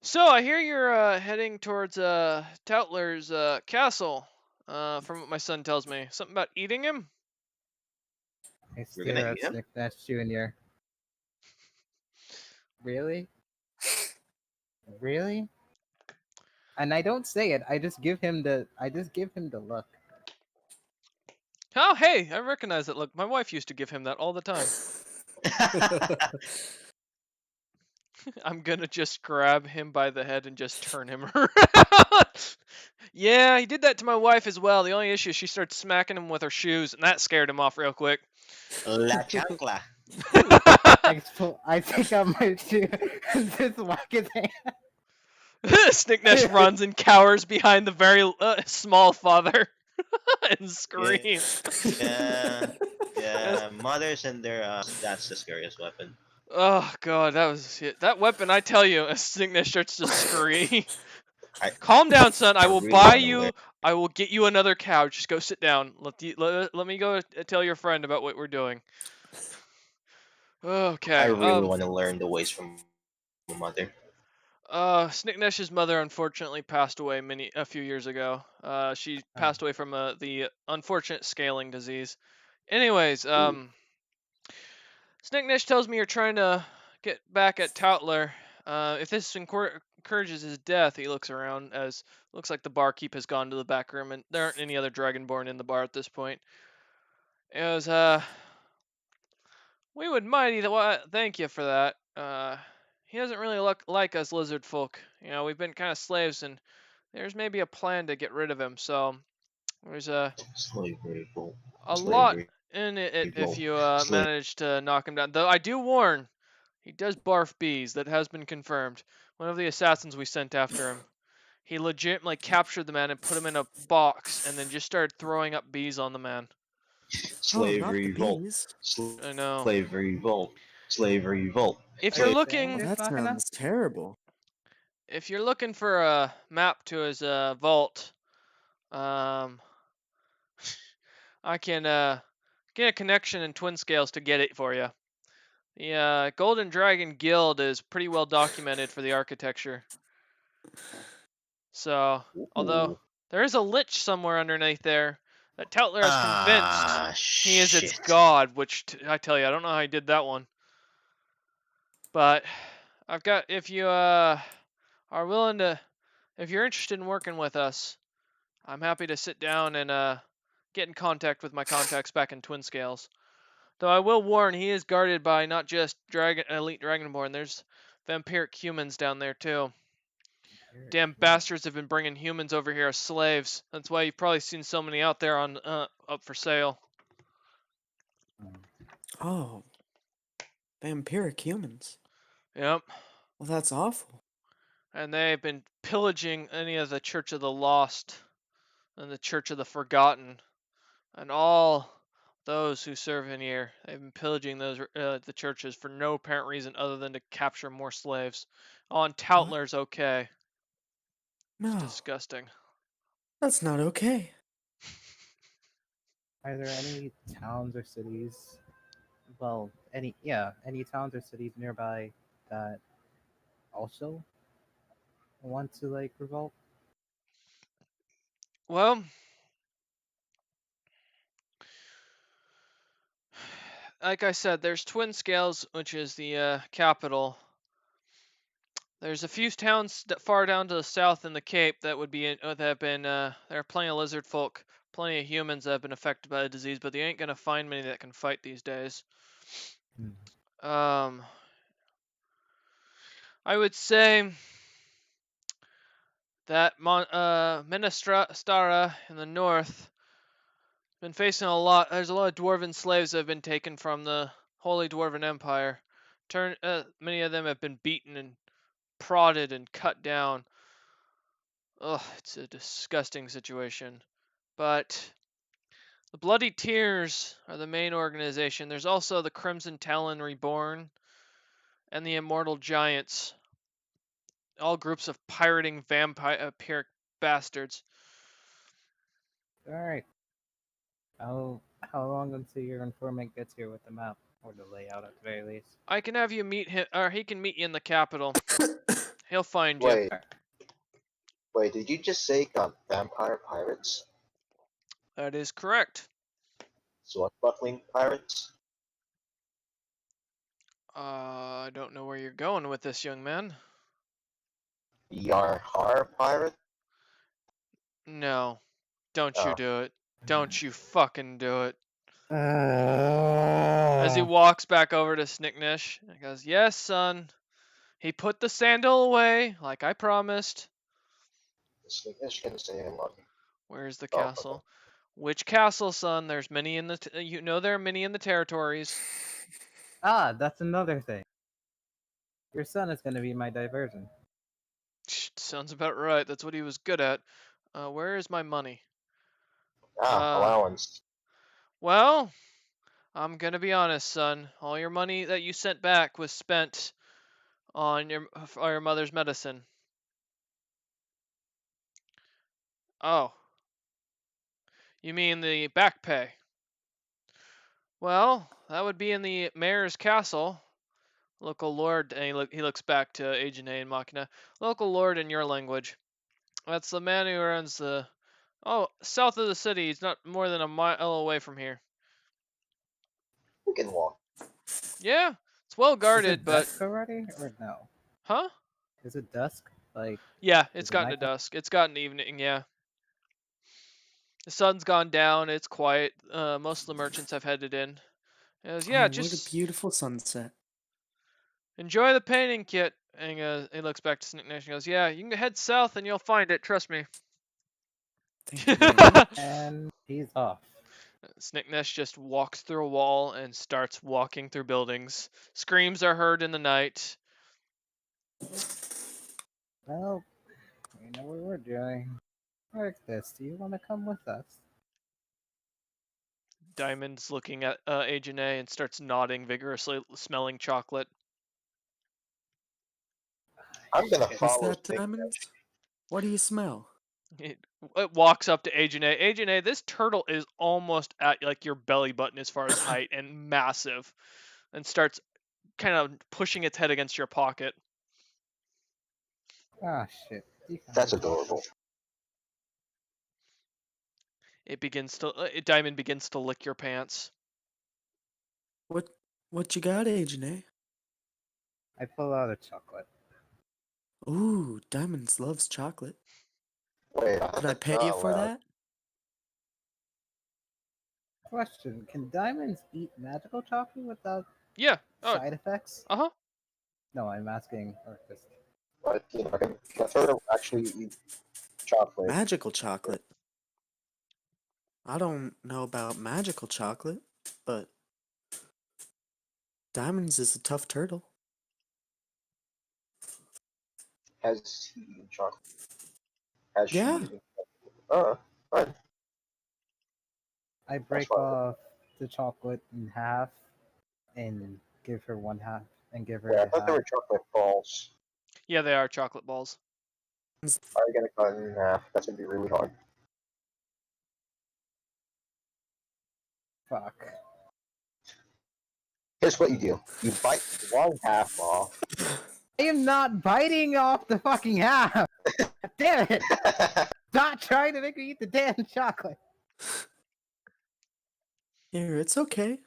So I hear you're heading towards Toutler's castle. From what my son tells me, something about eating him. I We're gonna stare at eat him? Snicknash Junior. Really? Really? And I don't say it. I just give him the. Look. Oh, hey, I recognize that look. My wife used to give him that all the time. I'm gonna just grab him by the head and just turn him around. Yeah, he did that to my wife as well. The only issue is she started smacking him with her shoes, and that scared him off real quick. La chancla. I take out my shoe and just whack his hand. Snicknesh runs and cowers behind the very small father and screams. Yeah, yeah. Mothers and their that's the scariest weapon. Oh god, that was it. That weapon, I tell you, as Snicknesh starts to scream. I Calm down, son. I will really buy wanna you. learn. I will get you another couch. Just go sit down. Let me go tell your friend about what we're doing. I Okay. really want to learn the ways from my mother. Snicknesh's mother unfortunately passed away a few years ago. She passed away from the unfortunate scaling disease. Anyways, Snicknesh tells me you're trying to get back at Toutler. If this encourages his death, he looks around as looks like the barkeep has gone to the back room and there aren't any other Dragonborn in the bar at this point. As we would mighty thank you for that. He doesn't really look like us lizard folk. You know, we've been kind of slaves, and there's maybe a plan to get rid of him. So there's Slavery, bull. a lot Slavery, in it if bull. you Slave. manage to knock him down. Though I do warn, he does barf bees. That has been confirmed. One of the assassins we sent after him, he legitimately captured the man and put him in a box, and then just started throwing up bees on the man. Oh, not Slavery, the revolt. bees. I know. Slavery, revolt. Slavery, revolt. If Are you're you Slave. saying looking, this, That Machina? sounds terrible. if you're looking for a map to his vault, I can get a connection in Twin Scales to get it for you. The Golden Dragon Guild is pretty well documented for the architecture. So, although Ooh. there is a lich somewhere underneath there that Toutler is convinced Ah, he is its shit. god, which I tell you, I don't know how he did that one. But I've got, if you are willing to, if you're interested in working with us, I'm happy to sit down and get in contact with my contacts back in Twin Scales. Though I will warn, he is guarded by not just elite Dragonborn. There's vampiric humans down there too. Damn bastards have been bringing humans over here as slaves. That's why you've probably seen so many out there on up for sale. Oh, vampiric humans. Yep. Well, that's awful. And they've been pillaging any of the Church of the Lost and the Church of the Forgotten and all those who serve in here. They've been pillaging those the churches for no apparent reason other than to capture more slaves. On Toutler's okay. It's No, disgusting. that's not okay. Are there any towns or cities? Well, any towns or cities nearby that also want to like revolt? Well, like I said, there's Twin Scales, which is the capital. There's a few towns that far down to the south in the Cape that would be that have been there are plenty of lizard folk, plenty of humans that have been affected by the disease, but they ain't gonna find many that can fight these days. I would say that Menestara in the north Been facing a lot. There's a lot of dwarven slaves that have been taken from the Holy Dwarven Empire. Many of them have been beaten and prodded and cut down. Ugh, it's a disgusting situation. But the Bloody Tears are the main organization. There's also the Crimson Talon Reborn and the Immortal Giants. All groups of pirating vampiric bastards. Alright. How long until your informant gets here with the map? Or the layout at the very least? I can have you meet him, or he can meet you in the capital. He'll find you. Wait, did you just say vampire pirates? That is correct. Swashbuckling pirates? I don't know where you're going with this, young man. Yar har pirate? No. Don't you Oh. do it. Don't you fucking do it. Uh, As he walks back over to Snicknish, and goes, "Yes, son. He put the sandal away, like I promised." Sneakers gonna say I'm lucky. Where's the Oh, okay. castle? Which castle, son? There's many in the. You know there are many in the territories. that's another thing. Your son is going to be my diversion. Sounds about right. That's what he was good at. Where is my money? Allowance. Well, I'm gonna be honest, son. All your money that you sent back was spent on your mother's medicine. Oh. You mean the back pay? Well, that would be in the mayor's castle. Local lord, and he looks back to Agene and Machina. Local lord in your language. That's the man who runs the... Oh, south of the city. He's not more than a mile away from here. We can walk. Yeah, it's well Is guarded, it but... dusk already, or no? Huh? Is it dusk? Like, Yeah, it's Is it gotten to nighttime? dusk. It's gotten evening, yeah. The sun's gone down. It's quiet. Most of the merchants have headed in. He goes, yeah, Oh, what a just beautiful sunset. enjoy the painting kit. And he looks back to Snicknish and goes, yeah, you can head south and you'll find it. Trust me. Thank you very much. and he's off. Snicknish just walks through a wall and starts walking through buildings. Screams are heard in the night. Well, we know what we're doing. Like this, do you want to come with us? Diamond's looking at Agene and starts nodding vigorously, smelling chocolate. I'm gonna Is Is follow that Sneak- diamonds? What do you smell? It walks up to Agene. Agene, this turtle is almost at like your belly button as far as height and massive, and starts kind of pushing its head against your pocket. Ah, shit. That's adorable. Diamond begins to lick your pants. What you got, Agent A? I pull out a chocolate. Ooh, Diamonds loves chocolate. Wait, Could I pay you for that? Question: can diamonds eat magical chocolate without Yeah. Oh. side effects? Uh huh. No, I'm asking Arctis. But, the turtle actually eat chocolate. Magical chocolate. I don't know about magical chocolate, but Diamonds is a tough turtle. Has he eaten chocolate? Has Yeah. she eaten chocolate? Right. I break fine. off the chocolate in half and give her one half and give her Yeah, I the thought half. they were chocolate balls. Yeah, they are chocolate balls. Are you gonna cut it in half? That's gonna be really hard. Fuck. Here's what you do. You bite one half off. I am not biting off the fucking half! Damn it! Stop trying to make me eat the damn chocolate! Here, it's okay.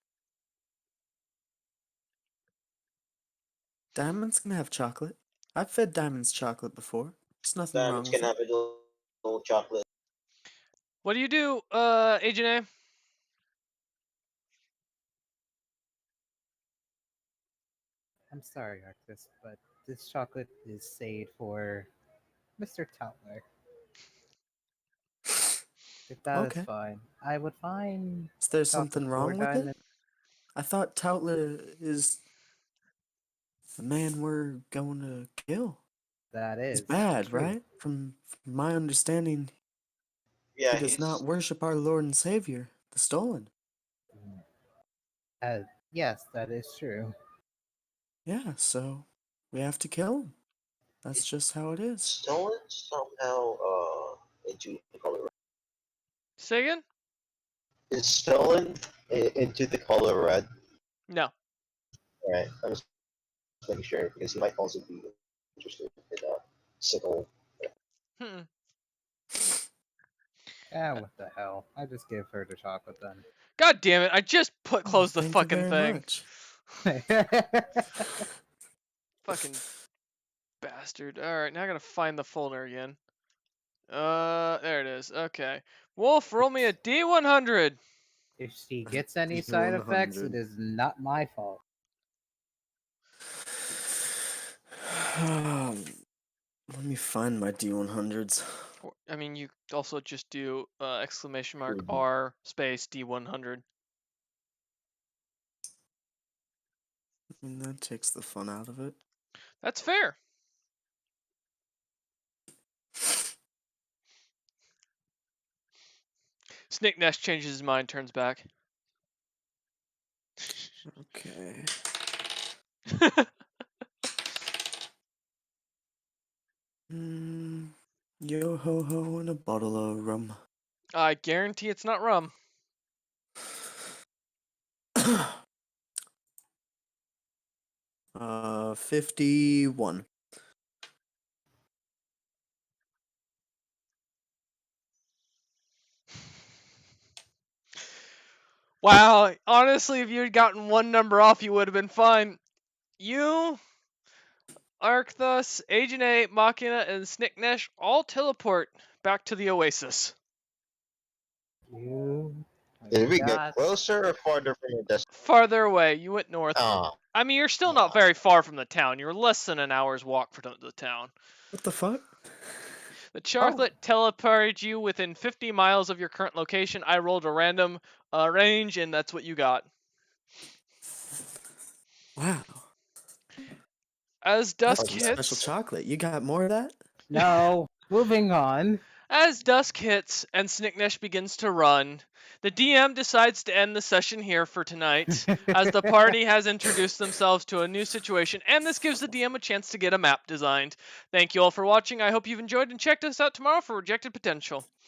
Diamonds can have chocolate. I've fed Diamonds chocolate before. There's nothing wrong Diamonds with can it. have a little chocolate. What do you do, Agent A? I'm sorry, Arctis, but this chocolate is saved for Mr. Toutler. If that is Okay. fine, I would find Is there chocolate something 4 wrong with it? diamond. I thought Toutler is the man we're going to kill. That He's is bad, true. right? From my understanding, Yeah, he does not worship our Lord and Savior, the Stolen. Yes, that is true. Yeah, so we have to kill him. That's just how it is. Stolen somehow into the color red. Say again? Is stolen into the color red? No. Alright, I was making sure because he might also be interested in sickle. Hmm. Yeah, what the hell? I just give her the chocolate then. God damn it! I just closed the Thank fucking you very thing. much. Fucking bastard. Alright, now I gotta find the folder again. There it is. Okay. Wolf, roll me a D100. If she gets any side effects, it 100. is not my fault. Let me find my D100s. I mean, you also just do exclamation mark Mhm. R space D100. I mean, that takes the fun out of it. That's fair. Snake Nest changes his mind, turns back. Okay. Yo ho ho and a bottle of rum. I guarantee it's not rum. 51. Wow, honestly, if you had gotten one number off, you would have been fine. You, Arcthus, Agent A, Machina, and Snicknesh all teleport back to the Oasis. You. Did we get got- closer or farther from your destination? Farther away, you went north. Ah, I mean, you're still not very far from the town. You're less than an hour's walk from the town. What the fuck? The chocolate teleported you within 50 miles of your current location. I rolled a random range, and that's what you got. Wow. As That's dusk some special hits, chocolate. You got more of that? No, moving on. as dusk hits and Snicknesh begins to run, the DM decides to end the session here for tonight, as the party has introduced themselves to a new situation, and this gives the DM a chance to get a map designed. Thank you all for watching. I hope you've enjoyed, and checked us out tomorrow for Rejected Potential.